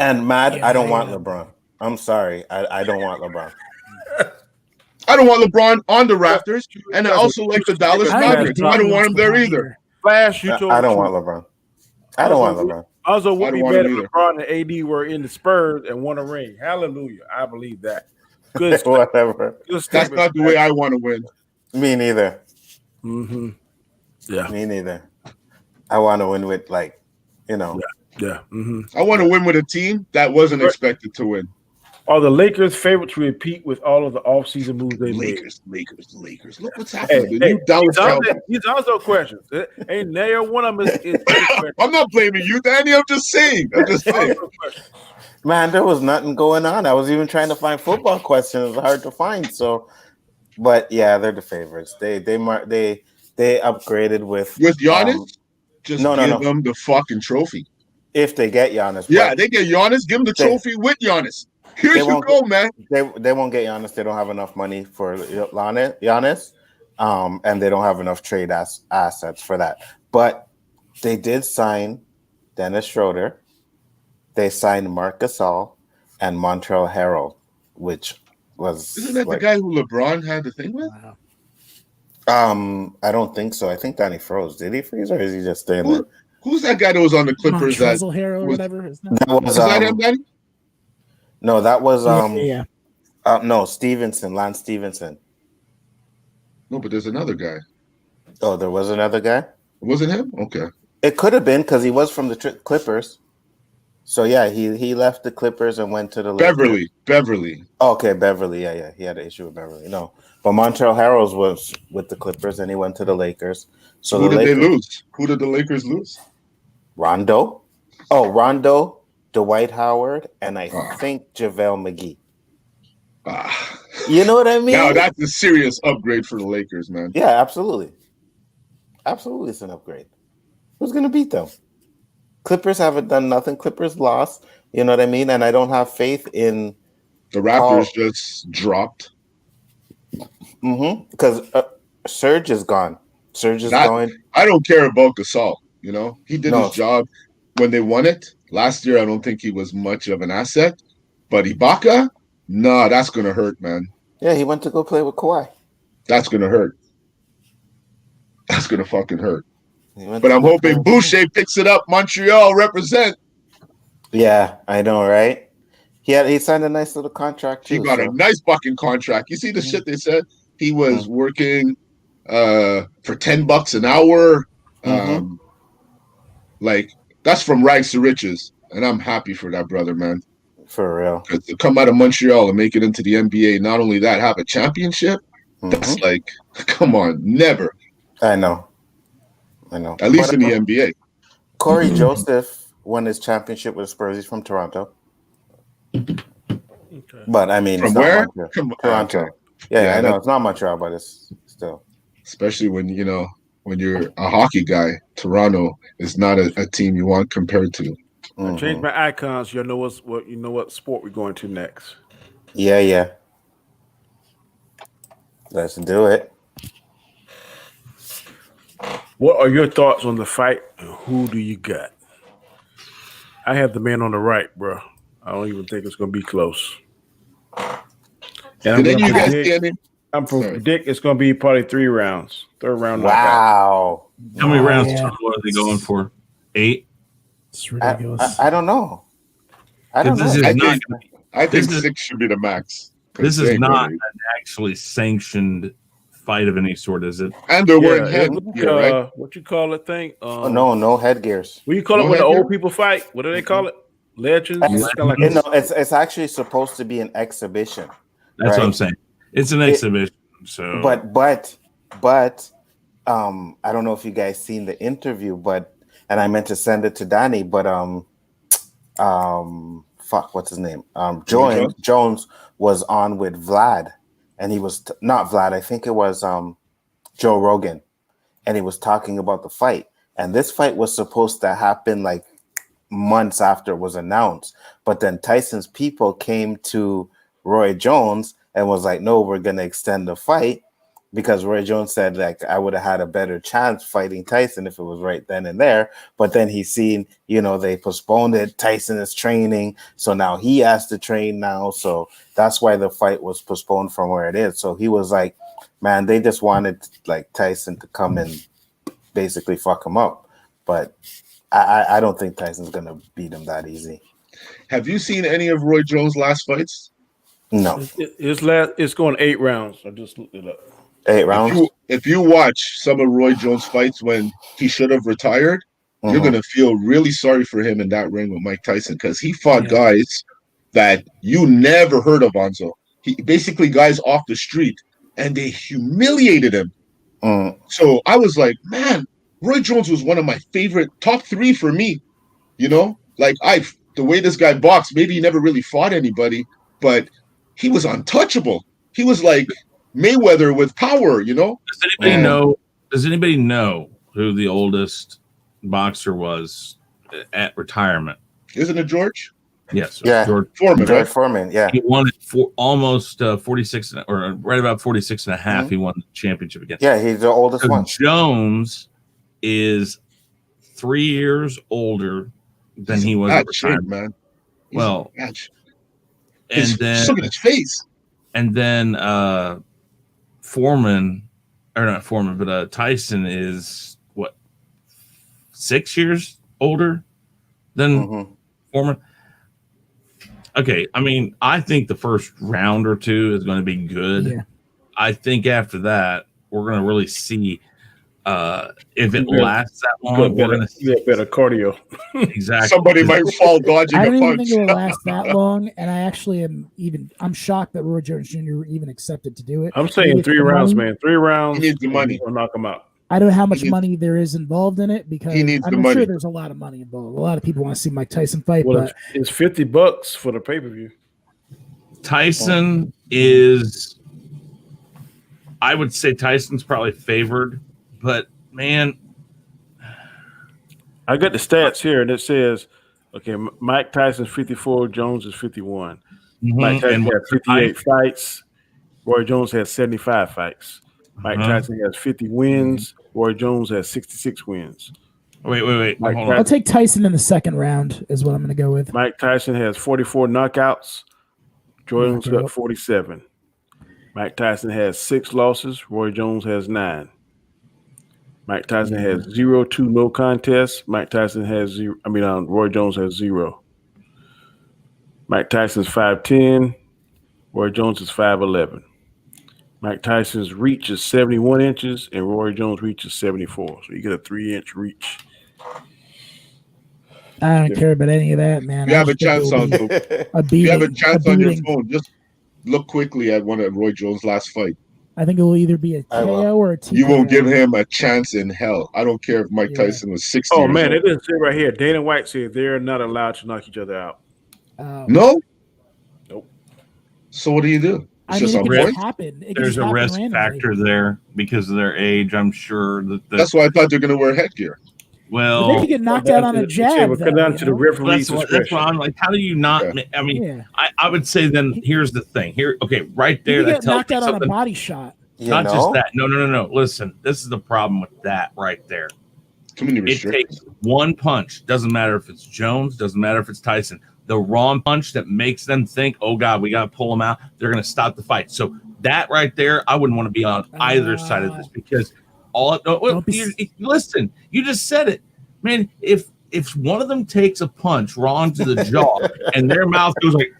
[SPEAKER 1] And Matt, I don't want LeBron. I'm sorry. I don't want LeBron.
[SPEAKER 4] I don't want LeBron on the Raptors, and I also like the Dallas Mavericks. I don't want him there either.
[SPEAKER 6] Flash,
[SPEAKER 1] I don't want LeBron. I don't want LeBron.
[SPEAKER 6] Also, would be better if LeBron and AD were in the Spurs and won a ring. Hallelujah. I believe that. Good
[SPEAKER 1] Whatever.
[SPEAKER 4] That's not the way I want to win.
[SPEAKER 1] Me neither.
[SPEAKER 6] Mm-hmm. Yeah.
[SPEAKER 1] Me neither. I want to win with
[SPEAKER 6] Yeah. Mm-hmm.
[SPEAKER 4] I want to win with a team that wasn't expected to win.
[SPEAKER 6] Are the Lakers favored to repeat with all of the offseason moves they made?
[SPEAKER 4] Lakers. Look what's happening.
[SPEAKER 6] These also questions. Ain't there one of them is
[SPEAKER 4] I'm not blaming you, Danny. I'm just saying.
[SPEAKER 1] Man, there was nothing going on. I was even trying to find football questions. It was hard to find. So, but yeah, they're the favorites. They upgraded with
[SPEAKER 4] Giannis. Give them the fucking trophy.
[SPEAKER 1] If they get Giannis,
[SPEAKER 4] yeah, they get Giannis. Give them the trophy with Giannis. Here you go, man.
[SPEAKER 1] They won't get Giannis. They don't have enough money for Giannis, and they don't have enough trade assets for that. But they did sign Dennis Schroeder. They signed Marc Gasol and Montrezl Harrell, which was
[SPEAKER 4] isn't that the guy who LeBron had the thing with?
[SPEAKER 1] I don't think so. I think Danny froze. Did he freeze, or is he just staying there?
[SPEAKER 4] Who's that guy that was on the Clippers?
[SPEAKER 3] Montrezl Harrell or whatever.
[SPEAKER 4] Was that him, Danny?
[SPEAKER 1] No, that was
[SPEAKER 3] yeah.
[SPEAKER 1] Stevenson, Lance Stevenson.
[SPEAKER 4] No, but there's another guy.
[SPEAKER 1] Oh, there was another guy?
[SPEAKER 4] Was it him? Okay.
[SPEAKER 1] It could have been because he was from the Clippers. So yeah, he left the Clippers and went to the Lakers.
[SPEAKER 4] Beverly.
[SPEAKER 1] Oh, okay, Beverly. Yeah. He had an issue with Beverly. No, but Montreal Harrells was with the Clippers and he went to the Lakers. So
[SPEAKER 4] who
[SPEAKER 1] the
[SPEAKER 4] did
[SPEAKER 1] Lakers,
[SPEAKER 4] they lose? Who did the Lakers lose?
[SPEAKER 1] Rondo. Oh, Rondo, Dwight Howard, and I think JaVale McGee. You know what I mean?
[SPEAKER 4] Now that's a serious upgrade for the Lakers, man.
[SPEAKER 1] Yeah, absolutely. Absolutely, it's an upgrade. Who's gonna beat them? Clippers haven't done nothing. Clippers lost. You know what I mean? And I don't have faith in
[SPEAKER 4] the Raptors. Just dropped.
[SPEAKER 1] Because Serge is gone. Serge is going.
[SPEAKER 4] I don't care about Gasol. You know, he did his job when they won it last year. I don't think he was much of an asset. But Ibaka, nah, that's gonna hurt, man.
[SPEAKER 1] Yeah, he went to go play with Kawhi.
[SPEAKER 4] That's gonna hurt. That's gonna fucking hurt. But I'm hoping Boucher picks it up. Montreal represent.
[SPEAKER 1] Yeah, I know, right? He signed a nice little contract too.
[SPEAKER 4] He got a nice fucking contract. You see the shit they said? He was working for $10 an hour. Like that's from rags to riches, and I'm happy for that brother, man.
[SPEAKER 1] For real.
[SPEAKER 4] To come out of Montreal and make it into the NBA, not only that, have a championship. That's like, come on, never.
[SPEAKER 1] I know.
[SPEAKER 4] At least in the NBA.
[SPEAKER 1] Corey Joseph won his championship with Spurs. He's from Toronto. Okay. But I mean,
[SPEAKER 4] from where?
[SPEAKER 1] Toronto. Okay. Yeah, I know it's not Montreal, but it's still.
[SPEAKER 4] Especially when you're a hockey guy, Toronto is not a team you want compared to.
[SPEAKER 6] I changed my icons. You know what sport we're going to next.
[SPEAKER 1] Yeah. Let's do it.
[SPEAKER 6] What are your thoughts on the fight? And who do you got? I have the man on the right, bro. I don't even think it's going to be close. And
[SPEAKER 4] Did you guys see any?
[SPEAKER 6] I'm from predict it's going to be probably 3 rounds. 3rd round.
[SPEAKER 1] Wow.
[SPEAKER 5] How many rounds are they going for? 8?
[SPEAKER 3] It's ridiculous.
[SPEAKER 1] I don't know. I don't know.
[SPEAKER 4] I think 6 should be the max.
[SPEAKER 5] This is not an actually sanctioned fight of any sort, is it?
[SPEAKER 4] And they're wearing headgear, right?
[SPEAKER 6] What you call it thing?
[SPEAKER 1] No headgears.
[SPEAKER 6] What do you call it when the old people fight? What do they call it? Legends?
[SPEAKER 1] It's actually supposed to be an exhibition.
[SPEAKER 5] That's what I'm saying. It's an exhibition. So
[SPEAKER 1] but I don't know if you guys seen the interview, and I meant to send it to Danny, but what's his name? Jones was on with Vlad, and he was not Vlad. I think it was Joe Rogan, and he was talking about the fight. And this fight was supposed to happen like months after it was announced, but then Tyson's people came to Roy Jones and was like, "No, we're gonna extend the fight." Because Roy Jones said, like, I would have had a better chance fighting Tyson if it was right then and there. But then he's seen, they postponed it. Tyson is training. So now he has to train now. So that's why the fight was postponed from where it is. So he was like, man, they just wanted like Tyson to come and basically fuck him up. But I don't think Tyson's going to beat him that easy.
[SPEAKER 4] Have you seen any of Roy Jones' last fights?
[SPEAKER 1] No.
[SPEAKER 6] It's going 8 rounds. I just looked it up.
[SPEAKER 1] 8 rounds.
[SPEAKER 4] If you watch some of Roy Jones' fights when he should have retired, you're gonna feel really sorry for him in that ring with Mike Tyson because he fought guys that you never heard of, Anzo. He basically guys off the street, and they humiliated him. So I was like, man, Roy Jones was one of my favorite top 3 for me. Like the way this guy boxed, maybe he never really fought anybody, but he was untouchable. He was like Mayweather with power,
[SPEAKER 5] Does anybody know who the oldest boxer was at retirement?
[SPEAKER 4] Isn't it George?
[SPEAKER 5] Yes.
[SPEAKER 1] Yeah.
[SPEAKER 4] George Foreman.
[SPEAKER 1] George Foreman. Yeah.
[SPEAKER 5] He won it for almost 46 or right about 46 and a half. He won the championship against.
[SPEAKER 1] Yeah, he's the oldest one.
[SPEAKER 5] Jones is 3 years older than he was at retirement,
[SPEAKER 4] man.
[SPEAKER 5] Well,
[SPEAKER 4] then
[SPEAKER 5] look
[SPEAKER 4] at his face.
[SPEAKER 5] And then Tyson is what 6 years older than Foreman. Okay, I mean, I think the first round or 2 is going to be good. Yeah. I think after that, we're going to really see If it
[SPEAKER 6] Yeah.
[SPEAKER 5] lasts that long, we're gonna see
[SPEAKER 6] better cardio.
[SPEAKER 5] exactly.
[SPEAKER 4] Somebody might fall dodging
[SPEAKER 7] I
[SPEAKER 4] a
[SPEAKER 7] don't even
[SPEAKER 4] punch.
[SPEAKER 7] think it will last that long, and I actually I'm shocked that Roy Jones Jr. even accepted to do it.
[SPEAKER 6] I'm saying
[SPEAKER 7] Maybe it's
[SPEAKER 6] 3
[SPEAKER 7] the
[SPEAKER 6] rounds,
[SPEAKER 7] money.
[SPEAKER 6] man. 3 rounds.
[SPEAKER 4] He needs the money.
[SPEAKER 6] We'll knock him out.
[SPEAKER 7] I don't know how much
[SPEAKER 4] needs-
[SPEAKER 7] money there is involved in it because
[SPEAKER 4] He needs the
[SPEAKER 7] I'm
[SPEAKER 4] money.
[SPEAKER 7] sure there's a lot of money involved. A lot of people want to see Mike Tyson fight,
[SPEAKER 6] Well,
[SPEAKER 7] but
[SPEAKER 6] it's $50 for the pay-per-view.
[SPEAKER 5] Tyson is, I would say Tyson's probably favored, but man,
[SPEAKER 6] I got the stats here, and it says, okay, Mike Tyson's 54, Jones is 51. Mike Tyson
[SPEAKER 5] and
[SPEAKER 6] has 58 fights. Roy Jones has 75 fights. Mike Tyson has 50 wins. Roy Jones has 66 wins.
[SPEAKER 5] Wait.
[SPEAKER 6] Mike
[SPEAKER 5] Hold
[SPEAKER 7] I'll
[SPEAKER 5] on.
[SPEAKER 7] take Tyson in the second round is what I'm going to go with.
[SPEAKER 6] Mike Tyson has 44 knockouts. Jones
[SPEAKER 7] Knockout.
[SPEAKER 6] got 47. Mike Tyson has 6 losses. Roy Jones has 9. Mike Tyson has 0-2 no contests. Mike Tyson has 0. Roy Jones has 0. Mike Tyson's 5'10". Roy Jones is 5'11". Mike Tyson's reach is 71 inches, and Roy Jones' reach is 74. So you get a 3-inch reach.
[SPEAKER 7] I don't care about any of that, man.
[SPEAKER 4] You
[SPEAKER 7] I
[SPEAKER 4] have a
[SPEAKER 7] just think
[SPEAKER 4] chance
[SPEAKER 7] it'll
[SPEAKER 4] on.
[SPEAKER 7] be
[SPEAKER 4] If
[SPEAKER 7] a beating.
[SPEAKER 4] you have a chance on your
[SPEAKER 7] beating.
[SPEAKER 4] phone, just look quickly at one of Roy Jones' last fight.
[SPEAKER 7] I think it will either be a
[SPEAKER 1] I will.
[SPEAKER 7] KO or a TKO.
[SPEAKER 4] You won't give him a chance in hell. I don't care if Mike
[SPEAKER 7] Yeah.
[SPEAKER 4] Tyson was 60.
[SPEAKER 6] Oh,
[SPEAKER 4] years
[SPEAKER 6] man,
[SPEAKER 4] old.
[SPEAKER 6] it doesn't say right here. Dana White said they're not allowed to knock each other out.
[SPEAKER 4] No?
[SPEAKER 6] Nope.
[SPEAKER 4] So what do you do? It's
[SPEAKER 7] I mean,
[SPEAKER 4] just
[SPEAKER 7] it
[SPEAKER 4] on
[SPEAKER 7] can
[SPEAKER 4] point?
[SPEAKER 7] just happen. It can
[SPEAKER 5] There's
[SPEAKER 7] just
[SPEAKER 5] a
[SPEAKER 7] happen
[SPEAKER 5] risk
[SPEAKER 7] randomly.
[SPEAKER 5] factor there because of their age. I'm sure that
[SPEAKER 4] That's why I thought they're going to wear headgear.
[SPEAKER 7] But they could get knocked out on a jab.
[SPEAKER 6] It come
[SPEAKER 7] though,
[SPEAKER 6] down
[SPEAKER 7] you
[SPEAKER 6] to the
[SPEAKER 7] know?
[SPEAKER 6] referee's
[SPEAKER 5] that's
[SPEAKER 6] discretion.
[SPEAKER 5] what I'm like. How do you not?
[SPEAKER 4] Yeah.
[SPEAKER 5] I mean,
[SPEAKER 7] Yeah.
[SPEAKER 5] I would say then here's the thing. Here, okay, right
[SPEAKER 7] You
[SPEAKER 5] there.
[SPEAKER 7] could
[SPEAKER 5] That
[SPEAKER 7] get
[SPEAKER 5] tells
[SPEAKER 7] knocked
[SPEAKER 5] me
[SPEAKER 7] out on a
[SPEAKER 5] something.
[SPEAKER 7] body shot.
[SPEAKER 1] You
[SPEAKER 5] Not
[SPEAKER 1] know?
[SPEAKER 5] just that. No. Listen, this is the problem with that right there.
[SPEAKER 4] Too many
[SPEAKER 5] It
[SPEAKER 4] restrictions.
[SPEAKER 5] takes one punch. Doesn't matter if it's Jones. Doesn't matter if it's Tyson. The wrong punch that makes them think, "Oh God, we got to pull them out." They're going to stop the fight. So that right there, I wouldn't want to be on either side of this because listen. You just said it, man. If one of them takes a punch wrong to the jaw and their mouth goes like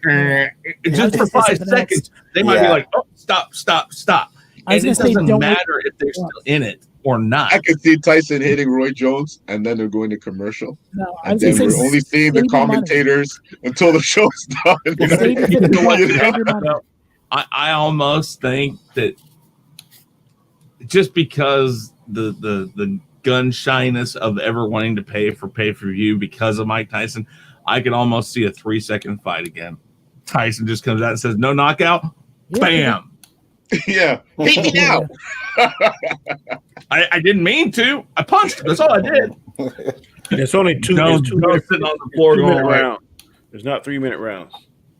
[SPEAKER 5] just for 5 seconds, they might be like, "Oh, stop."
[SPEAKER 7] I was
[SPEAKER 5] And it
[SPEAKER 7] gonna say,
[SPEAKER 5] doesn't
[SPEAKER 7] don't
[SPEAKER 5] matter if they're still in it or not.
[SPEAKER 4] I could see Tyson hitting Roy Jones, and then they're going to commercial.
[SPEAKER 7] No, I
[SPEAKER 4] And
[SPEAKER 7] was
[SPEAKER 4] then
[SPEAKER 7] gonna
[SPEAKER 4] we're
[SPEAKER 7] say
[SPEAKER 4] only seeing the
[SPEAKER 7] save your money.
[SPEAKER 4] commentators until the show's done. You know?
[SPEAKER 7] Save your
[SPEAKER 5] You know what?
[SPEAKER 7] $50, save your money.
[SPEAKER 5] I almost think that just because the gun shyness of ever wanting to pay for pay-per-view because of Mike Tyson, I could almost see a 3-second fight again. Tyson just comes out and says, "No knockout,"
[SPEAKER 7] Yeah.
[SPEAKER 5] bam.
[SPEAKER 4] Yeah. Beat me now.
[SPEAKER 5] I didn't mean to. I punched him. That's all I did.
[SPEAKER 6] It's only two.
[SPEAKER 5] Jones
[SPEAKER 6] It's 2 minutes
[SPEAKER 5] sitting on the floor
[SPEAKER 6] 2
[SPEAKER 5] going
[SPEAKER 6] minute
[SPEAKER 5] like,
[SPEAKER 6] round. There's not 3-minute rounds.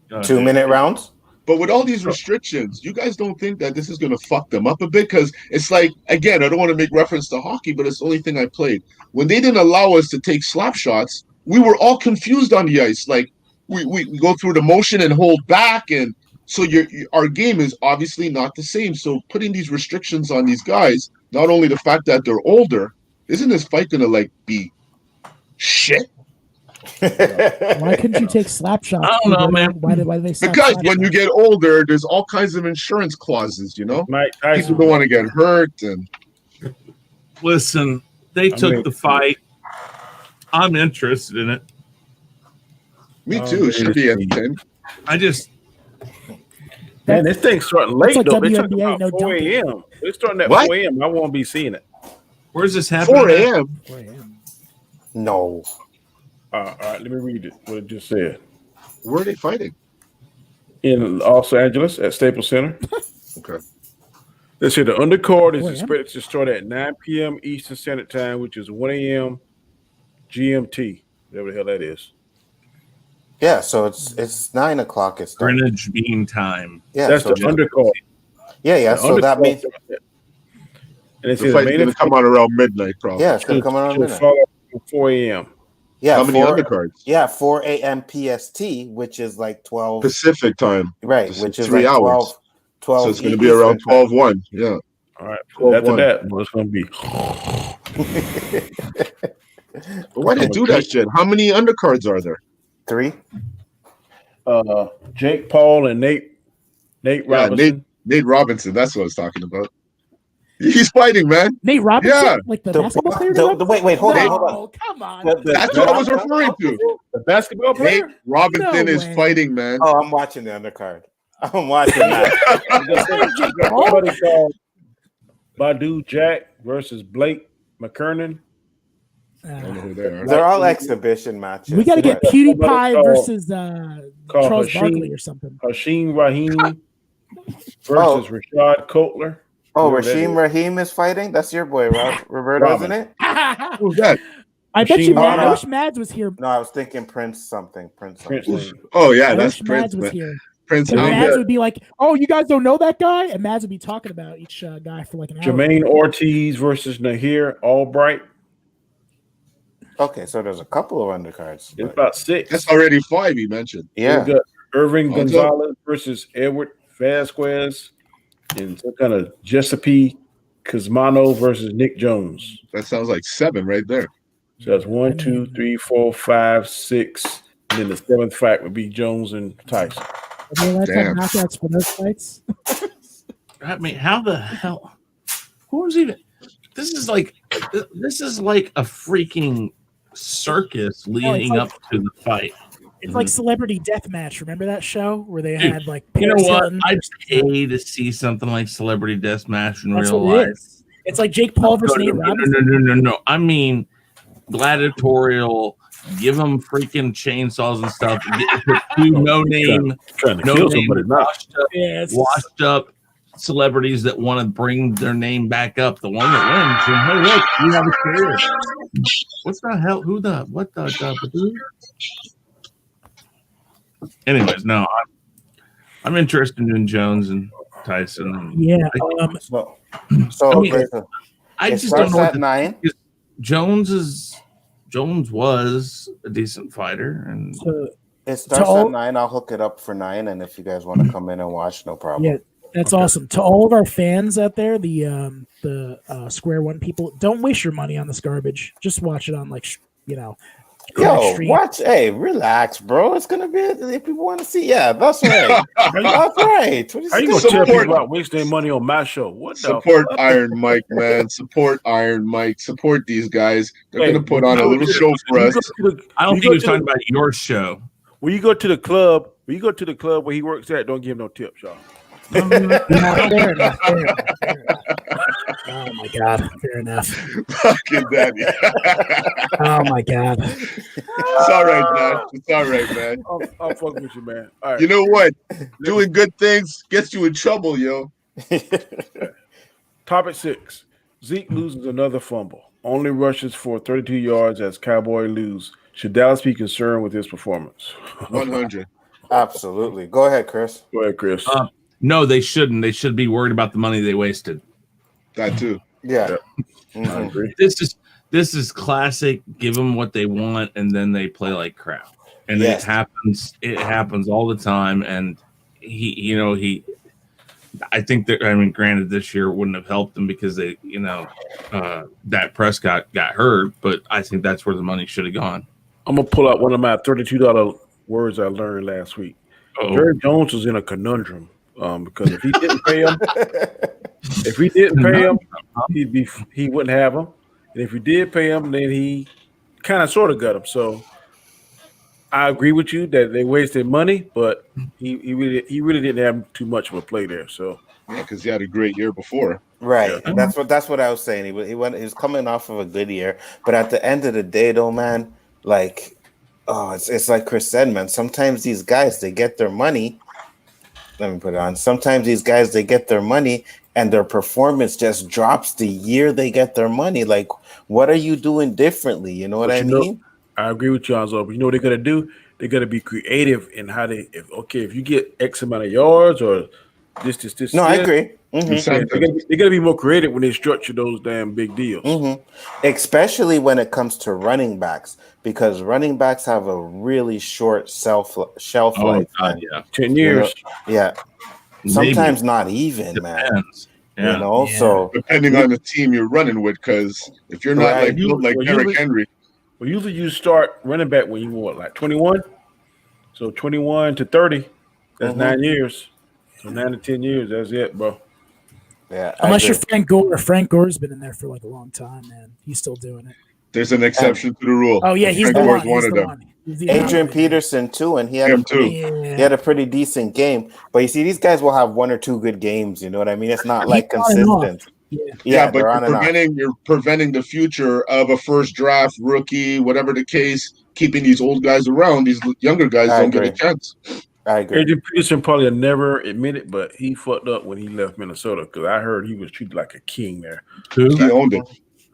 [SPEAKER 1] 2-minute rounds?
[SPEAKER 4] But with all these restrictions, you guys don't think that this is going to fuck them up a bit? Because it's like, again, I don't want to make reference to hockey, but it's the only thing I played. When they didn't allow us to take slap shots, we were all confused on the ice. Like, we go through the motion and hold back. And so our game is obviously not the same. So putting these restrictions on these guys, not only the fact that they're older, isn't this fight going to, like, be shit?
[SPEAKER 7] Why couldn't you take slap shots?
[SPEAKER 5] I don't know, man.
[SPEAKER 7] Why did they stop
[SPEAKER 4] Because
[SPEAKER 7] slap
[SPEAKER 4] when you
[SPEAKER 7] shots?
[SPEAKER 4] get older, there's all kinds of insurance clauses, you know?
[SPEAKER 6] Mike
[SPEAKER 4] People
[SPEAKER 6] Tyson.
[SPEAKER 4] don't want to get hurt. And
[SPEAKER 5] Listen, they took
[SPEAKER 6] mean-
[SPEAKER 5] the fight. I'm interested in it.
[SPEAKER 4] me too. It should be at 10.
[SPEAKER 5] I just
[SPEAKER 6] Man, this thing's starting late
[SPEAKER 7] like
[SPEAKER 6] though. They're talking
[SPEAKER 7] WNBA,
[SPEAKER 6] about
[SPEAKER 7] no
[SPEAKER 6] 4
[SPEAKER 7] dunking.
[SPEAKER 6] a.m. They're starting at
[SPEAKER 4] What?
[SPEAKER 6] 4 a.m. I won't be seeing it.
[SPEAKER 5] where's this happening?
[SPEAKER 4] 4 a.m.
[SPEAKER 1] No.
[SPEAKER 6] All right, let me read it. What it just said.
[SPEAKER 4] Where are they fighting?
[SPEAKER 6] In Los Angeles at Staples Center.
[SPEAKER 4] Okay.
[SPEAKER 6] They said the undercard is
[SPEAKER 7] 4 a.m.?
[SPEAKER 6] expected to start at 9 p.m. Eastern Standard Time, which is 1 a.m. GMT, whatever the hell that is.
[SPEAKER 1] Yeah, so it's 9 o'clock. It's done.
[SPEAKER 5] Greenwich Mean Time.
[SPEAKER 1] Yeah,
[SPEAKER 6] That's
[SPEAKER 1] so
[SPEAKER 6] the undercard.
[SPEAKER 1] yeah.
[SPEAKER 6] The
[SPEAKER 1] So that
[SPEAKER 6] undercard-
[SPEAKER 1] means
[SPEAKER 6] And it
[SPEAKER 4] The
[SPEAKER 6] says
[SPEAKER 4] fight's
[SPEAKER 6] main
[SPEAKER 4] going to come on around midnight, probably.
[SPEAKER 1] yeah, it's gonna come around
[SPEAKER 6] should
[SPEAKER 1] midnight.
[SPEAKER 6] follow at 4 a.m.
[SPEAKER 1] Yeah,
[SPEAKER 4] How many
[SPEAKER 1] 4
[SPEAKER 4] undercards?
[SPEAKER 1] Yeah, 4 a.m. PST, which is like 12.
[SPEAKER 4] Pacific time.
[SPEAKER 1] Right,
[SPEAKER 4] It's
[SPEAKER 1] which is
[SPEAKER 4] 3
[SPEAKER 1] like
[SPEAKER 4] hours.
[SPEAKER 1] 12.
[SPEAKER 4] So it's going to be around 12-1. Yeah.
[SPEAKER 6] All right.
[SPEAKER 4] 12-1.
[SPEAKER 6] After that, well, it's going to be.
[SPEAKER 4] But why they do that shit? How many undercards are there?
[SPEAKER 1] 3.
[SPEAKER 6] Jake Paul and Nate
[SPEAKER 4] Yeah,
[SPEAKER 6] Robinson.
[SPEAKER 4] Nate Robinson. That's what I was talking about. He's fighting, man.
[SPEAKER 7] Nate Robinson,
[SPEAKER 4] Yeah.
[SPEAKER 7] like the
[SPEAKER 1] The,
[SPEAKER 7] basketball player.
[SPEAKER 1] wait, hold
[SPEAKER 7] no,
[SPEAKER 1] on.
[SPEAKER 7] come on.
[SPEAKER 4] That's what I was referring to.
[SPEAKER 6] The basketball
[SPEAKER 4] Nate
[SPEAKER 6] player.
[SPEAKER 4] Robinson
[SPEAKER 7] No
[SPEAKER 4] is
[SPEAKER 7] way.
[SPEAKER 4] fighting, man.
[SPEAKER 1] Oh, I'm watching the undercard. I'm watching that.
[SPEAKER 7] Jake Paul?
[SPEAKER 6] Somebody called Badu Jack versus Blake McKernan.
[SPEAKER 4] I don't know who they are.
[SPEAKER 1] They're all exhibition matches.
[SPEAKER 7] We got to get
[SPEAKER 1] but-
[SPEAKER 7] PewDiePie
[SPEAKER 6] called-
[SPEAKER 7] versus
[SPEAKER 6] called
[SPEAKER 7] Charles
[SPEAKER 6] Hakeem.
[SPEAKER 7] Barkley or something.
[SPEAKER 6] Hashim Rahimi versus Rashad Kotler.
[SPEAKER 1] Oh,
[SPEAKER 6] Whoever that
[SPEAKER 1] Rasheem
[SPEAKER 6] is.
[SPEAKER 1] Raheem is fighting. That's your boy, Roberto,
[SPEAKER 6] Robin.
[SPEAKER 1] isn't it?
[SPEAKER 4] Who's that?
[SPEAKER 7] I bet you,
[SPEAKER 6] Machine
[SPEAKER 7] Mad, I
[SPEAKER 1] Gun.
[SPEAKER 7] wish Mads was here.
[SPEAKER 1] No, I was thinking Prince something. Prince something.
[SPEAKER 6] Prince.
[SPEAKER 4] Oh yeah,
[SPEAKER 7] I
[SPEAKER 4] that's
[SPEAKER 7] wish
[SPEAKER 4] Prince.
[SPEAKER 7] Mads was
[SPEAKER 4] Man.
[SPEAKER 7] here.
[SPEAKER 4] Prince.
[SPEAKER 7] Because
[SPEAKER 4] I'm
[SPEAKER 7] Mads
[SPEAKER 4] good.
[SPEAKER 7] would be like, "Oh, you guys don't know that guy," and Mads would be talking about each guy for like an hour.
[SPEAKER 6] Jermaine Ortiz versus Nahir Albright.
[SPEAKER 1] Okay, so there's a couple of undercards.
[SPEAKER 6] It's
[SPEAKER 1] but-
[SPEAKER 6] about 6.
[SPEAKER 4] That's already 5 he mentioned.
[SPEAKER 1] yeah.
[SPEAKER 6] We got Irving
[SPEAKER 4] Also-
[SPEAKER 6] Gonzalez versus Edward Vasquez, and some kind of Giuseppe Cosmano versus Nick Jones.
[SPEAKER 4] That sounds like 7 right there.
[SPEAKER 6] So that's 1, 2, 3, 4, 5, 6, and then the 7th fight would be Jones and Tyson.
[SPEAKER 7] I mean, that's
[SPEAKER 4] Damn.
[SPEAKER 7] like knockouts for those fights.
[SPEAKER 5] I mean, how the hell? Who's even? This is like a freaking circus leading
[SPEAKER 7] like-
[SPEAKER 5] up to the fight.
[SPEAKER 7] It's like Celebrity Deathmatch. Remember that show where they
[SPEAKER 5] Dude,
[SPEAKER 7] had like
[SPEAKER 5] You know
[SPEAKER 7] Paris
[SPEAKER 5] what?
[SPEAKER 7] Hilton?
[SPEAKER 5] I'd pay to see something like Celebrity Deathmatch in
[SPEAKER 7] That's
[SPEAKER 5] real
[SPEAKER 7] what
[SPEAKER 5] life.
[SPEAKER 7] it is. It's like Jake Paul versus Nate Robinson.
[SPEAKER 5] No. I mean, gladiatorial. Give them freaking chainsaws and stuff. Put 2 no-name,
[SPEAKER 6] Trying to kill somebody now.
[SPEAKER 7] Yeah, it's-
[SPEAKER 5] washed up celebrities that want to bring their name back up. The one that wins, and hey, look, you have a career. What's the hell? What the? Anyways, no, I'm interested in Jones and Tyson. And
[SPEAKER 7] yeah.
[SPEAKER 1] So
[SPEAKER 5] I mean,
[SPEAKER 1] okay, so
[SPEAKER 5] I
[SPEAKER 1] it
[SPEAKER 5] just don't
[SPEAKER 1] starts
[SPEAKER 5] know what
[SPEAKER 1] at 9.
[SPEAKER 5] Jones was a decent fighter, and
[SPEAKER 7] So,
[SPEAKER 1] It starts
[SPEAKER 7] all-
[SPEAKER 1] at 9. I'll hook it up for 9, and if you guys want to come in and watch, no problem.
[SPEAKER 7] yeah, that's awesome. To all of our fans out there, the Square One people, don't waste your money on this garbage. Just watch it on crack
[SPEAKER 1] Yo,
[SPEAKER 7] stream.
[SPEAKER 1] watch. Hey, relax, bro. It's gonna be if people want to see. Yeah, that's right. That's right. What is
[SPEAKER 6] How you gonna
[SPEAKER 1] this?
[SPEAKER 6] tell
[SPEAKER 4] Support-
[SPEAKER 6] people about wasting their money on my show? What the
[SPEAKER 4] Support
[SPEAKER 6] fuck?
[SPEAKER 4] Iron Mike, man. Support Iron Mike. Support these guys. They're
[SPEAKER 6] Hey,
[SPEAKER 4] gonna put on a
[SPEAKER 6] you
[SPEAKER 4] little
[SPEAKER 6] go
[SPEAKER 4] show for us.
[SPEAKER 5] I don't
[SPEAKER 6] you
[SPEAKER 5] think
[SPEAKER 6] go
[SPEAKER 5] he was
[SPEAKER 6] to
[SPEAKER 5] talking
[SPEAKER 6] the-
[SPEAKER 5] about your show.
[SPEAKER 6] When you go to the club, where he works at, don't give him no tips, y'all.
[SPEAKER 7] Fair enough. Oh my god, fair enough.
[SPEAKER 4] Fucking daddy.
[SPEAKER 7] Oh my god.
[SPEAKER 4] It's all right, man. It's all right, man.
[SPEAKER 6] I'll fuck with you, man. All right.
[SPEAKER 4] You know what? Doing good things gets you in trouble, yo.
[SPEAKER 6] Topic 6. Zeke loses another fumble. Only rushes for 32 yards as Cowboy lose. Should Dallas be concerned with his performance?
[SPEAKER 4] 100.
[SPEAKER 1] Absolutely. Go ahead, Chris.
[SPEAKER 6] Go ahead, Chris.
[SPEAKER 5] No, they shouldn't. They should be worried about the money they wasted.
[SPEAKER 4] That too.
[SPEAKER 1] Yeah.
[SPEAKER 6] I
[SPEAKER 1] Mhm.
[SPEAKER 6] agree.
[SPEAKER 5] This is classic. Give them what they want, and then they play like crap. And
[SPEAKER 1] Yes.
[SPEAKER 5] it happens all the time. And he. I think that. I mean, granted, this year wouldn't have helped them because they, Dak Prescott got hurt. But I think that's where the money should have gone.
[SPEAKER 6] I'm going to pull out one of my $32 words I learned last week.
[SPEAKER 5] Oh,
[SPEAKER 6] Jerry Jones was in a conundrum because if he didn't pay him, he wouldn't have him, and if he did pay him, then he kind of sort of got him. So I agree with you that they wasted money, but he really didn't have too much of a play there. So
[SPEAKER 4] Yeah, because he had a great year before.
[SPEAKER 1] Right. That's what I was saying. He was coming off of a good year, but at the end of the day, though, man, it's like Chris said, man. Sometimes these guys they get their money. Let me put it on. Sometimes these guys they get their money and their performance just drops the year they get their money. Like, what are you doing differently? You know what I mean?
[SPEAKER 6] I agree with you, Alonzo. But you know what they're gonna do? They're gonna be creative in how they. If you get X amount of yards or this.
[SPEAKER 1] No, I agree.
[SPEAKER 6] They're gonna be more creative when they structure those damn big deals.
[SPEAKER 1] Especially when it comes to running backs, because running backs have a really short shelf life.
[SPEAKER 5] God, yeah.
[SPEAKER 6] 10 years.
[SPEAKER 1] Yeah.
[SPEAKER 5] Maybe.
[SPEAKER 1] Sometimes not even, man.
[SPEAKER 5] Depends. Yeah.
[SPEAKER 1] You know,
[SPEAKER 7] Yeah.
[SPEAKER 1] so
[SPEAKER 4] Depending on the team you're running with, because if you're not
[SPEAKER 1] Right.
[SPEAKER 4] built like
[SPEAKER 6] Well,
[SPEAKER 4] Derrick
[SPEAKER 6] usually-
[SPEAKER 4] Henry,
[SPEAKER 6] Well, usually you start running back when you what, like 21? So 21 to 30, that's 9 years. So 9 to 10 years, that's it, bro.
[SPEAKER 1] Yeah,
[SPEAKER 7] Unless you're Frank Gore. Frank Gore's been in there for like a long time, man. He's still doing it.
[SPEAKER 4] There's an exception to the rule.
[SPEAKER 7] Oh yeah, he's
[SPEAKER 4] Frank
[SPEAKER 7] the
[SPEAKER 4] Gore's
[SPEAKER 7] one. He's
[SPEAKER 4] of
[SPEAKER 7] the
[SPEAKER 4] them.
[SPEAKER 7] one. He's the
[SPEAKER 1] Adrian
[SPEAKER 7] anomaly.
[SPEAKER 1] Peterson too, and he had
[SPEAKER 4] Him
[SPEAKER 1] he had a pretty decent game. But you see, these guys will have 1 or 2 good games. You know what I mean? It's not like
[SPEAKER 7] He's on and off.
[SPEAKER 1] consistent.
[SPEAKER 4] Yeah, but
[SPEAKER 1] they're on and off.
[SPEAKER 4] you're preventing the future of a first draft rookie, whatever the case, keeping these old guys around. These younger guys don't get a chance.
[SPEAKER 1] I agree.
[SPEAKER 6] Adrian Peterson probably will never admit it, but he fucked up when he left Minnesota because I heard he was treated like a king there.
[SPEAKER 4] He owned it.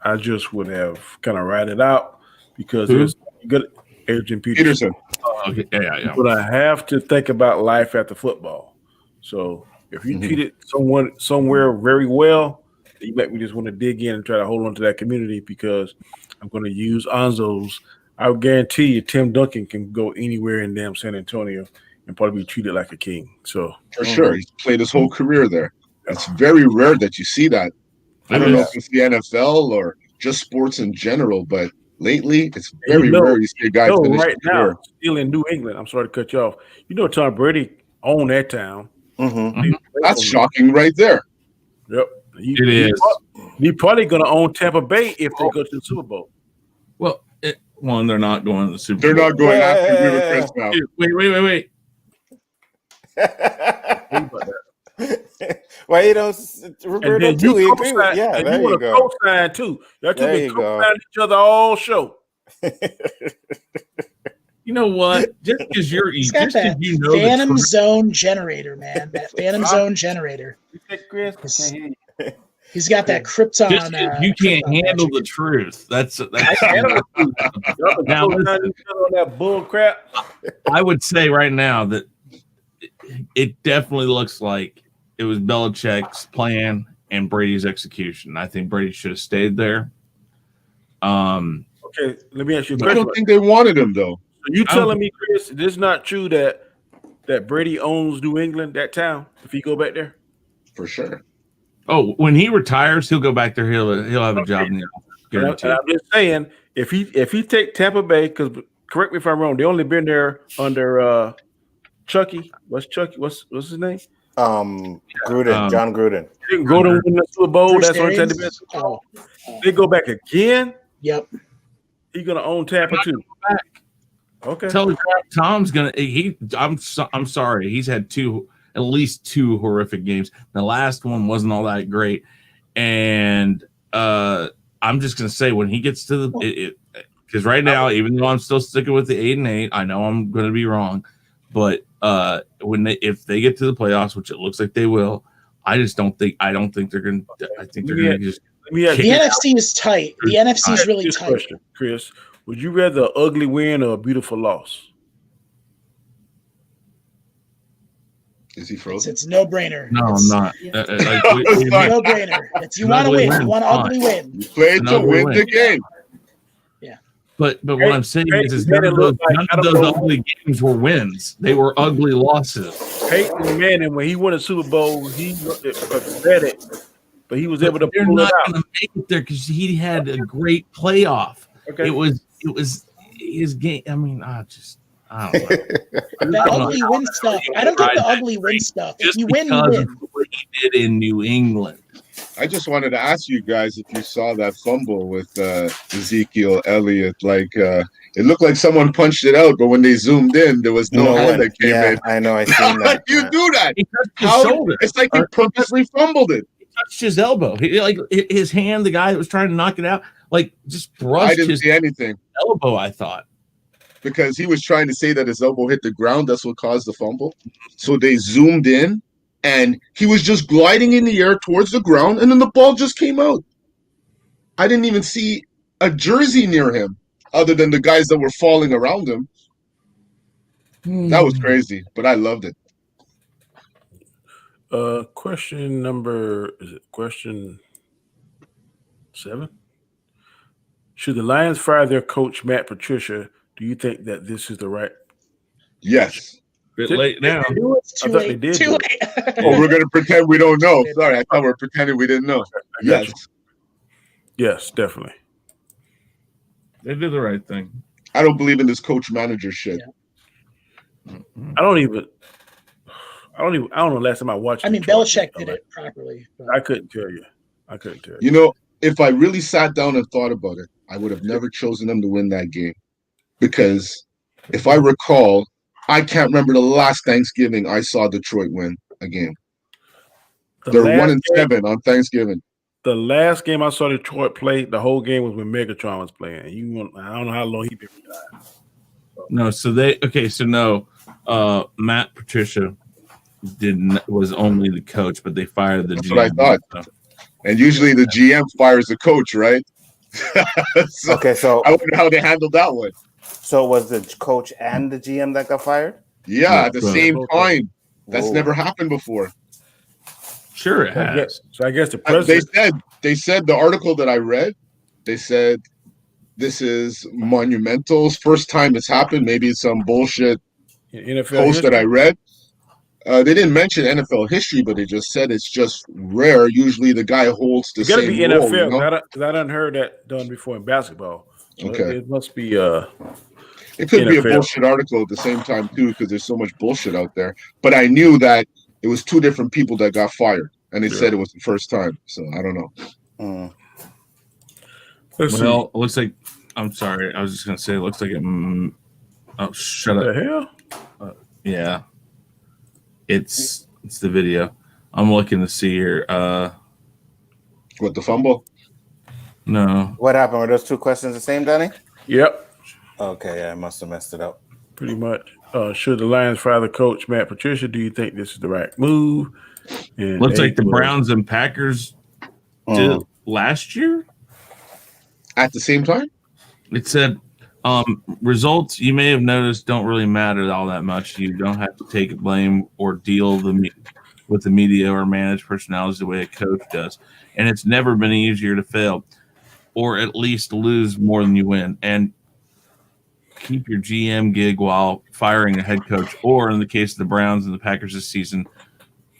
[SPEAKER 6] I just would have kind of ride it out because there's good Adrian Peterson.
[SPEAKER 5] Okay. Yeah.
[SPEAKER 6] But I have to think about life after football. So if you treated someone somewhere very well, you make me just want to dig in and try to hold on to that community because I'm going to use Anzo's. I would guarantee you Tim Duncan can go anywhere in damn San Antonio and probably be treated like a king. So
[SPEAKER 4] for sure, he's played his whole career there. It's very rare that you see that. I don't know if it's the NFL or just sports in general, but lately it's very rare you see a guy finish
[SPEAKER 6] right now still in New England. I'm sorry to cut you off. You know, Tom Brady owned that town.
[SPEAKER 4] That's shocking, right there.
[SPEAKER 6] Yep,
[SPEAKER 5] it is.
[SPEAKER 6] He's probably going to own Tampa Bay if they go to the Super Bowl.
[SPEAKER 5] Well, they're not going to the Super
[SPEAKER 4] Bowl. They're not going after
[SPEAKER 5] Chris now. Wait.
[SPEAKER 1] Well, you know, Roberto too. He agree with, yeah,
[SPEAKER 6] and
[SPEAKER 1] there
[SPEAKER 6] you
[SPEAKER 1] you
[SPEAKER 6] want to
[SPEAKER 1] go.
[SPEAKER 6] co-sign too. Y'all two
[SPEAKER 1] There
[SPEAKER 6] been
[SPEAKER 1] you go.
[SPEAKER 6] co-signing each other all show.
[SPEAKER 5] You know what? Just because
[SPEAKER 3] He's got that Phantom Zone generator, man. That Phantom Zone generator. He's got that Krypton.
[SPEAKER 5] Just you can't handle the truth. That's
[SPEAKER 6] now that bull crap.
[SPEAKER 5] I would say right now that it definitely looks like it was Belichick's plan and Brady's execution. I think Brady should have stayed there.
[SPEAKER 6] Okay, let me ask you a question.
[SPEAKER 4] I don't think they wanted him though.
[SPEAKER 6] So you telling me, Chris, it is not true that Brady owns New England, that town, if he go back there?
[SPEAKER 4] For sure.
[SPEAKER 5] Oh, when he retires, he'll go back there. He'll have a job in the office.
[SPEAKER 6] I'm just saying, if he take Tampa Bay, because correct me if I'm wrong, they only been there under Chucky. What's his name?
[SPEAKER 1] Gruden, John Gruden.
[SPEAKER 6] They can go to win the Super Bowl. That's what I'm saying. They go back again.
[SPEAKER 3] Yep.
[SPEAKER 6] He's gonna own Tampa too. Okay.
[SPEAKER 5] Tell Tom's gonna. I'm sorry. He's had at least two horrific games. The last one wasn't all that great, and I'm just gonna say when he gets to the because right now, even though I'm still sticking with the 8-8, I know I'm gonna be wrong, but if they get to the playoffs, which it looks like they will, I don't think they're gonna. I think they're gonna just.
[SPEAKER 3] The NFC is tight. The NFC is really tight.
[SPEAKER 6] Question, Chris, would you rather an ugly win or a beautiful loss?
[SPEAKER 4] Is he frozen?
[SPEAKER 3] It's no brainer.
[SPEAKER 5] No, I'm not.
[SPEAKER 3] No brainer. It's you want to win. You want an ugly win.
[SPEAKER 4] You play to win the game.
[SPEAKER 3] Yeah.
[SPEAKER 5] But what I'm saying is none of those ugly games were wins. They were ugly losses.
[SPEAKER 6] Peyton Manning, when he won a Super Bowl, he said it, but he was able to
[SPEAKER 5] They're
[SPEAKER 6] pull
[SPEAKER 5] not
[SPEAKER 6] it out.
[SPEAKER 5] going to make it there because he had a great playoff.
[SPEAKER 6] Okay.
[SPEAKER 5] It was his game. I mean, I don't know.
[SPEAKER 3] The ugly win stuff. I don't get the ugly win stuff. If you win, you win.
[SPEAKER 5] What he did in New England.
[SPEAKER 4] I just wanted to ask you guys if you saw that fumble with Ezekiel Elliott. It looked like someone punched it out, but when they zoomed in, there was no hand that came in.
[SPEAKER 1] I know. I seen that.
[SPEAKER 4] You do that.
[SPEAKER 5] He touched his shoulder.
[SPEAKER 4] It's like he purposely fumbled it.
[SPEAKER 5] He touched his elbow. His hand, the guy that was trying to knock it out, just brushed
[SPEAKER 4] I didn't
[SPEAKER 5] his
[SPEAKER 4] see anything
[SPEAKER 5] elbow, I thought.
[SPEAKER 4] because he was trying to say that his elbow hit the ground. That's what caused the fumble. So they zoomed in, and he was just gliding in the air towards the ground, and then the ball just came out. I didn't even see a jersey near him other than the guys that were falling around him. That was crazy, but I loved it.
[SPEAKER 6] Question 7? Should the Lions fire their coach, Matt Patricia? Do you think that this is the right?
[SPEAKER 4] Yes.
[SPEAKER 5] Bit late now.
[SPEAKER 3] It's too late. Too late.
[SPEAKER 4] Oh, we're going to pretend we don't know. Sorry, I thought we were pretending we didn't know. Yes.
[SPEAKER 6] Yes, definitely.
[SPEAKER 5] They did the right thing.
[SPEAKER 4] I don't believe in this coach-manager shit.
[SPEAKER 6] I don't even. I don't know. Last time I watched.
[SPEAKER 3] I mean,
[SPEAKER 6] Detroit,
[SPEAKER 3] Belichick did it properly. But.
[SPEAKER 6] I couldn't tell you.
[SPEAKER 4] You know, if I really sat down and thought about it, I would have never chosen them to win that game because if I recall, I can't remember the last Thanksgiving I saw Detroit win a game. They're 1-7 on Thanksgiving.
[SPEAKER 6] The last game I saw Detroit play, the whole game was when Megatron was playing. I don't know how long he been retired.
[SPEAKER 5] No, Matt Patricia was only the coach, but they fired the
[SPEAKER 4] That's
[SPEAKER 5] GM.
[SPEAKER 4] what I thought. And usually the GM fires the coach, right?
[SPEAKER 1] So
[SPEAKER 4] I wonder how they handled that one.
[SPEAKER 1] So was the coach and the GM that got fired?
[SPEAKER 4] Yeah, at the same time. That's
[SPEAKER 1] Whoa.
[SPEAKER 4] never happened before.
[SPEAKER 5] Sure, it has.
[SPEAKER 6] So I guess the president.
[SPEAKER 4] They said the article that I read. They said this is Monumental's first time it's happened. Maybe it's some bullshit
[SPEAKER 6] NFL
[SPEAKER 4] post that I read. They didn't mention NFL history, but they just said it's just rare. Usually, the guy holds the same role.
[SPEAKER 6] It's got to be NFL. You know? I done heard that done before in basketball. So
[SPEAKER 4] okay,
[SPEAKER 6] it must be.
[SPEAKER 4] It could
[SPEAKER 6] NFL.
[SPEAKER 4] Be a bullshit article at the same time too, because there's so much bullshit out there. But I knew that it was two different people that got fired, and they said it was the first time. So I don't know.
[SPEAKER 5] Well, it looks like. I'm sorry. I was just gonna say. It looks like it. Oh, shut up!
[SPEAKER 6] The hell?
[SPEAKER 5] Yeah. It's the video. I'm looking to see here.
[SPEAKER 4] What, the fumble?
[SPEAKER 5] No.
[SPEAKER 1] What happened? Were those two questions the same, Danny?
[SPEAKER 6] Yep.
[SPEAKER 1] Okay, yeah, I must have messed it up.
[SPEAKER 6] Pretty much. Should the Lions fire the coach Matt Patricia? Do you think this is the right move? And
[SPEAKER 5] looks like the Browns and Packers did last year
[SPEAKER 4] at the same time.
[SPEAKER 5] It said results you may have noticed don't really matter all that much. You don't have to take blame or deal with the media or manage personalities the way a coach does. And it's never been easier to fail or at least lose more than you win. And keep your GM gig while firing a head coach, or in the case of the Browns and the Packers this season,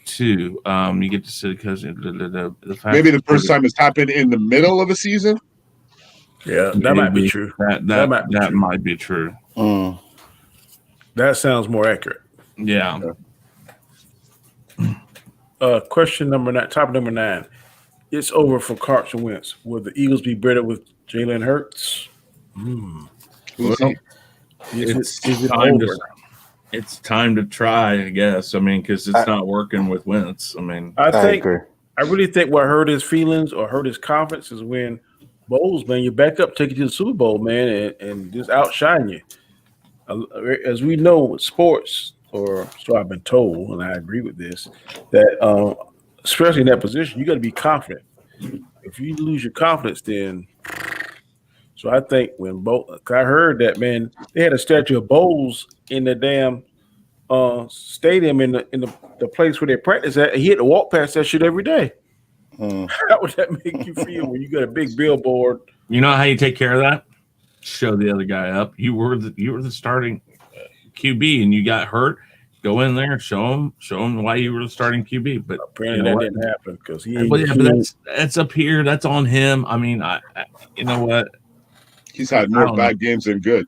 [SPEAKER 5] too, you get to sit because
[SPEAKER 4] maybe the first time it's happened in the middle of a season.
[SPEAKER 6] Yeah, that might be true.
[SPEAKER 5] That might be true.
[SPEAKER 6] That sounds more accurate.
[SPEAKER 5] Yeah.
[SPEAKER 6] Question number 9, topic number 9. It's over for Carson Wentz. Will the Eagles be better with Jalen Hurts?
[SPEAKER 5] Well, it's time to try, I guess. I mean, because it's not working with Wentz. I mean,
[SPEAKER 6] I really think what hurt his feelings or hurt his confidence is when Bowles, man, your backup take you to the Super Bowl, man, and just outshine you. As we know with sports, or so I've been told, and I agree with this, that especially in that position, you got to be confident. If you lose your confidence, then so I think when Bowles, I heard that, man, they had a statue of Bowles in the damn stadium in the place where they practice at, and he had to walk past that shit every day. How would that make you feel when you got a big billboard?
[SPEAKER 5] You know how you take care of that? Show the other guy up. You were the starting QB and you got hurt. Go in there and show him why you were the starting QB. But
[SPEAKER 6] apparently that didn't happen because he.
[SPEAKER 5] But that's up here. That's on him. I mean, I you know what?
[SPEAKER 4] He's had more bad games than good.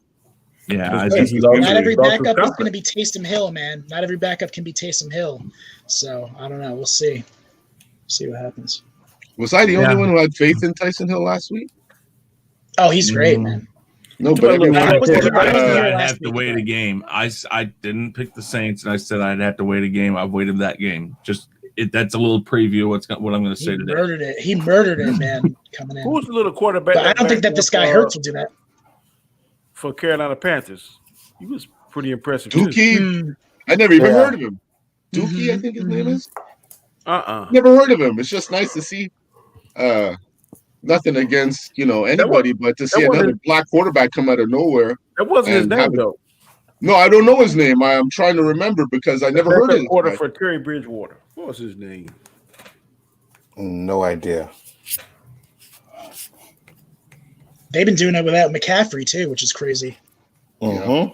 [SPEAKER 5] Yeah,
[SPEAKER 3] not every backup is going to be Taysom Hill, man. Not every backup can be Taysom Hill. So I don't know. We'll see. See what happens.
[SPEAKER 4] Was I the only one who had faith in Tyson Hill last week?
[SPEAKER 3] Oh, he's great, man.
[SPEAKER 4] No, but
[SPEAKER 5] I'd have to wait a game. I didn't pick the Saints, and I said I'd have to wait a game. I've waited that game. That's a little preview of what I'm going to say today.
[SPEAKER 3] He murdered it, man. Coming in.
[SPEAKER 6] Who was the little quarterback?
[SPEAKER 3] But I don't think that this guy Hurts will do that.
[SPEAKER 6] For Carolina Panthers, he was pretty impressive.
[SPEAKER 4] Dookie, I never even heard of him. Dookie, I think his name is. Never heard of him. It's just nice to see. Nothing against anybody, but to see another black quarterback come out of nowhere.
[SPEAKER 6] That wasn't his name, though.
[SPEAKER 4] No, I don't know his name. I'm trying to remember because I never heard of his
[SPEAKER 6] name. For Terry Bridgewater. What was his name?
[SPEAKER 1] No idea.
[SPEAKER 3] They've been doing it without McCaffrey too, which is crazy.
[SPEAKER 5] Who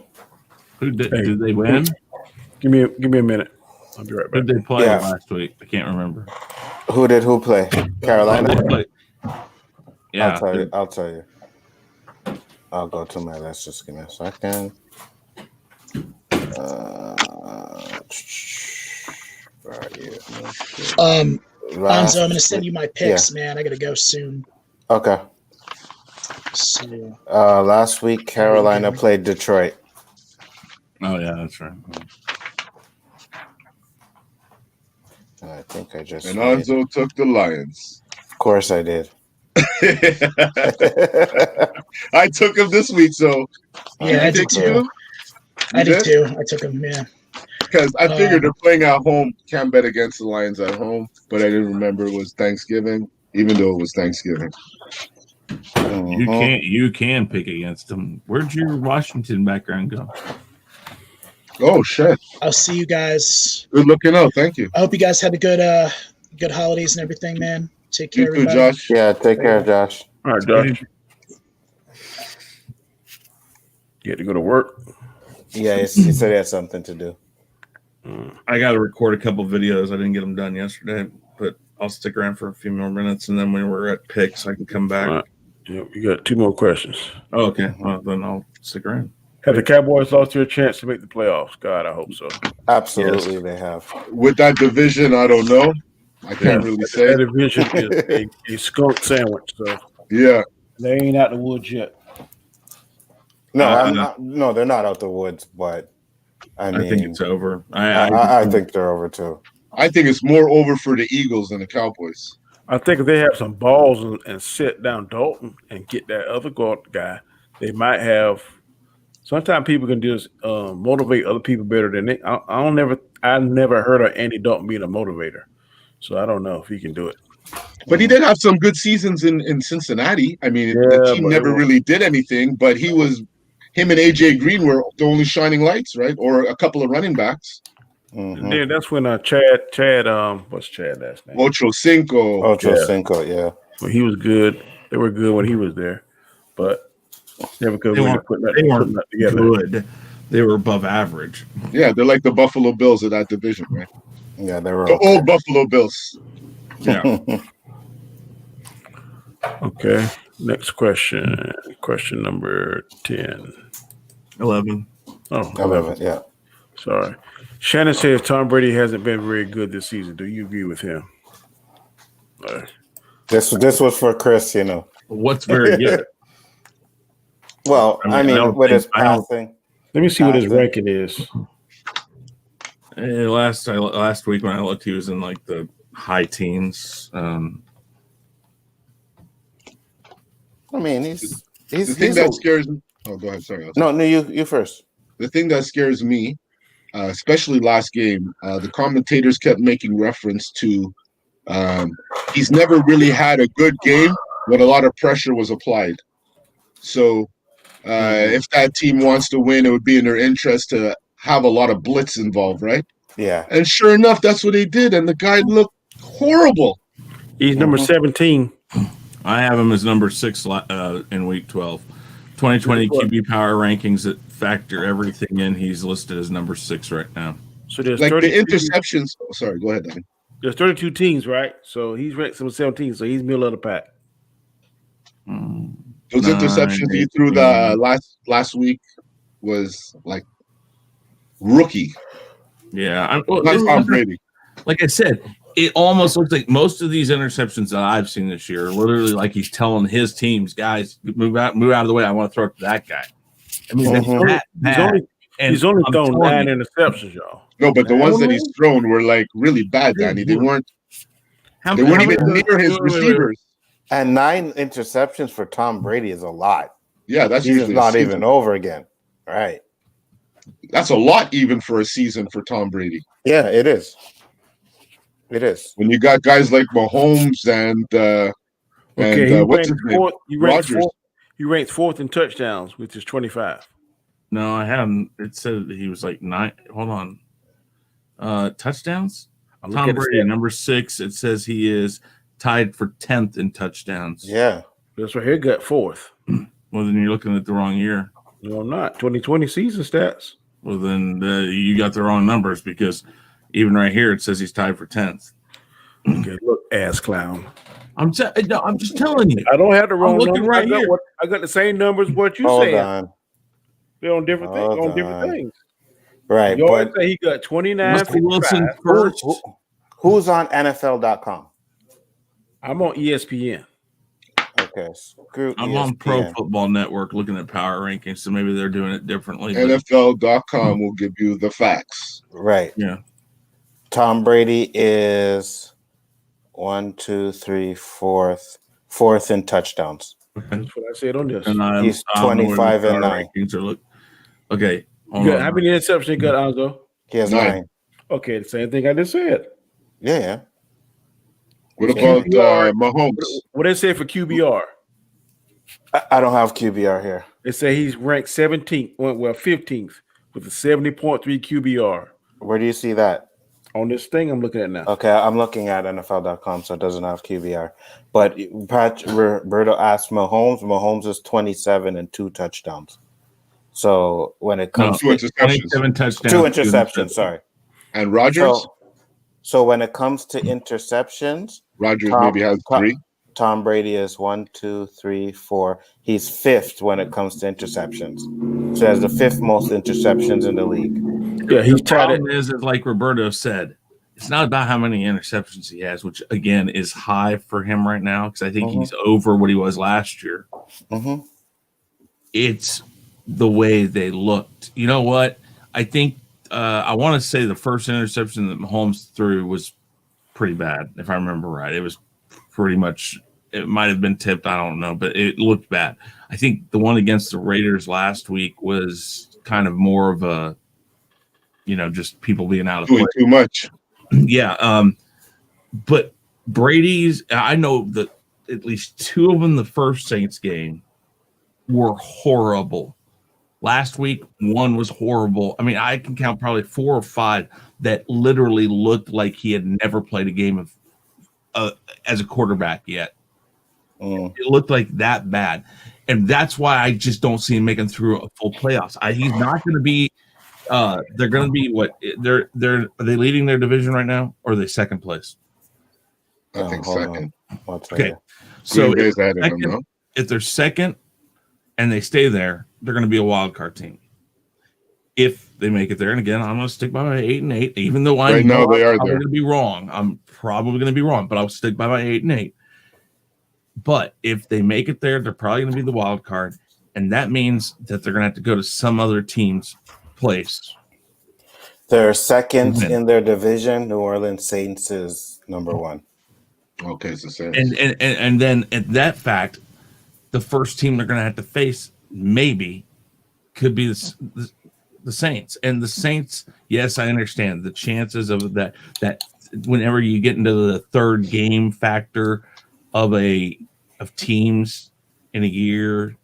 [SPEAKER 5] did they win?
[SPEAKER 6] Give me a minute. I'll be right back.
[SPEAKER 5] Who did they play last week? I can't remember.
[SPEAKER 1] Who play? Carolina.
[SPEAKER 5] Yeah,
[SPEAKER 1] I'll tell you. I'll go to my list. Just give me a second.
[SPEAKER 3] Bonzo, I'm gonna send you my picks, man. I gotta go soon.
[SPEAKER 1] Okay.
[SPEAKER 3] So,
[SPEAKER 1] Last week Carolina played Detroit.
[SPEAKER 5] Oh yeah, that's right.
[SPEAKER 1] I think I just.
[SPEAKER 4] And Anzo took the Lions.
[SPEAKER 1] Of course, I did.
[SPEAKER 4] I took him this week, so
[SPEAKER 3] yeah, I did too. I did too. I took him, yeah.
[SPEAKER 4] Because I figured they're playing at home. Can't bet against the Lions at home, but I didn't remember it was Thanksgiving, even though it was Thanksgiving.
[SPEAKER 5] You can pick against them. Where'd your Washington background go?
[SPEAKER 4] Oh shit!
[SPEAKER 3] I'll see you guys.
[SPEAKER 4] Good looking out. Thank you.
[SPEAKER 3] I hope you guys have a good holidays and everything, man. Take care,
[SPEAKER 4] You too,
[SPEAKER 3] everybody.
[SPEAKER 4] Josh.
[SPEAKER 1] Yeah, take care, Josh.
[SPEAKER 6] All right, Josh. You had to go to work.
[SPEAKER 1] Yeah, he said he had something to do.
[SPEAKER 5] I got to record a couple videos. I didn't get them done yesterday, but I'll stick around for a few more minutes, and then when we're at picks, I can come back.
[SPEAKER 6] All right. Yeah, you got 2 more questions.
[SPEAKER 5] Oh, okay. Well, then I'll stick around.
[SPEAKER 6] Have the Cowboys lost their chance to make the playoffs? God, I hope so.
[SPEAKER 1] Absolutely, they have.
[SPEAKER 4] With that division, I don't know. I can't really say.
[SPEAKER 6] That division is a skunk sandwich. So
[SPEAKER 4] Yeah.
[SPEAKER 6] they ain't out the woods yet.
[SPEAKER 1] No, I'm not. No, they're not out the woods, but I mean,
[SPEAKER 5] think it's over.
[SPEAKER 1] I think they're over too.
[SPEAKER 4] I think it's more over for the Eagles than the Cowboys.
[SPEAKER 6] I think if they have some balls and sit down Dalton and get that other guy, they might have. Sometimes people can just motivate other people better than they. I never heard of Andy Dalton being a motivator, so I don't know if he can do it.
[SPEAKER 4] But he did have some good seasons in Cincinnati. I mean, the team never really did anything, but him and AJ Green were the only shining lights, right? Or a couple of running backs.
[SPEAKER 1] Mm-hmm.
[SPEAKER 6] And then that's when Chad, what's Chad last name?
[SPEAKER 4] Ocho Cinco.
[SPEAKER 1] Yeah.
[SPEAKER 6] Well, he was good. They were good when he was there, but never could really put that together.
[SPEAKER 5] Good. They were above average.
[SPEAKER 4] Yeah, they're like the Buffalo Bills of that division, right?
[SPEAKER 1] Yeah, they were
[SPEAKER 4] the old Buffalo Bills.
[SPEAKER 5] Yeah.
[SPEAKER 6] Okay. Next question. Question number 10.
[SPEAKER 5] 11.
[SPEAKER 6] Oh,
[SPEAKER 1] 11. Yeah.
[SPEAKER 6] Sorry. Shannon says Tom Brady hasn't been very good this season. Do you agree with him?
[SPEAKER 1] This was for Chris, you know.
[SPEAKER 5] What's very good?
[SPEAKER 1] Well, I mean with his passing.
[SPEAKER 6] Let me see what his ranking is.
[SPEAKER 5] Last week when I looked, he was in like the high teens.
[SPEAKER 1] I mean, he's
[SPEAKER 4] the thing that scares me. Oh, go ahead. Sorry.
[SPEAKER 1] No, you first.
[SPEAKER 4] The thing that scares me, especially last game, the commentators kept making reference to he's never really had a good game when a lot of pressure was applied. So if that team wants to win, it would be in their interest to have a lot of blitz involved, right?
[SPEAKER 1] Yeah.
[SPEAKER 4] And sure enough, that's what they did, and the guy looked horrible.
[SPEAKER 6] He's number 17.
[SPEAKER 5] I have him as number 6 in week 12. 2020 QB power rankings that factor everything in. He's listed as number 6 right now.
[SPEAKER 6] So there's
[SPEAKER 4] like
[SPEAKER 6] 32,
[SPEAKER 4] the interceptions. Oh, sorry, go ahead, Danny.
[SPEAKER 6] There's 32 teams, right? So he's ranked number 17. So he's middle of the pack.
[SPEAKER 4] Those interceptions he threw the last week was like rookie.
[SPEAKER 5] Yeah,
[SPEAKER 4] not Tom Brady.
[SPEAKER 5] Like I said, it almost looks like most of these interceptions that I've seen this year are literally like he's telling his teams, guys, move out of the way. I want to throw it to that guy. I mean,
[SPEAKER 6] he's only thrown 9 interceptions, y'all.
[SPEAKER 4] No, but the ones that he's thrown were like really bad, Danny. They weren't even near his receivers.
[SPEAKER 1] And 9 interceptions for Tom Brady is a lot.
[SPEAKER 4] Yeah, that's
[SPEAKER 1] He's
[SPEAKER 4] usually
[SPEAKER 1] not even over again. Right.
[SPEAKER 4] That's a lot even for a season for Tom Brady.
[SPEAKER 1] Yeah, it is. It is.
[SPEAKER 4] When you got guys like Mahomes and what's his name? Rodgers.
[SPEAKER 6] He ranked 4th in touchdowns, which is 25.
[SPEAKER 5] No, I haven't. It said that he was like 9. Hold on. Touchdowns? Tom Brady, number 6. It says he is tied for 10th in touchdowns.
[SPEAKER 1] Yeah.
[SPEAKER 6] That's right here, got 4th.
[SPEAKER 5] Well, then you're looking at the wrong year.
[SPEAKER 6] No, I'm not. 2020 season stats.
[SPEAKER 5] Well, then you got the wrong numbers because even right here it says he's tied for 10th.
[SPEAKER 6] Okay, look, ass clown.
[SPEAKER 5] I'm just telling you.
[SPEAKER 6] I don't have the wrong numbers.
[SPEAKER 5] Right here.
[SPEAKER 6] I got the same numbers. What you
[SPEAKER 1] Hold
[SPEAKER 6] saying?
[SPEAKER 1] on.
[SPEAKER 6] They're on different things. On different things.
[SPEAKER 1] Right.
[SPEAKER 6] You always say he got 29.
[SPEAKER 5] Russell Wilson first.
[SPEAKER 1] Who's on NFL.com?
[SPEAKER 6] I'm on ESPN.
[SPEAKER 1] Okay, screw
[SPEAKER 5] I'm
[SPEAKER 1] ESPN.
[SPEAKER 5] on Pro Football Network looking at power rankings, so maybe they're doing it differently. but-
[SPEAKER 4] NFL.com will give you the facts.
[SPEAKER 1] Right.
[SPEAKER 5] yeah.
[SPEAKER 1] Tom Brady is 1, 2, 3, fourth in touchdowns.
[SPEAKER 6] That's what I said on this.
[SPEAKER 5] And
[SPEAKER 1] He's
[SPEAKER 5] I don't know where the
[SPEAKER 1] 25 and
[SPEAKER 5] power
[SPEAKER 1] 9.
[SPEAKER 5] rankings are okay.
[SPEAKER 6] You got, how many interceptions you got, Alonzo?
[SPEAKER 1] He has
[SPEAKER 4] 9.
[SPEAKER 1] 9.
[SPEAKER 6] Okay, the same thing I just said.
[SPEAKER 1] Yeah.
[SPEAKER 4] What about Mahomes?
[SPEAKER 6] What they say for QBR?
[SPEAKER 1] I don't have QBR here.
[SPEAKER 6] They say he's ranked 17th, well 15th with a 70.3 QBR.
[SPEAKER 1] Where do you see that?
[SPEAKER 6] On this thing I'm looking at now.
[SPEAKER 1] Okay, I'm looking at NFL.com, so it doesn't have QBR. But Roberto asked Mahomes. Mahomes is 27 and 2 touchdowns. So when it comes
[SPEAKER 4] Two interceptions.
[SPEAKER 5] 27 touchdowns.
[SPEAKER 1] 2 interceptions, sorry.
[SPEAKER 4] And Rodgers?
[SPEAKER 1] So when it comes to interceptions,
[SPEAKER 4] Rodgers maybe has 3.
[SPEAKER 1] Tom Brady is 1, 2, 3, 4. He's 5th when it comes to interceptions. So he has the 5th most interceptions in the league.
[SPEAKER 6] Yeah, he's
[SPEAKER 5] The
[SPEAKER 6] tied
[SPEAKER 5] problem is like Roberto said, it's not about how many interceptions he has, which again is high for him right now because I think he's over what he was last year.
[SPEAKER 1] Mm-hmm.
[SPEAKER 5] It's the way they looked. You know what? I think I want to say the first interception that Mahomes threw was pretty bad, if I remember right. It was pretty much, it might have been tipped, I don't know, but it looked bad. I think the one against the Raiders last week was kind of more of a, just people being out of
[SPEAKER 4] Doing
[SPEAKER 5] play.
[SPEAKER 4] too much.
[SPEAKER 5] Yeah. But Brady's, I know that at least 2 of them, the first Saints game, were horrible. Last week, 1 was horrible. I mean, I can count probably 4 or 5 that literally looked like he had never played a game of as a quarterback yet. It looked like that bad. And that's why I just don't see him making through a full playoffs. He's not going to be they're going to be what are they leading their division right now, or are they second place?
[SPEAKER 4] I think second.
[SPEAKER 5] Okay. So if they're second and they stay there, they're going to be a wild card team. If they make it there, and again, I'm going to stick by my 8-8, even though I know I'm going to be wrong. I'm probably going to be wrong, but I'll stick by my 8-8. But if they make it there, they're probably going to be the wild card, and that means that they're going to have to go to some other team's place.
[SPEAKER 1] They're second in their division. New Orleans Saints is number 1.
[SPEAKER 4] Okay, it's the Saints.
[SPEAKER 5] And then at that fact, the first team they're going to have to face maybe could be the Saints. And the Saints, yes, I understand the chances of that whenever you get into the third game factor of teams in a year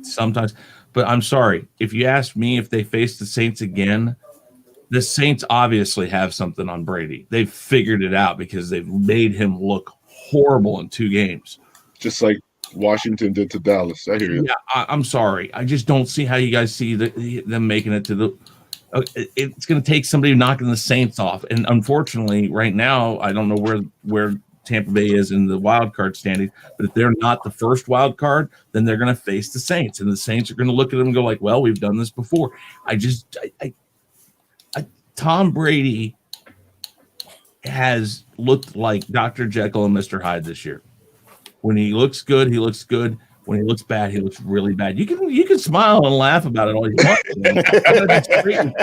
[SPEAKER 5] sometimes. But I'm sorry, if you ask me if they face the Saints again, the Saints obviously have something on Brady. They've figured it out because they've made him look horrible in 2 games.
[SPEAKER 4] Just like Washington did to Dallas. I hear you.
[SPEAKER 5] Yeah, I'm sorry. I just don't see how you guys see them making it to the. It's going to take somebody knocking the Saints off, and unfortunately, right now, I don't know where Tampa Bay is in the wild card standing. But if they're not the first wild card, then they're going to face the Saints, and the Saints are going to look at them and go like, "Well, we've done this before." Tom Brady has looked like Dr. Jekyll and Mr. Hyde this year. When he looks good, he looks good. When he looks bad, he looks really bad. You can smile and laugh about it all you want.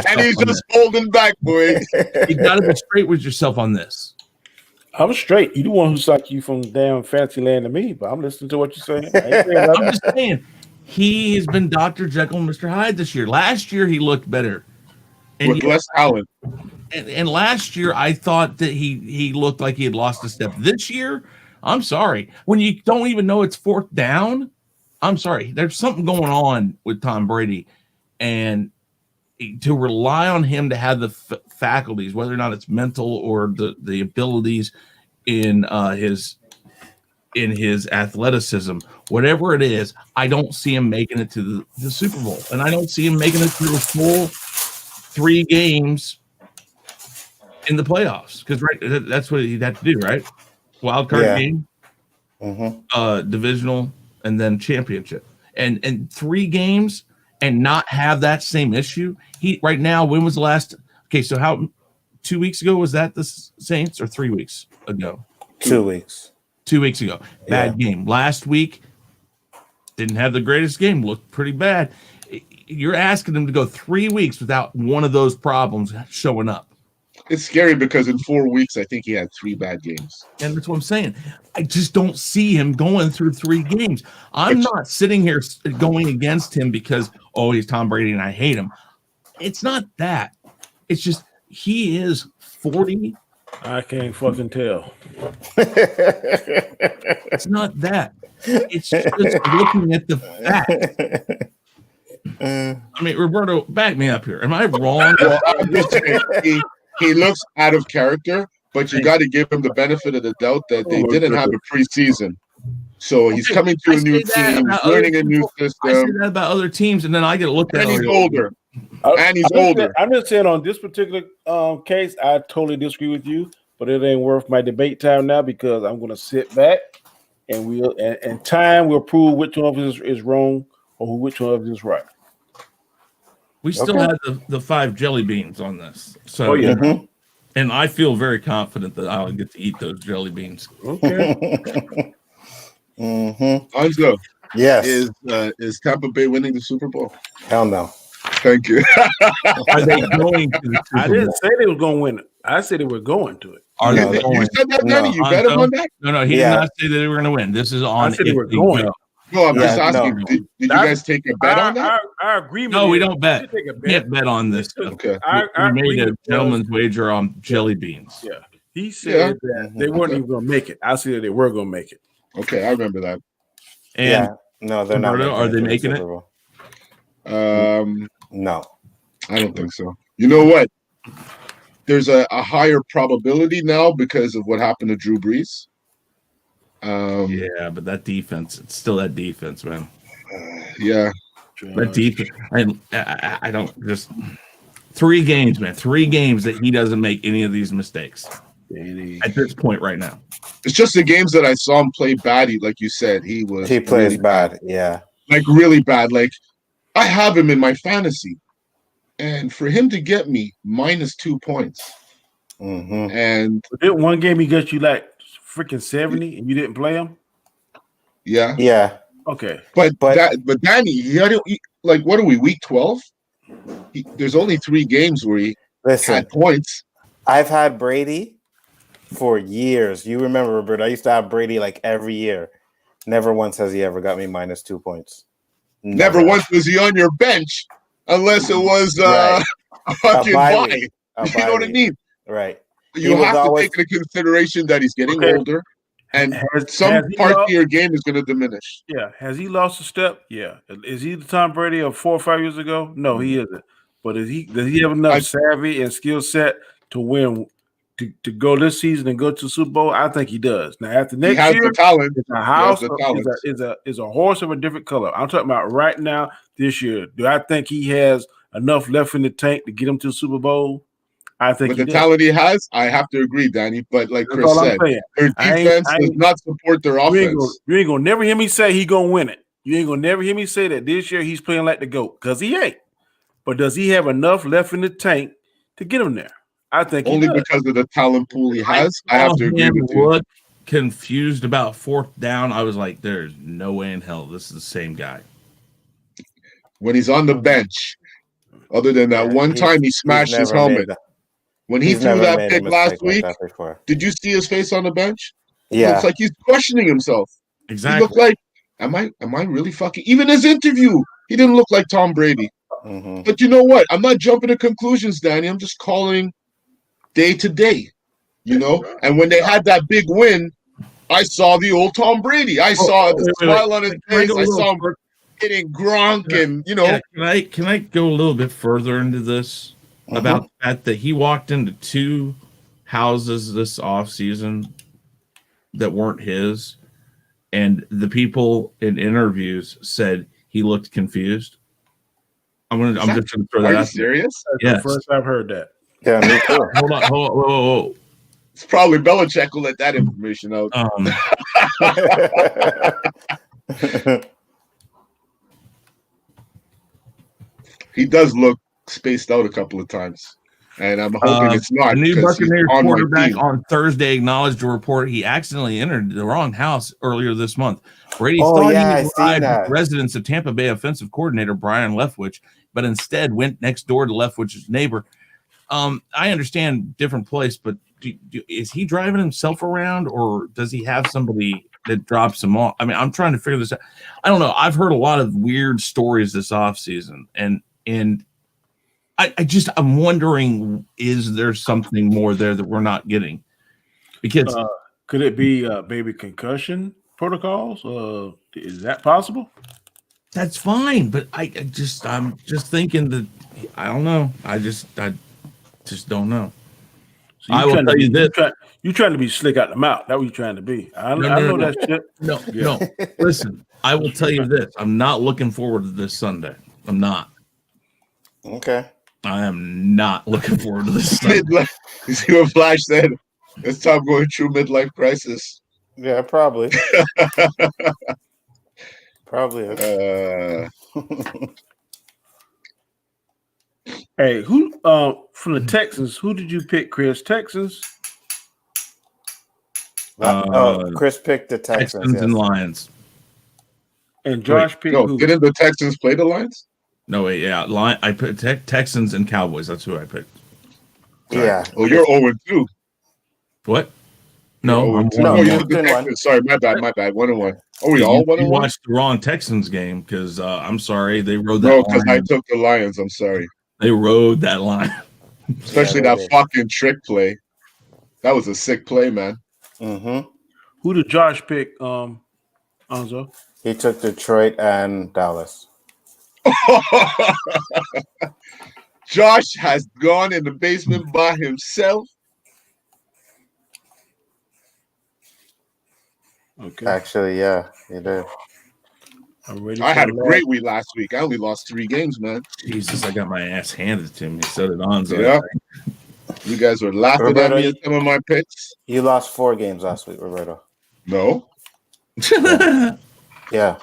[SPEAKER 4] And he's just holding back, boy.
[SPEAKER 5] You got to be straight with yourself on this.
[SPEAKER 6] I'm straight. You the one who sucked you from damn fancy land to me, but I'm listening to what you're saying.
[SPEAKER 5] I'm just saying, he has been Dr. Jekyll and Mr. Hyde this year. Last year, he looked better.
[SPEAKER 4] With less talent.
[SPEAKER 5] And last year, I thought that he looked like he had lost a step. This year, I'm sorry. When you don't even know it's 4th down, I'm sorry. There's something going on with Tom Brady. And to rely on him to have the faculties, whether or not it's mental or the abilities in his athleticism, whatever it is, I don't see him making it to the Super Bowl. And I don't see him making it through a full 3 games in the playoffs. Because that's what he'd have to do, right? Wild card game, divisional, and then championship. And 3 games and not have that same issue. He right now, when was the last? Okay, so how 2 weeks ago. Was that the Saints or 3 weeks ago?
[SPEAKER 1] 2 weeks.
[SPEAKER 5] 2 weeks ago. Bad game. Last week, didn't have the greatest game. Looked pretty bad. You're asking them to go 3 weeks without one of those problems showing up.
[SPEAKER 4] It's scary because in 4 weeks, I think he had 3 bad games.
[SPEAKER 5] And that's what I'm saying. I just don't see him going through 3 games. I'm not sitting here going against him because, he's Tom Brady and I hate him. It's not that. It's just he is 40.
[SPEAKER 6] I can't fucking tell.
[SPEAKER 5] It's not that. It's just looking at the facts. I mean, Roberto, back me up here. Am I wrong?
[SPEAKER 4] Well, I'm just saying, he looks out of character, but you got to give him the benefit of the doubt that they didn't have a preseason. So he's coming to a new team, learning a new system.
[SPEAKER 5] I say that about other teams, and then I get looked at.
[SPEAKER 4] And he's older. And he's older.
[SPEAKER 6] I'm just saying on this particular case, I totally disagree with you, but it ain't worth my debate time now because I'm going to sit back and time will prove which one of us is wrong or which one of us is right.
[SPEAKER 5] We still have the 5 jelly beans on this. So, and I feel very confident that I'll get to eat those jelly beans.
[SPEAKER 6] Okay.
[SPEAKER 4] Anzo,
[SPEAKER 1] Yes.
[SPEAKER 4] Is Tampa Bay winning the Super Bowl?
[SPEAKER 1] Hell no.
[SPEAKER 4] Thank you.
[SPEAKER 5] Are they going to the Super
[SPEAKER 6] I didn't
[SPEAKER 5] Bowl?
[SPEAKER 6] say they were going to win it. I said they were going to it.
[SPEAKER 5] Are
[SPEAKER 1] No,
[SPEAKER 5] they going?
[SPEAKER 4] You said that, Danny?
[SPEAKER 1] No.
[SPEAKER 4] You bet him on that?
[SPEAKER 5] No, he did not say that they were going to win. This is on.
[SPEAKER 6] I said they
[SPEAKER 5] if
[SPEAKER 6] were
[SPEAKER 5] they
[SPEAKER 6] going.
[SPEAKER 5] go.
[SPEAKER 4] No, I'm just
[SPEAKER 1] Yeah,
[SPEAKER 4] asking.
[SPEAKER 1] no.
[SPEAKER 4] Did you guys take a bet on that?
[SPEAKER 6] Our agreement.
[SPEAKER 5] No, we
[SPEAKER 6] is-
[SPEAKER 5] don't bet.
[SPEAKER 6] we take a
[SPEAKER 5] We can't bet on this stuff.
[SPEAKER 4] Okay.
[SPEAKER 5] We made a gentleman's wager on jelly beans.
[SPEAKER 6] Yeah. He said that they weren't even going to make it. I said that they were going to make it.
[SPEAKER 4] Okay, I remember that.
[SPEAKER 5] And
[SPEAKER 1] No, they're not.
[SPEAKER 5] Roberto, are they
[SPEAKER 1] to the
[SPEAKER 5] making it?
[SPEAKER 1] Super Bowl. No.
[SPEAKER 4] I don't think so. You know what? There's a higher probability now because of what happened to Drew Brees.
[SPEAKER 5] Yeah, but that defense, it's still that defense, man.
[SPEAKER 4] Yeah.
[SPEAKER 5] That defense. I don't just 3 games, man. 3 games that he doesn't make any of these mistakes at this point right now.
[SPEAKER 4] It's just the games that I saw him play bad. Like you said, he
[SPEAKER 1] He plays
[SPEAKER 4] really
[SPEAKER 1] bad. Yeah.
[SPEAKER 4] like really bad. Like I have him in my fantasy, and for him to get me -2 points, and
[SPEAKER 6] Didn't one game he got you like freaking 70 and you didn't play him?
[SPEAKER 4] yeah,
[SPEAKER 1] Yeah.
[SPEAKER 6] Okay.
[SPEAKER 4] but Danny, like what are we, week 12? There's only 3 games where he
[SPEAKER 1] Listen,
[SPEAKER 4] had points.
[SPEAKER 1] I've had Brady for years. You remember, Roberto? I used to have Brady like every year. Never once has he ever got me -2 points.
[SPEAKER 4] Never once was he on your bench, unless it was
[SPEAKER 1] Right.
[SPEAKER 4] a fucking
[SPEAKER 1] bye
[SPEAKER 4] bye.
[SPEAKER 1] week. A
[SPEAKER 4] You
[SPEAKER 1] bye
[SPEAKER 4] know what I
[SPEAKER 1] week.
[SPEAKER 4] mean?
[SPEAKER 1] Right.
[SPEAKER 4] You
[SPEAKER 1] He was
[SPEAKER 4] have to
[SPEAKER 1] always-
[SPEAKER 4] take into consideration that he's getting
[SPEAKER 6] Okay.
[SPEAKER 4] older, and
[SPEAKER 6] Has
[SPEAKER 4] some
[SPEAKER 6] he
[SPEAKER 4] part of
[SPEAKER 6] lost-
[SPEAKER 4] your game is going to diminish.
[SPEAKER 6] Yeah. Has he lost a step? Yeah. Is he the Tom Brady of 4 or 5 years ago? No, he isn't. But does he have enough savvy and skill set to win to go this season and go to the Super Bowl? I think he does. Now after
[SPEAKER 4] He
[SPEAKER 6] next
[SPEAKER 4] has
[SPEAKER 6] year,
[SPEAKER 4] the talent.
[SPEAKER 6] it's a house
[SPEAKER 4] the talent.
[SPEAKER 6] is a horse of a different color. I'm talking about right now this year. Do I think he has enough left in the tank to get him to the Super Bowl? I think
[SPEAKER 4] With
[SPEAKER 6] he
[SPEAKER 4] the
[SPEAKER 6] does.
[SPEAKER 4] talent he has, I have to agree, Danny. But like
[SPEAKER 6] That's
[SPEAKER 4] Chris
[SPEAKER 6] all I'm
[SPEAKER 4] said,
[SPEAKER 6] saying.
[SPEAKER 4] their
[SPEAKER 6] I
[SPEAKER 4] defense does
[SPEAKER 6] ain't-
[SPEAKER 4] not support their
[SPEAKER 6] You
[SPEAKER 4] offense.
[SPEAKER 6] ain't gonna never hear me say he gonna win it. You ain't gonna never hear me say that this year he's playing like the GOAT, because he ain't. But does he have enough left in the tank to get him there? I think he
[SPEAKER 4] Only
[SPEAKER 6] does.
[SPEAKER 4] because of the talent pool he has. I have to agree
[SPEAKER 5] him
[SPEAKER 4] with you.
[SPEAKER 5] look confused about 4th down. I was like, there's no way in hell this is the same guy.
[SPEAKER 4] When he's on the bench, other than that one time he smashed his helmet. When he threw that pick last week, did you see his face on the bench? It
[SPEAKER 1] Yeah.
[SPEAKER 4] looks like he's questioning himself. He
[SPEAKER 5] Exactly.
[SPEAKER 4] looked like, am I really fucking? Even his interview, he didn't look like Tom Brady. But you know what? I'm not jumping to conclusions, Danny. I'm just calling day to day, you know? And when they had that big win, I saw the old Tom Brady. I saw the smile on his face. I saw him hitting Gronk and, you know.
[SPEAKER 5] Yeah, can I go a little bit further into this about the fact that he walked into 2 houses this offseason that weren't his, and the people in interviews said he looked confused? I'm just gonna throw that
[SPEAKER 4] Are you
[SPEAKER 5] out there.
[SPEAKER 4] serious?
[SPEAKER 6] That's
[SPEAKER 5] Yes.
[SPEAKER 6] the first I've heard that.
[SPEAKER 1] Yeah, me too.
[SPEAKER 5] Hold on, whoa.
[SPEAKER 4] It's probably Belichick who let that information out. He does look spaced out a couple of times. and I'm hoping it's not.
[SPEAKER 5] The new
[SPEAKER 4] because he's
[SPEAKER 5] Buccaneers
[SPEAKER 4] on my
[SPEAKER 5] quarterback
[SPEAKER 4] team.
[SPEAKER 5] on Thursday acknowledged a report he accidentally entered the wrong house earlier this month. Brady
[SPEAKER 1] Oh,
[SPEAKER 5] thought
[SPEAKER 1] yeah, I
[SPEAKER 5] he
[SPEAKER 1] seen
[SPEAKER 5] arrived
[SPEAKER 1] that.
[SPEAKER 5] with residence of Tampa Bay offensive coordinator Brian Leftwich, but instead went next door to Leftwich's neighbor. I understand different place, but is he driving himself around, or does he have somebody that drops him off? I mean, I'm trying to figure this out. I don't know. I've heard a lot of weird stories this offseason, and I'm wondering, is there something more there that we're not getting? Because
[SPEAKER 6] could it be baby concussion protocols? Is that possible?
[SPEAKER 5] that's fine, but I'm just thinking that I don't know. I just don't know.
[SPEAKER 6] So
[SPEAKER 5] I will tell you this:
[SPEAKER 6] you're trying to be slick out the mouth. That's what you're trying to be. I know that shit.
[SPEAKER 5] No. Listen, I will tell you this: I'm not looking forward to this Sunday. I'm not.
[SPEAKER 1] Okay.
[SPEAKER 5] I am not looking forward to this Sunday.
[SPEAKER 4] Midlife. You see what Flash said? It's time going through midlife crisis.
[SPEAKER 1] Yeah, probably. Probably.
[SPEAKER 6] Hey, who from the Texans? Who did you pick, Chris? Texans?
[SPEAKER 1] Chris picked the Texans
[SPEAKER 5] Texans and Lions.
[SPEAKER 6] And Josh picked
[SPEAKER 4] No,
[SPEAKER 6] who?
[SPEAKER 4] didn't the Texans play the Lions?
[SPEAKER 5] No, wait, yeah, I put Texans and Cowboys. That's who I picked.
[SPEAKER 1] Yeah.
[SPEAKER 4] Oh, you're 0-2.
[SPEAKER 5] What? No, I'm
[SPEAKER 1] No,
[SPEAKER 5] one.
[SPEAKER 1] you
[SPEAKER 4] the
[SPEAKER 1] did one.
[SPEAKER 4] Texans. Sorry, my bad. 1-1. Oh, we all
[SPEAKER 5] You
[SPEAKER 4] 1-1?
[SPEAKER 5] watched the wrong Texans game because I'm sorry, they rode that.
[SPEAKER 4] No, because I
[SPEAKER 5] line.
[SPEAKER 4] took the Lions. I'm sorry.
[SPEAKER 5] They rode that line.
[SPEAKER 4] Especially
[SPEAKER 1] Yeah, they
[SPEAKER 4] that
[SPEAKER 1] did.
[SPEAKER 4] fucking trick play. That was a sick play, man.
[SPEAKER 1] Mm-hmm.
[SPEAKER 6] Who did Josh pick? Anzo.
[SPEAKER 1] He took Detroit and Dallas.
[SPEAKER 4] Josh has gone in the basement by himself.
[SPEAKER 6] Okay,
[SPEAKER 1] Actually, yeah, he did.
[SPEAKER 6] I'm ready.
[SPEAKER 4] I
[SPEAKER 6] for
[SPEAKER 4] had a
[SPEAKER 6] the
[SPEAKER 4] great week last week. I only lost 3 games, man.
[SPEAKER 5] Jesus, I got my ass handed to me. So did Onzo.
[SPEAKER 4] Yeah. You guys were laughing
[SPEAKER 1] Roberto,
[SPEAKER 4] at me at some of my picks.
[SPEAKER 1] You lost 4 games last week, Roberto.
[SPEAKER 4] No.
[SPEAKER 1] Yeah.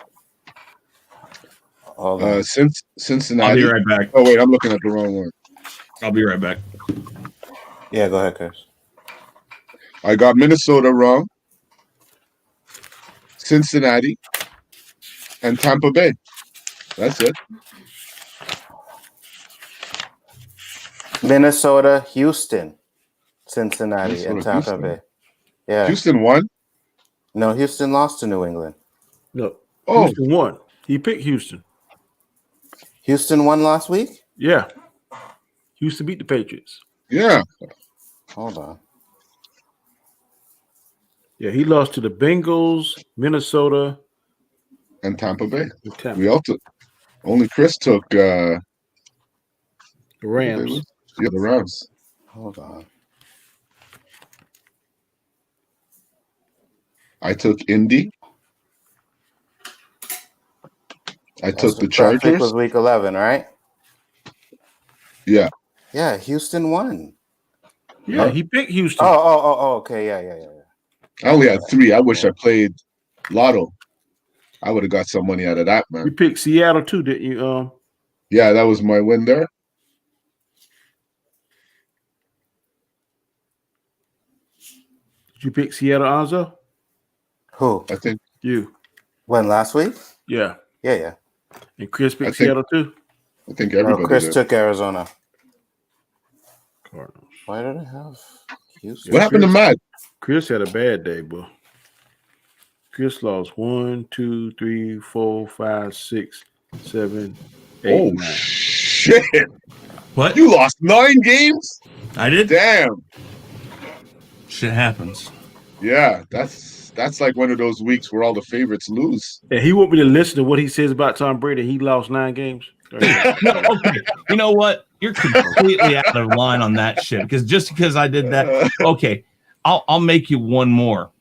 [SPEAKER 1] Hold on.
[SPEAKER 4] Since
[SPEAKER 5] I'll
[SPEAKER 4] Cincinnati.
[SPEAKER 5] be right back.
[SPEAKER 4] Oh, wait, I'm looking at the wrong one.
[SPEAKER 5] I'll be right back.
[SPEAKER 1] Yeah, go ahead, Chris.
[SPEAKER 4] I got Minnesota wrong, Cincinnati, and Tampa Bay. That's it.
[SPEAKER 1] Minnesota, Houston, Cincinnati, and
[SPEAKER 4] Minnesota,
[SPEAKER 1] Tampa
[SPEAKER 4] Houston.
[SPEAKER 1] Bay. Yeah.
[SPEAKER 4] Houston won.
[SPEAKER 1] No, Houston lost to New England.
[SPEAKER 6] No,
[SPEAKER 4] Oh,
[SPEAKER 6] Houston won. He picked Houston.
[SPEAKER 1] Houston won last week?
[SPEAKER 6] Yeah, Houston beat the Patriots.
[SPEAKER 4] yeah.
[SPEAKER 1] Hold on.
[SPEAKER 6] Yeah, he lost to the Bengals, Minnesota,
[SPEAKER 4] And Tampa Bay.
[SPEAKER 6] and Tampa.
[SPEAKER 4] We all took. Only Chris took.
[SPEAKER 6] The Rams.
[SPEAKER 4] Yeah, the Rams.
[SPEAKER 1] Hold on.
[SPEAKER 4] I took Indy. I took the
[SPEAKER 1] That
[SPEAKER 4] Chargers.
[SPEAKER 1] was week 11, right?
[SPEAKER 4] Yeah.
[SPEAKER 1] Yeah, Houston won.
[SPEAKER 6] Yeah, he picked Houston.
[SPEAKER 1] Oh, okay. Yeah.
[SPEAKER 4] I only had 3. I wish I played Lotto. I would have got some money out of that,
[SPEAKER 6] You
[SPEAKER 4] man.
[SPEAKER 6] picked Seattle too, didn't you?
[SPEAKER 4] Yeah, that was my win there.
[SPEAKER 6] Did you pick Seattle, Anzo?
[SPEAKER 1] Who?
[SPEAKER 4] I think.
[SPEAKER 6] You.
[SPEAKER 1] When last week?
[SPEAKER 6] Yeah.
[SPEAKER 1] Yeah.
[SPEAKER 6] And Chris
[SPEAKER 4] I
[SPEAKER 6] picked
[SPEAKER 4] think-
[SPEAKER 6] Seattle too?
[SPEAKER 4] I think
[SPEAKER 1] No,
[SPEAKER 4] everybody
[SPEAKER 1] Chris
[SPEAKER 4] did.
[SPEAKER 1] took Arizona.
[SPEAKER 6] Cardinals.
[SPEAKER 1] Why did I have Houston?
[SPEAKER 4] What happened to Matt?
[SPEAKER 6] Chris had a bad day, bro. Chris lost 1, 2, 3, 4, 5, 6, 7, 8,
[SPEAKER 4] Oh
[SPEAKER 6] 9.
[SPEAKER 4] shit!
[SPEAKER 5] What?
[SPEAKER 4] You lost 9 games?
[SPEAKER 5] I did?
[SPEAKER 4] Damn.
[SPEAKER 5] Shit happens.
[SPEAKER 4] Yeah, that's like one of those weeks where all the favorites lose.
[SPEAKER 6] And he want me to listen to what he says about Tom Brady. He lost 9 games.
[SPEAKER 5] No, okay. You know what? You're completely out of line on that shit. Because I did that. Okay, I'll make you one more.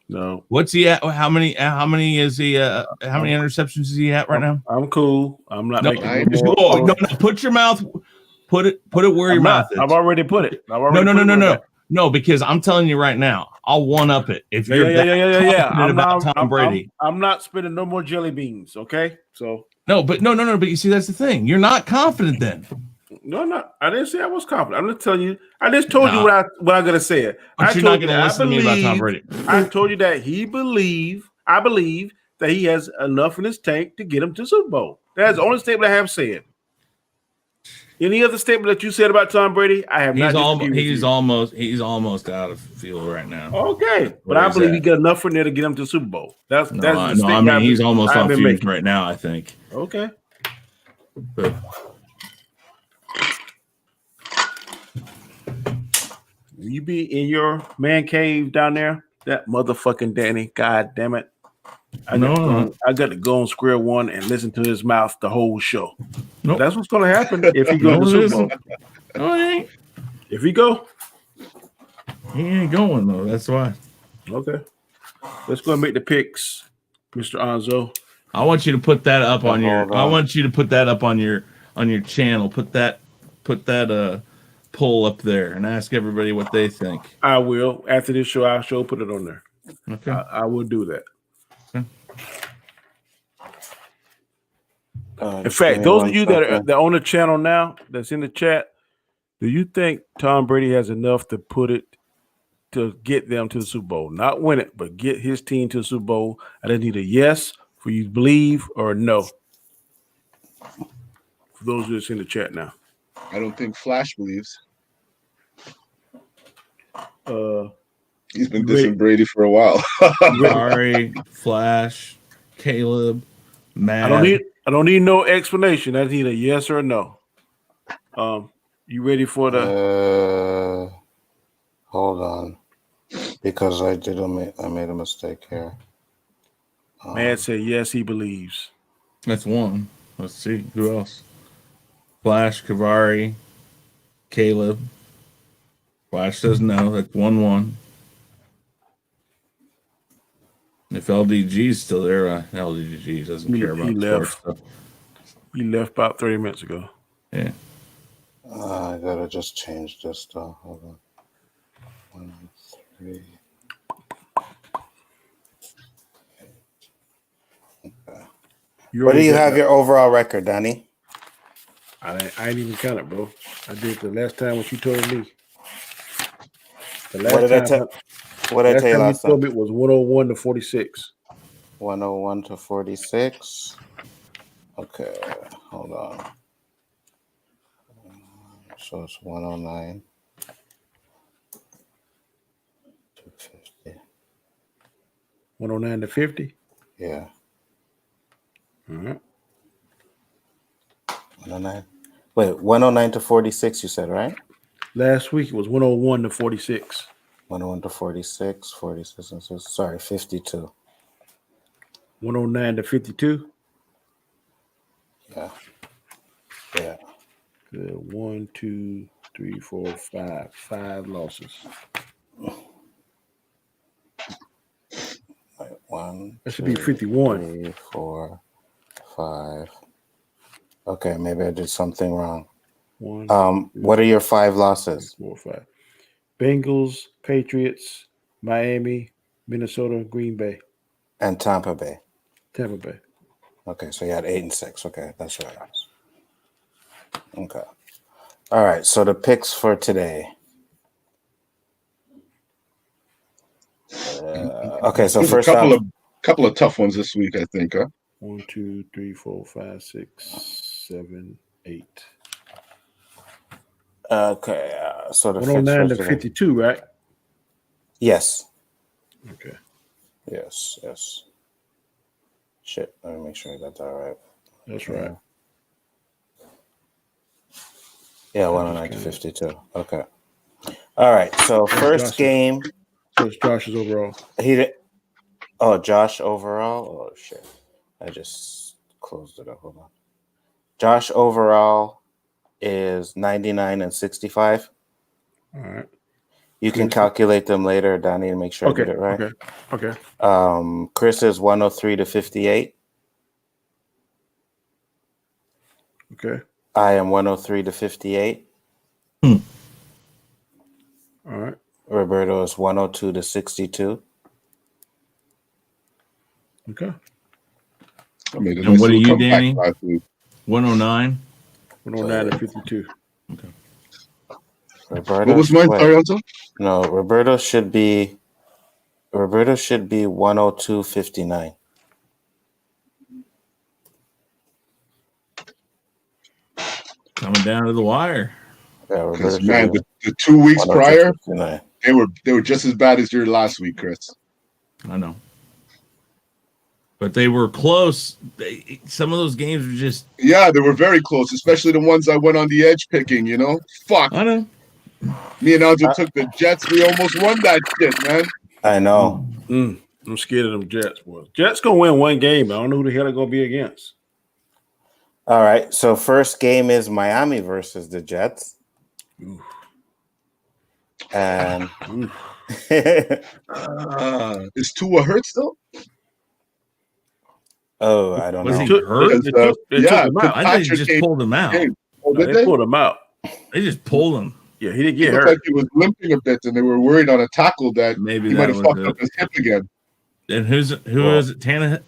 [SPEAKER 6] No,
[SPEAKER 5] What's he at? How many is he? How many interceptions is he at right now?
[SPEAKER 6] I'm cool. I'm not
[SPEAKER 5] No,
[SPEAKER 6] making
[SPEAKER 5] just-
[SPEAKER 6] no
[SPEAKER 5] oh,
[SPEAKER 6] more.
[SPEAKER 5] no. Put your mouth. Put it where your mouth is.
[SPEAKER 6] I've already put it.
[SPEAKER 5] No, because I'm telling you right now, I'll one up it if you're
[SPEAKER 6] Yeah.
[SPEAKER 5] confident about Tom Brady.
[SPEAKER 6] I'm not spending no more jelly beans. Okay, so
[SPEAKER 5] No, but you see, that's the thing. You're not confident then.
[SPEAKER 6] No. I didn't say I was confident. I'm just telling you. I just told you what I'm gonna say.
[SPEAKER 5] But you're not gonna listen to me about Tom Brady.
[SPEAKER 6] I told you that I believe that he has enough in his tank to get him to Super Bowl. That's the only statement I have said. Any other statement that you said about Tom Brady, I have not.
[SPEAKER 5] He's almost out of field right now.
[SPEAKER 6] Okay, but I believe he got enough in there to get him to the Super Bowl. That's the statement.
[SPEAKER 5] I mean, he's almost on fuse right now. I think.
[SPEAKER 6] Okay.
[SPEAKER 5] But,
[SPEAKER 6] you be in your man cave down there, that motherfucking Danny. God damn it. I got to go on Square One and listen to his mouth the whole show. Nope. That's what's going to happen if he goes to Super Bowl.
[SPEAKER 5] No, it ain't.
[SPEAKER 6] If he go,
[SPEAKER 5] he ain't going though. That's why.
[SPEAKER 6] Okay. Let's go and make the picks, Mr. Anzo.
[SPEAKER 5] I want you to put that up on your. I want you to put that up on your channel. Put that poll up there and ask everybody what they think.
[SPEAKER 6] I will. After this show, I'll put it on there.
[SPEAKER 5] Okay.
[SPEAKER 6] I will do that. In fact, those of you that are on the channel now, that's in the chat, do you think Tom Brady has enough to put it to get them to the Super Bowl? Not win it, but get his team to the Super Bowl. I didn't need a yes for you to believe or a no. For those of you that's in the chat now.
[SPEAKER 4] I don't think Flash believes. He's been dissing Brady for a while.
[SPEAKER 5] Sorry, Flash, Caleb, Matt.
[SPEAKER 6] I don't need no explanation. I need a yes or a no. You ready for the?
[SPEAKER 1] Hold on, because I made a mistake here.
[SPEAKER 6] Matt said yes, he believes.
[SPEAKER 5] That's one. Let's see who else. Flash, Kavari, Caleb. Flash says no. That's 1-1. If LDG's still there, LDG doesn't care about sports stuff.
[SPEAKER 6] He left about 30 minutes ago.
[SPEAKER 5] Yeah.
[SPEAKER 1] I gotta just change this stuff. Hold on. 1, 3. Okay. What do you have your overall record, Danny?
[SPEAKER 6] I ain't even count it, bro. I did the last time what you told me.
[SPEAKER 1] What did I tell you last time?
[SPEAKER 6] It was 101 to 46.
[SPEAKER 1] 101 to 46. Okay, hold on. So it's 109. 250.
[SPEAKER 6] 109 to 50?
[SPEAKER 1] Yeah.
[SPEAKER 6] Mm-hmm.
[SPEAKER 1] 109. Wait, 109 to 46, you said, right?
[SPEAKER 6] Last week it was 101 to 46.
[SPEAKER 1] 101 to 46, 46, sorry, 52.
[SPEAKER 6] 109 to 52?
[SPEAKER 1] Yeah.
[SPEAKER 6] Good. 1, 2, 3, 4, 5. 5 losses.
[SPEAKER 1] Wait, 1.
[SPEAKER 6] That should be 51.
[SPEAKER 1] 3, 4, 5. Okay, maybe I did something wrong.
[SPEAKER 6] 1.
[SPEAKER 1] What are your 5 losses?
[SPEAKER 6] 4, 5. Bengals, Patriots, Miami, Minnesota, Green Bay,
[SPEAKER 1] And Tampa Bay.
[SPEAKER 6] Tampa Bay.
[SPEAKER 1] Okay, so you had 8 and 6. Okay, that's right. Okay. All right, so the picks for today. Okay, so
[SPEAKER 4] There's
[SPEAKER 1] first
[SPEAKER 4] a couple of tough ones this week, I think, huh?
[SPEAKER 6] 1, 2, 3, 4, 5, 6, 7, 8.
[SPEAKER 1] Okay, so the
[SPEAKER 6] 109 to 52, right?
[SPEAKER 1] Yes.
[SPEAKER 6] Okay.
[SPEAKER 1] Yes. Shit, let me make sure I got that right.
[SPEAKER 6] That's right.
[SPEAKER 1] Yeah, 109 to 52. Okay. All right, so first game.
[SPEAKER 6] What's Josh's overall?
[SPEAKER 1] Josh overall? Oh, shit. I just closed it up. Hold on. Josh overall is 99 and 65.
[SPEAKER 6] All right.
[SPEAKER 1] You can calculate them later, Donnie, and make sure I get it right.
[SPEAKER 6] Okay.
[SPEAKER 1] Chris is 103 to 58.
[SPEAKER 6] Okay.
[SPEAKER 1] I am 103 to 58.
[SPEAKER 6] All right.
[SPEAKER 1] Roberto is 102 to 62.
[SPEAKER 6] Okay.
[SPEAKER 5] And what are you, Danny? 109?
[SPEAKER 6] 109 to 52.
[SPEAKER 1] Roberto.
[SPEAKER 4] What was mine? Sorry, Anto?
[SPEAKER 1] No, Roberto should be 102.59.
[SPEAKER 5] Coming down to the wire.
[SPEAKER 1] Yeah, Roberto
[SPEAKER 4] Because
[SPEAKER 1] should
[SPEAKER 4] man,
[SPEAKER 1] be
[SPEAKER 4] the 2 weeks prior,
[SPEAKER 1] 102.59.
[SPEAKER 4] they were just as bad as your last week, Chris.
[SPEAKER 5] I know. But they were close. Some of those games were just.
[SPEAKER 4] Yeah, they were very close, especially the ones I went on the edge picking, you know? Fuck.
[SPEAKER 5] I know.
[SPEAKER 4] Me and Aljo took the Jets. We almost won that shit, man.
[SPEAKER 1] I know.
[SPEAKER 6] I'm scared of them Jets, boys. Jets gonna win one game. I don't know who the hell they're gonna be against.
[SPEAKER 1] All right. So first game is Miami versus the Jets.
[SPEAKER 6] Oof.
[SPEAKER 1] And
[SPEAKER 4] Is Tua hurt still?
[SPEAKER 1] oh, I don't
[SPEAKER 5] Was
[SPEAKER 1] know.
[SPEAKER 5] he hurt?
[SPEAKER 6] They took him out.
[SPEAKER 5] I think they just pulled him out.
[SPEAKER 4] Hey, oh,
[SPEAKER 6] No,
[SPEAKER 4] did
[SPEAKER 6] they
[SPEAKER 4] they?
[SPEAKER 6] pulled him out.
[SPEAKER 5] They just pulled him.
[SPEAKER 6] Yeah, he didn't
[SPEAKER 4] He
[SPEAKER 6] get
[SPEAKER 4] looked
[SPEAKER 6] hurt.
[SPEAKER 4] like he was limping a bit, and they were worried on a tackle that
[SPEAKER 5] Maybe
[SPEAKER 4] he
[SPEAKER 5] that
[SPEAKER 4] might have
[SPEAKER 5] was
[SPEAKER 4] fucked
[SPEAKER 5] it.
[SPEAKER 4] up his hip again.
[SPEAKER 5] And who is it? Tannehill?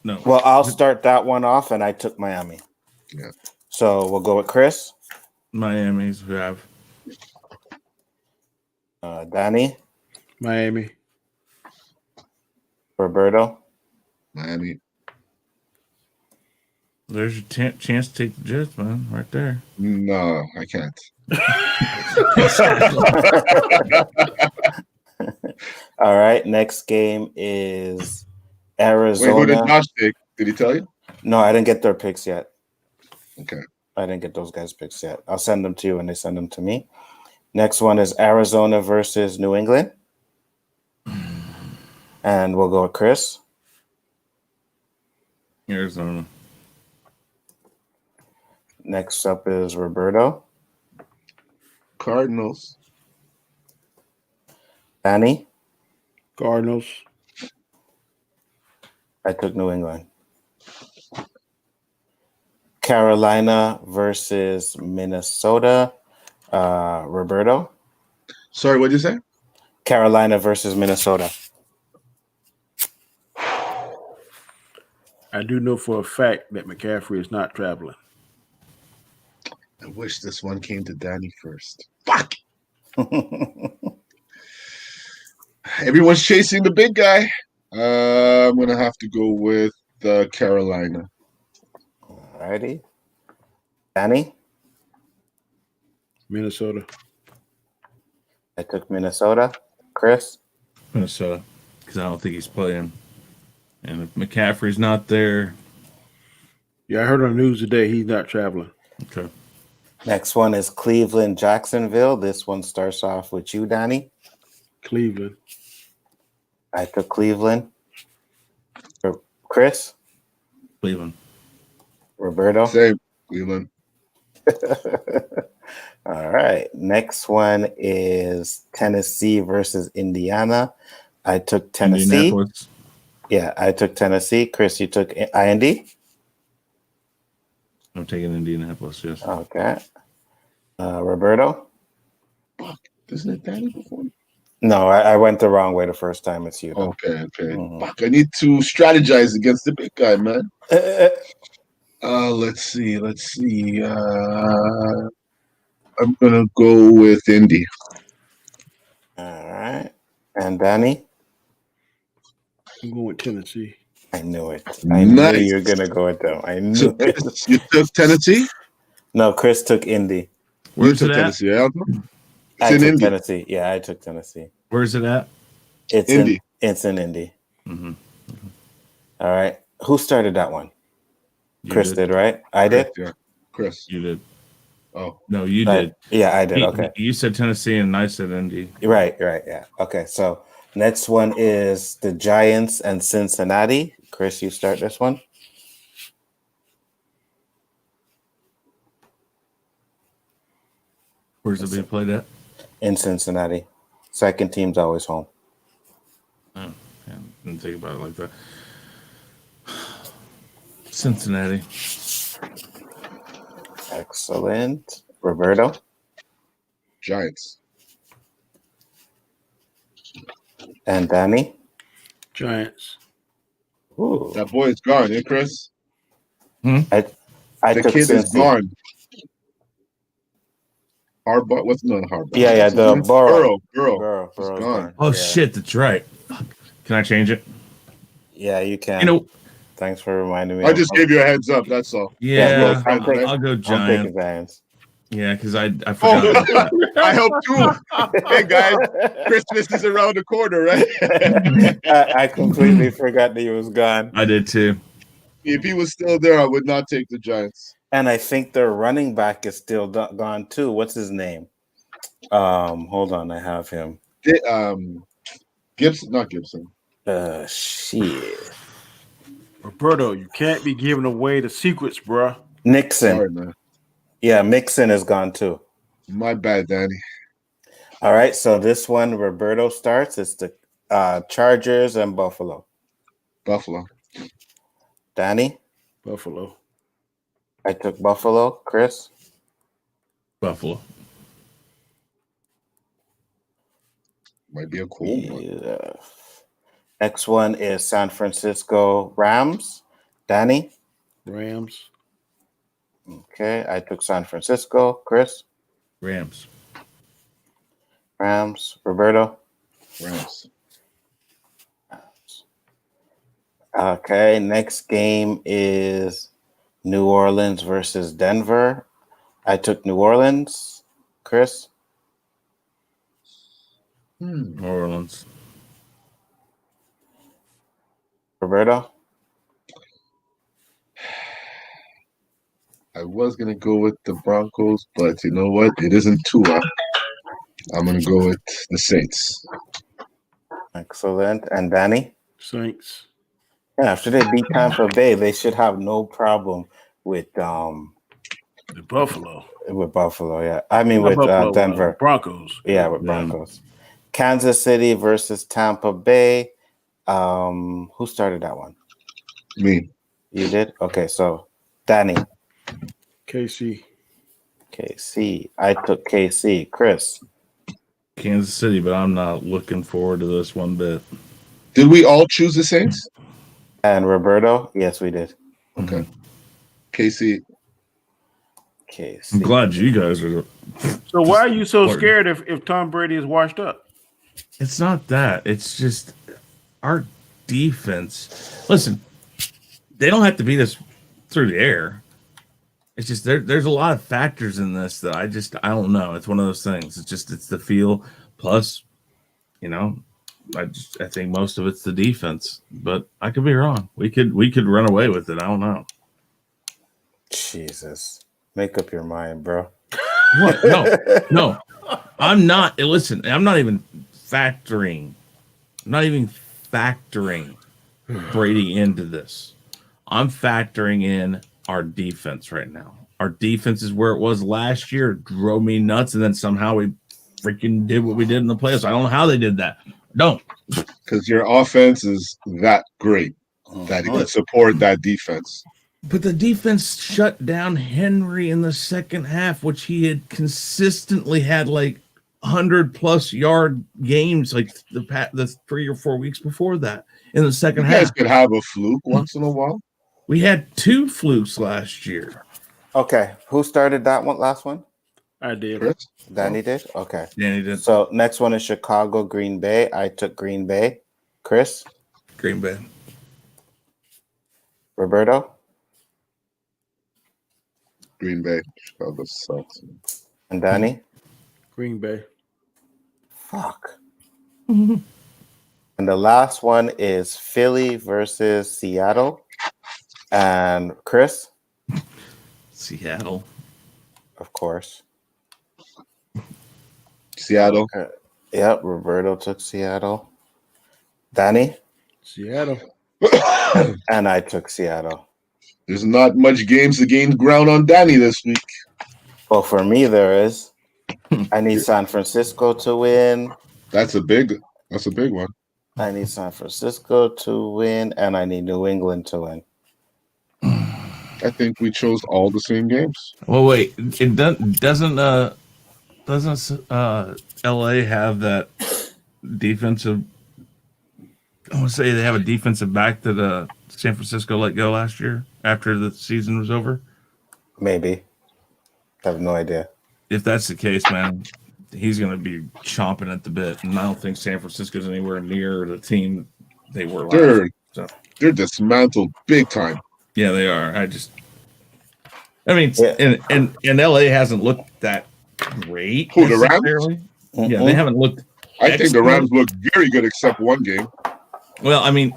[SPEAKER 5] No.
[SPEAKER 1] Well, I'll start that one off, and I took Miami.
[SPEAKER 4] Yeah.
[SPEAKER 1] So we'll go with Chris,
[SPEAKER 5] Miami's who have.
[SPEAKER 1] Danny,
[SPEAKER 6] Miami.
[SPEAKER 1] Roberto.
[SPEAKER 4] Miami.
[SPEAKER 5] There's your chance to take the Jets, man, right there.
[SPEAKER 4] No, I can't.
[SPEAKER 1] All right. Next game is
[SPEAKER 4] Wait, who
[SPEAKER 1] Arizona.
[SPEAKER 4] did Josh take? Did he tell you?
[SPEAKER 1] No, I didn't get their picks yet.
[SPEAKER 4] Okay.
[SPEAKER 1] I didn't get those guys' picks yet. I'll send them to you when they send them to me. Next one is Arizona versus New England. And we'll go with Chris.
[SPEAKER 5] Arizona.
[SPEAKER 1] Next up is Roberto.
[SPEAKER 4] Cardinals.
[SPEAKER 1] Danny.
[SPEAKER 6] Cardinals.
[SPEAKER 1] I took New England. Carolina versus Minnesota. Roberto.
[SPEAKER 4] Sorry, what did you say?
[SPEAKER 1] Carolina versus Minnesota.
[SPEAKER 6] I do know for a fact that McCaffrey is not traveling.
[SPEAKER 4] I wish this one came to Danny first. Fuck. Everyone's chasing the big guy. I'm going to have to go with Carolina.
[SPEAKER 1] Alrighty. Danny.
[SPEAKER 6] Minnesota.
[SPEAKER 1] I took Minnesota. Chris.
[SPEAKER 5] Minnesota. Because I don't think he's playing. And if McCaffrey's not there.
[SPEAKER 6] Yeah, I heard on the news today he's not traveling.
[SPEAKER 5] Okay.
[SPEAKER 1] Next one is Cleveland, Jacksonville. This one starts off with you, Danny.
[SPEAKER 6] Cleveland.
[SPEAKER 1] I took Cleveland. Chris.
[SPEAKER 5] Cleveland.
[SPEAKER 1] Roberto.
[SPEAKER 4] Same. Cleveland.
[SPEAKER 1] All right. Next one is Tennessee versus Indiana. I took Tennessee. Yeah, I took Tennessee. Chris, you took IND?
[SPEAKER 5] I'm taking Indianapolis, yes.
[SPEAKER 1] Okay. Roberto?
[SPEAKER 4] Isn't it Danny before?
[SPEAKER 1] No, I went the wrong way the first time. It's you. though.
[SPEAKER 4] Okay.
[SPEAKER 1] Mhm.
[SPEAKER 4] Fuck, I need to strategize against the big guy, man. Let's see. I'm gonna go with Indy.
[SPEAKER 1] All right. And Danny?
[SPEAKER 6] I'm going with Tennessee.
[SPEAKER 1] I knew it. I knew
[SPEAKER 4] Nice.
[SPEAKER 1] you were going to go with them. I knew
[SPEAKER 4] So,
[SPEAKER 1] it.
[SPEAKER 4] you took Tennessee?
[SPEAKER 1] No, Chris took Indy.
[SPEAKER 5] Where's
[SPEAKER 4] You
[SPEAKER 5] it
[SPEAKER 4] took
[SPEAKER 5] at?
[SPEAKER 4] Tennessee, Alto?
[SPEAKER 1] I
[SPEAKER 4] It's in
[SPEAKER 1] took
[SPEAKER 4] Indy.
[SPEAKER 1] Tennessee. Yeah, I took Tennessee.
[SPEAKER 5] Where's it at?
[SPEAKER 1] It's
[SPEAKER 4] Indy.
[SPEAKER 1] It's in Indy.
[SPEAKER 5] Mm-hmm.
[SPEAKER 1] All right. Who started that one?
[SPEAKER 5] You
[SPEAKER 1] Chris did, right? I did?
[SPEAKER 4] Yeah. Chris.
[SPEAKER 5] You did.
[SPEAKER 4] Oh.
[SPEAKER 5] No, you
[SPEAKER 1] I-
[SPEAKER 5] did.
[SPEAKER 1] Yeah, I did. Okay.
[SPEAKER 5] You said Tennessee and I said Indy.
[SPEAKER 1] Right. Yeah. Okay. So next one is the Giants and Cincinnati. Chris, you start this one.
[SPEAKER 5] Where's it being played at?
[SPEAKER 1] In Cincinnati. Second team's always home.
[SPEAKER 5] Oh, yeah, didn't think about it like that. Cincinnati.
[SPEAKER 1] Excellent. Roberto?
[SPEAKER 4] Giants.
[SPEAKER 1] And Danny?
[SPEAKER 6] Giants.
[SPEAKER 1] Ooh.
[SPEAKER 4] That boy is gone, eh, Chris?
[SPEAKER 1] I
[SPEAKER 4] The
[SPEAKER 1] took
[SPEAKER 4] kid is
[SPEAKER 1] Cincy.
[SPEAKER 4] gone. Harbaugh. What's not Harbaugh?
[SPEAKER 1] Yeah, the Burrow.
[SPEAKER 4] Burrow. He's
[SPEAKER 1] Burrow's
[SPEAKER 4] gone.
[SPEAKER 5] Oh
[SPEAKER 1] Yeah.
[SPEAKER 5] shit, that's right. Fuck. Can I change it?
[SPEAKER 1] Yeah, you can.
[SPEAKER 5] You know,
[SPEAKER 1] Thanks for reminding me.
[SPEAKER 4] I just gave you a heads up. That's all.
[SPEAKER 5] yeah,
[SPEAKER 1] I'm taking-
[SPEAKER 5] I'll go
[SPEAKER 1] I'm
[SPEAKER 5] Giants.
[SPEAKER 1] taking Giants.
[SPEAKER 5] Yeah, because I forgot. about that.
[SPEAKER 4] Oh, I hope too. Hey guys, Christmas is around the corner, right?
[SPEAKER 1] I completely forgot that he was gone.
[SPEAKER 5] I did too.
[SPEAKER 4] If he was still there, I would not take the Giants.
[SPEAKER 1] And I think their running back is still gone too. What's his name? Hold on, I have him.
[SPEAKER 4] Gibson, not Gibson.
[SPEAKER 1] Shit.
[SPEAKER 6] Roberto, you can't be giving away the secrets, bruh.
[SPEAKER 1] Nixon.
[SPEAKER 4] Sorry, man.
[SPEAKER 1] Yeah, Mixon is gone too.
[SPEAKER 4] My bad, Danny.
[SPEAKER 1] All right, so this one, Roberto starts. It's the Chargers and Buffalo.
[SPEAKER 4] Buffalo.
[SPEAKER 1] Danny,
[SPEAKER 6] Buffalo.
[SPEAKER 1] I took Buffalo. Chris,
[SPEAKER 5] Buffalo.
[SPEAKER 4] Might be a cool one.
[SPEAKER 1] yeah. Next one is San Francisco Rams. Danny,
[SPEAKER 6] Rams.
[SPEAKER 1] okay, I took San Francisco. Chris,
[SPEAKER 5] Rams.
[SPEAKER 1] Rams. Roberto,
[SPEAKER 4] Rams.
[SPEAKER 1] okay. Next game is New Orleans versus Denver. I took New Orleans. Chris,
[SPEAKER 5] New Orleans.
[SPEAKER 1] Roberto,
[SPEAKER 4] I was gonna go with the Broncos, but you know what? It isn't Tua. I'm gonna go with the Saints.
[SPEAKER 1] excellent. And Danny,
[SPEAKER 6] Saints.
[SPEAKER 1] yeah, after they beat Tampa Bay, they should have no problem with
[SPEAKER 6] The Buffalo.
[SPEAKER 1] Buffalo. Yeah, I mean
[SPEAKER 6] Not
[SPEAKER 1] with
[SPEAKER 6] Buffalo,
[SPEAKER 1] Denver.
[SPEAKER 6] Broncos.
[SPEAKER 1] Yeah, with Broncos. Kansas City versus Tampa Bay. Who started that one?
[SPEAKER 4] Me.
[SPEAKER 1] You did? Okay, so Danny,
[SPEAKER 6] KC.
[SPEAKER 1] KC. I took KC. Chris,
[SPEAKER 5] Kansas City, but I'm not looking forward to this one bit.
[SPEAKER 4] Did we all choose the Saints?
[SPEAKER 1] and Roberto. Yes, we did.
[SPEAKER 4] Okay. KC.
[SPEAKER 1] KC.
[SPEAKER 5] I'm glad you guys are.
[SPEAKER 6] So why are you so
[SPEAKER 5] Important.
[SPEAKER 6] scared if Tom Brady is washed up?
[SPEAKER 5] It's not that. It's just our defense. Listen, they don't have to beat us through the air. It's just there's a lot of factors in this that I don't know. It's one of those things. It's the feel plus, I think most of it's the defense. But I could be wrong. We could run away with it. I don't know.
[SPEAKER 1] Jesus. Make up your mind, bro.
[SPEAKER 5] What? No. I'm not. Listen, I'm not even factoring Brady into this. I'm factoring in our defense right now. Our defense is where it was last year. It drove me nuts, and then somehow we freaking did what we did in the playoffs. I don't know how they did that. Don't.
[SPEAKER 4] Because your offense is that great that it can support that defense.
[SPEAKER 5] But the defense shut down Henry in the second half, which he had consistently had like 100+ yard games like the 3 or 4 weeks before that in the second
[SPEAKER 4] You guys
[SPEAKER 5] half.
[SPEAKER 4] could have a fluke once in a while.
[SPEAKER 5] We had 2 flukes last year.
[SPEAKER 1] Okay. Who started that one? Last one?
[SPEAKER 6] I did.
[SPEAKER 4] Chris?
[SPEAKER 1] Danny did? Okay.
[SPEAKER 5] Danny did.
[SPEAKER 1] So next one is Chicago, Green Bay. I took Green Bay. Chris?
[SPEAKER 5] Green Bay.
[SPEAKER 1] Roberto?
[SPEAKER 4] Green Bay. Chicago sucks.
[SPEAKER 1] And Danny?
[SPEAKER 6] Green Bay.
[SPEAKER 1] Fuck. And the last one is Philly versus Seattle. And Chris,
[SPEAKER 5] Seattle.
[SPEAKER 1] of course.
[SPEAKER 4] Seattle.
[SPEAKER 1] Yep, Roberto took Seattle. Danny?
[SPEAKER 6] Seattle.
[SPEAKER 1] And I took Seattle.
[SPEAKER 4] There's not much games to gain ground on Danny this week.
[SPEAKER 1] Well, for me, there is. I need San Francisco to win.
[SPEAKER 4] That's a big one.
[SPEAKER 1] I need San Francisco to win, and I need New England to win.
[SPEAKER 4] I think we chose all the same games.
[SPEAKER 5] Well, wait. It doesn't LA have that defensive? I want to say they have a defensive back that San Francisco let go last year after the season was over.
[SPEAKER 1] Maybe. I have no idea.
[SPEAKER 5] if that's the case, man, he's going to be chomping at the bit. And I don't think San Francisco's anywhere near the team they were last year. So.
[SPEAKER 4] They're dismantled big time.
[SPEAKER 5] Yeah, they are. And LA hasn't looked that great.
[SPEAKER 4] Who, the Rams?
[SPEAKER 5] Yeah, they haven't looked.
[SPEAKER 4] I think the Rams look very good except one game.
[SPEAKER 5] Well, I mean,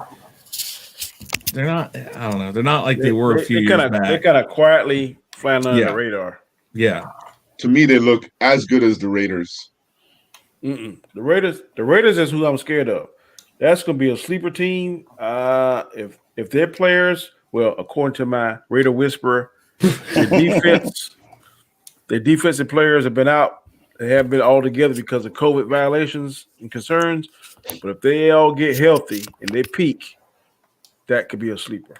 [SPEAKER 5] they're not. I don't know. They're not like they were a few years back.
[SPEAKER 6] They're kind of quietly flying under the radar.
[SPEAKER 5] Yeah.
[SPEAKER 4] To me, they look as good as the Raiders.
[SPEAKER 6] The Raiders is who I'm scared of. That's going to be a sleeper team. If their players, well, according to my Raider whisperer, their defensive players have been out. They haven't been all together because of COVID violations and concerns. But if they all get healthy and they peak, that could be a sleeper.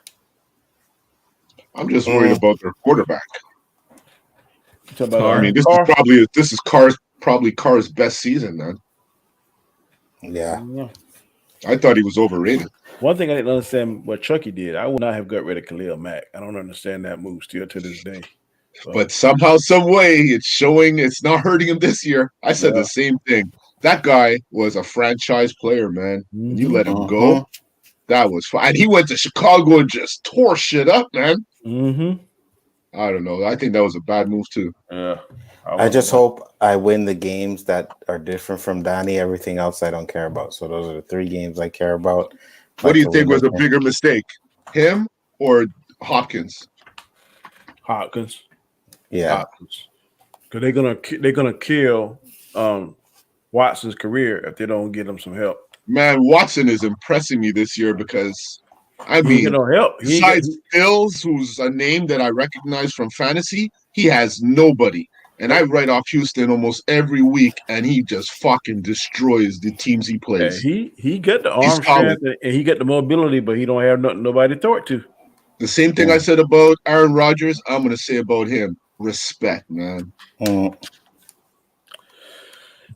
[SPEAKER 4] I'm just worried about their quarterback.
[SPEAKER 6] I mean,
[SPEAKER 4] this is probably Carr's best season, man.
[SPEAKER 1] Yeah.
[SPEAKER 4] I thought he was overrated.
[SPEAKER 6] One thing I didn't understand what Chucky did. I would not have got rid of Khalil Mack. I don't understand that move still to this day.
[SPEAKER 4] But somehow, some way, it's showing it's not hurting him this year. I said the same thing. That guy was a franchise player, man. You let him go. That was fine. And he went to Chicago and just tore shit up, man. I don't know. I think that was a bad move too.
[SPEAKER 1] I just hope I win the games that are different from Donnie. Everything else I don't care about. So those are the 3 games I care about.
[SPEAKER 4] What do you think was a bigger mistake, him or Hopkins?
[SPEAKER 6] Hopkins.
[SPEAKER 1] Yeah,
[SPEAKER 6] because they're gonna kill Watson's career if they don't get him some help.
[SPEAKER 4] Man, Watson is impressing me this year because I mean,
[SPEAKER 6] no help.
[SPEAKER 4] Besides Bills, who's a name that I recognize from fantasy, he has nobody. And I write off Houston almost every week, and he just fucking destroys the teams he plays.
[SPEAKER 6] Yeah, he got the arm strength and he got the mobility, but he don't have nobody to throw it to.
[SPEAKER 4] The same thing I said about Aaron Rodgers, I'm going to say about him. Respect, man.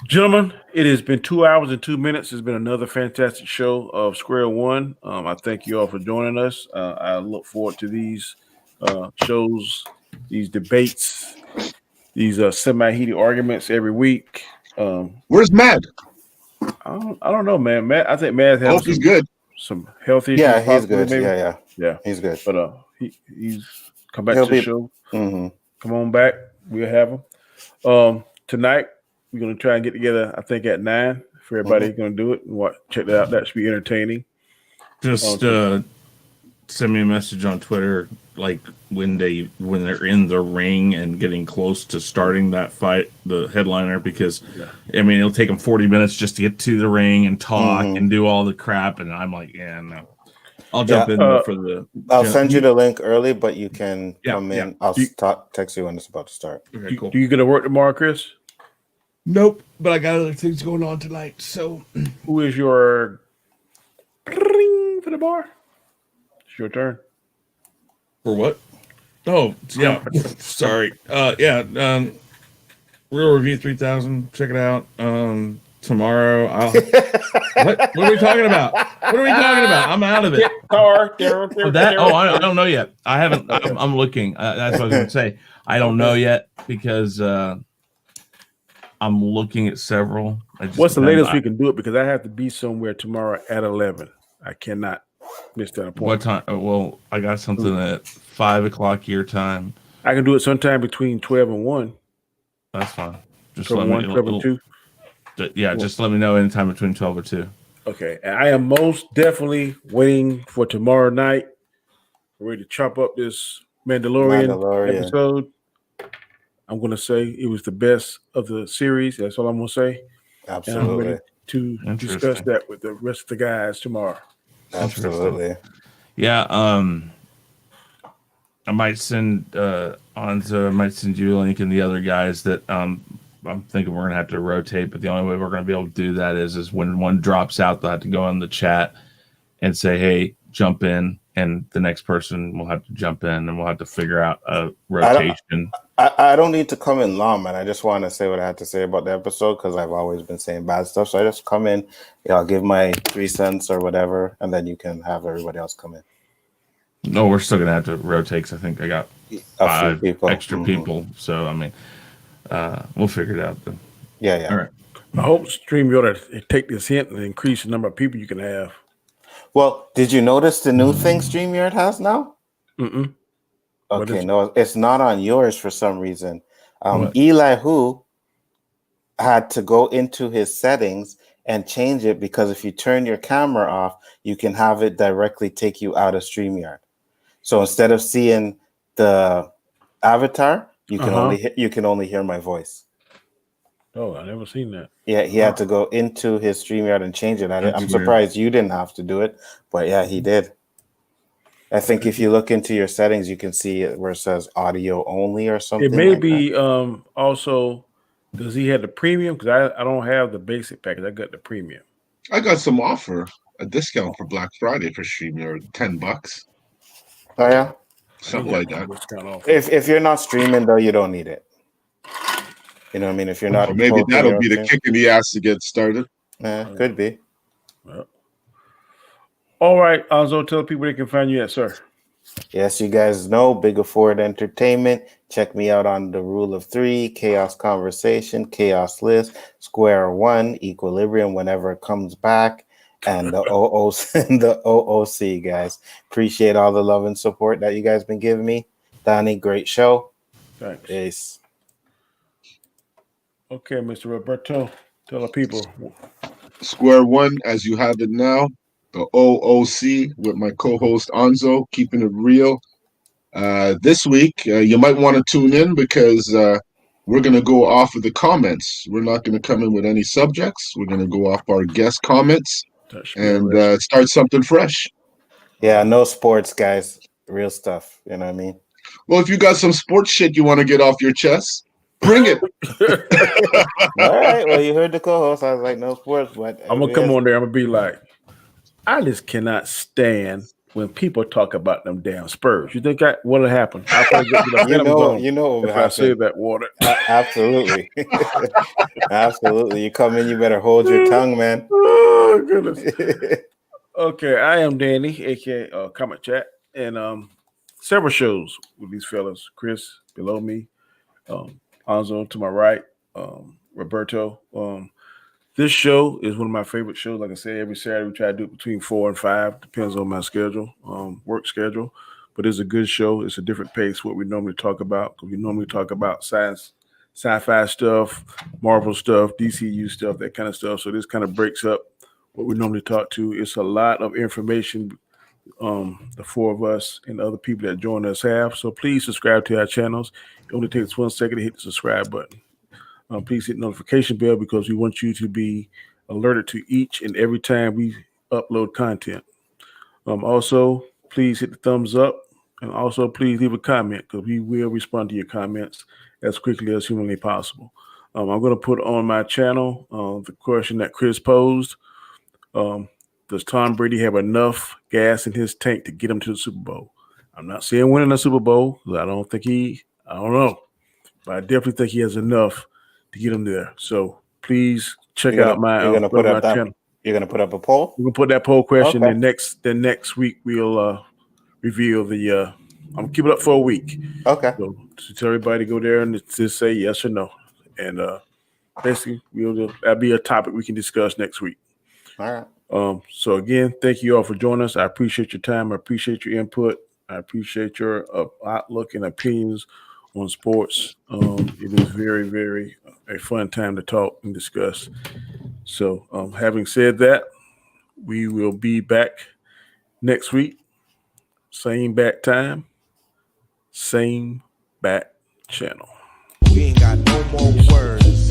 [SPEAKER 6] Gentlemen, it has been 2 hours and 2 minutes. It's been another fantastic show of Square One. I thank you all for joining us. I look forward to these shows, these debates, these semi-heated arguments every week.
[SPEAKER 4] Where's Matt?
[SPEAKER 6] I don't know, man. Matt, I think Matt has
[SPEAKER 4] he's good.
[SPEAKER 6] Some health issues.
[SPEAKER 1] Yeah, he's good.
[SPEAKER 6] Maybe.
[SPEAKER 1] Yeah, he's good.
[SPEAKER 6] But he's come back to the show. Come on back. We'll have him. Tonight, we're going to try and get together, I think, at 9 for everybody who's going to do it. Check that out. That should be entertaining.
[SPEAKER 5] Just send me a message on Twitter, like when they're in the ring and getting close to starting that fight, the headliner, because I mean it'll take them 40 minutes just to get to the ring and talk and do all the crap, and I'm like, yeah, no. I'll jump in for the.
[SPEAKER 1] I'll send you the link early, but you can come in. I'll text you when it's about to start.
[SPEAKER 5] Okay, cool.
[SPEAKER 6] Do you get to work tomorrow, Chris?
[SPEAKER 5] Nope, but I got other things going on tonight. So,
[SPEAKER 6] who is your ring for the bar? It's your turn.
[SPEAKER 5] For what? Oh, yeah. Sorry. Real Review 3000. Check it out. Tomorrow. What are we talking about? What are we talking about? I'm out of it. I don't know yet. I haven't. I'm looking. That's what I was going to say. I don't know yet because I'm looking at several.
[SPEAKER 6] What's the latest we can do it? Because I have to be somewhere tomorrow at 11. I cannot miss that appointment.
[SPEAKER 5] What time? Well, I got something at 5 o'clock your time.
[SPEAKER 6] I can do it sometime between 12 and 1.
[SPEAKER 5] That's fine. Just
[SPEAKER 6] let me 12 and 2.
[SPEAKER 5] Yeah, just let me know anytime between 12 or 2.
[SPEAKER 6] Okay. And I am most definitely waiting for tomorrow night. We're ready to chop up this Mandalorian episode. I'm going to say it was the best of the series. That's all I'm going to say.
[SPEAKER 1] Absolutely.
[SPEAKER 6] And I'm ready to discuss that with the rest of the guys tomorrow.
[SPEAKER 1] Absolutely.
[SPEAKER 5] Yeah. I might send you a link and the other guys that I'm thinking we're gonna have to rotate, but the only way we're gonna be able to do that is when one drops out, they'll have to go in the chat and say, "Hey, jump in," and the next person will have to jump in, and we'll have to figure out a rotation.
[SPEAKER 1] I don't need to come in long, man. I just want to say what I had to say about the episode because I've always been saying bad stuff. So I just come in, I'll give my 3 cents or whatever, and then you can have everybody else come in.
[SPEAKER 5] No, we're still gonna have to rotate because I think I got 5 extra people. So I mean, We'll figure it out then.
[SPEAKER 1] Yeah.
[SPEAKER 5] All right.
[SPEAKER 6] I hope StreamYard take this hint and increase the number of people you can have.
[SPEAKER 1] Well, did you notice the new thing StreamYard has now?
[SPEAKER 6] Mm-mm.
[SPEAKER 1] Okay, no, it's not on yours for some reason.
[SPEAKER 6] What?
[SPEAKER 1] Eli Who had to go into his settings and change it because if you turn your camera off, you can have it directly take you out of StreamYard. So instead of seeing the avatar, you can only hear my voice.
[SPEAKER 6] Oh, I never seen that.
[SPEAKER 1] Yeah, he had to go into his StreamYard and change it. I'm
[SPEAKER 2] weird.
[SPEAKER 1] surprised you didn't have to do it, but yeah, he did. I think if you look into your settings, you can see it where it says audio only or something.
[SPEAKER 6] It may
[SPEAKER 1] like
[SPEAKER 6] be
[SPEAKER 1] that.
[SPEAKER 6] Also, does he have the premium? Because I don't have the basic package. I got the premium.
[SPEAKER 4] I got some offer, a discount for Black Friday for StreamYard, $10.
[SPEAKER 1] Oh yeah,
[SPEAKER 4] Something like that.
[SPEAKER 1] If you're not streaming though, you don't need it. You know what I mean? If you're not,
[SPEAKER 4] maybe that'll be the kick in the ass to get started.
[SPEAKER 1] Could be.
[SPEAKER 6] Well. All right, Alonzo, tell people they can find you at, sir.
[SPEAKER 1] Yes, you guys know Big Afford Entertainment. Check me out on the Rule of Three, Chaos Conversation, Chaos List, Square One, Equilibrium whenever it comes back, and the OOC, guys. Appreciate all the love and support that you guys been giving me. Donnie, great show.
[SPEAKER 6] Thanks.
[SPEAKER 1] Peace.
[SPEAKER 6] Okay, Mr. Roberto, tell the people.
[SPEAKER 4] Square One, as you have it now. The OOC with my co-host Anzo, keeping it real. This week, you might want to tune in because we're going to go off of the comments. We're not going to come in with any subjects. We're going to go off our guest comments and start something fresh.
[SPEAKER 1] Yeah, no sports, guys. Real stuff. You know what I mean?
[SPEAKER 4] Well, if you got some sports shit you want to get off your chest, bring it.
[SPEAKER 1] All right. Well, you heard the co-host. I was like, no sports, but
[SPEAKER 6] I'm going to come on there. I'm going to be like, I just cannot stand when people talk about them damn Spurs. You think what'll happen?
[SPEAKER 1] You know what
[SPEAKER 6] if I say that water.
[SPEAKER 1] Absolutely. Absolutely. You come in, you better hold your tongue, man.
[SPEAKER 6] Oh, goodness. Okay, I am Danny, aka Comic Chat, and several shows with these fellas. Chris below me, Anzo to my right, Roberto. This show is one of my favorite shows. Like I said, every Saturday we try to do it between 4 and 5. Depends on my schedule, work schedule. But it's a good show. It's a different pace what we normally talk about. Because we normally talk about science, sci-fi stuff, Marvel stuff, DCU stuff, that kind of stuff. So this kind of breaks up what we normally talk to. It's a lot of information the four of us and the other people that join us have. So please subscribe to our channels. It only takes 1 second to hit the subscribe button. Please hit the notification bell because we want you to be alerted to each and every time we upload content. Also, please hit the thumbs up and also please leave a comment because we will respond to your comments as quickly as humanly possible. I'm going to put on my channel the question that Chris posed. Does Tom Brady have enough gas in his tank to get him to the Super Bowl? I'm not saying winning the Super Bowl. I don't know. But I definitely think he has enough to get him there. So please check out my channel.
[SPEAKER 1] You're gonna put up a poll?
[SPEAKER 6] We're gonna put that poll question and next week we'll reveal the I'm gonna keep it up for a week.
[SPEAKER 1] Okay.
[SPEAKER 6] So to tell everybody to go there and just say yes or no. And basically that'll be a topic we can discuss next week.
[SPEAKER 1] All right.
[SPEAKER 6] So again, thank you all for joining us. I appreciate your time. I appreciate your input. I appreciate your outlook and opinions on sports. It is very, very a fun time to talk and discuss. So having said that, we will be back next week. Same bat time, same bat channel.
[SPEAKER 8] We ain't got no more words.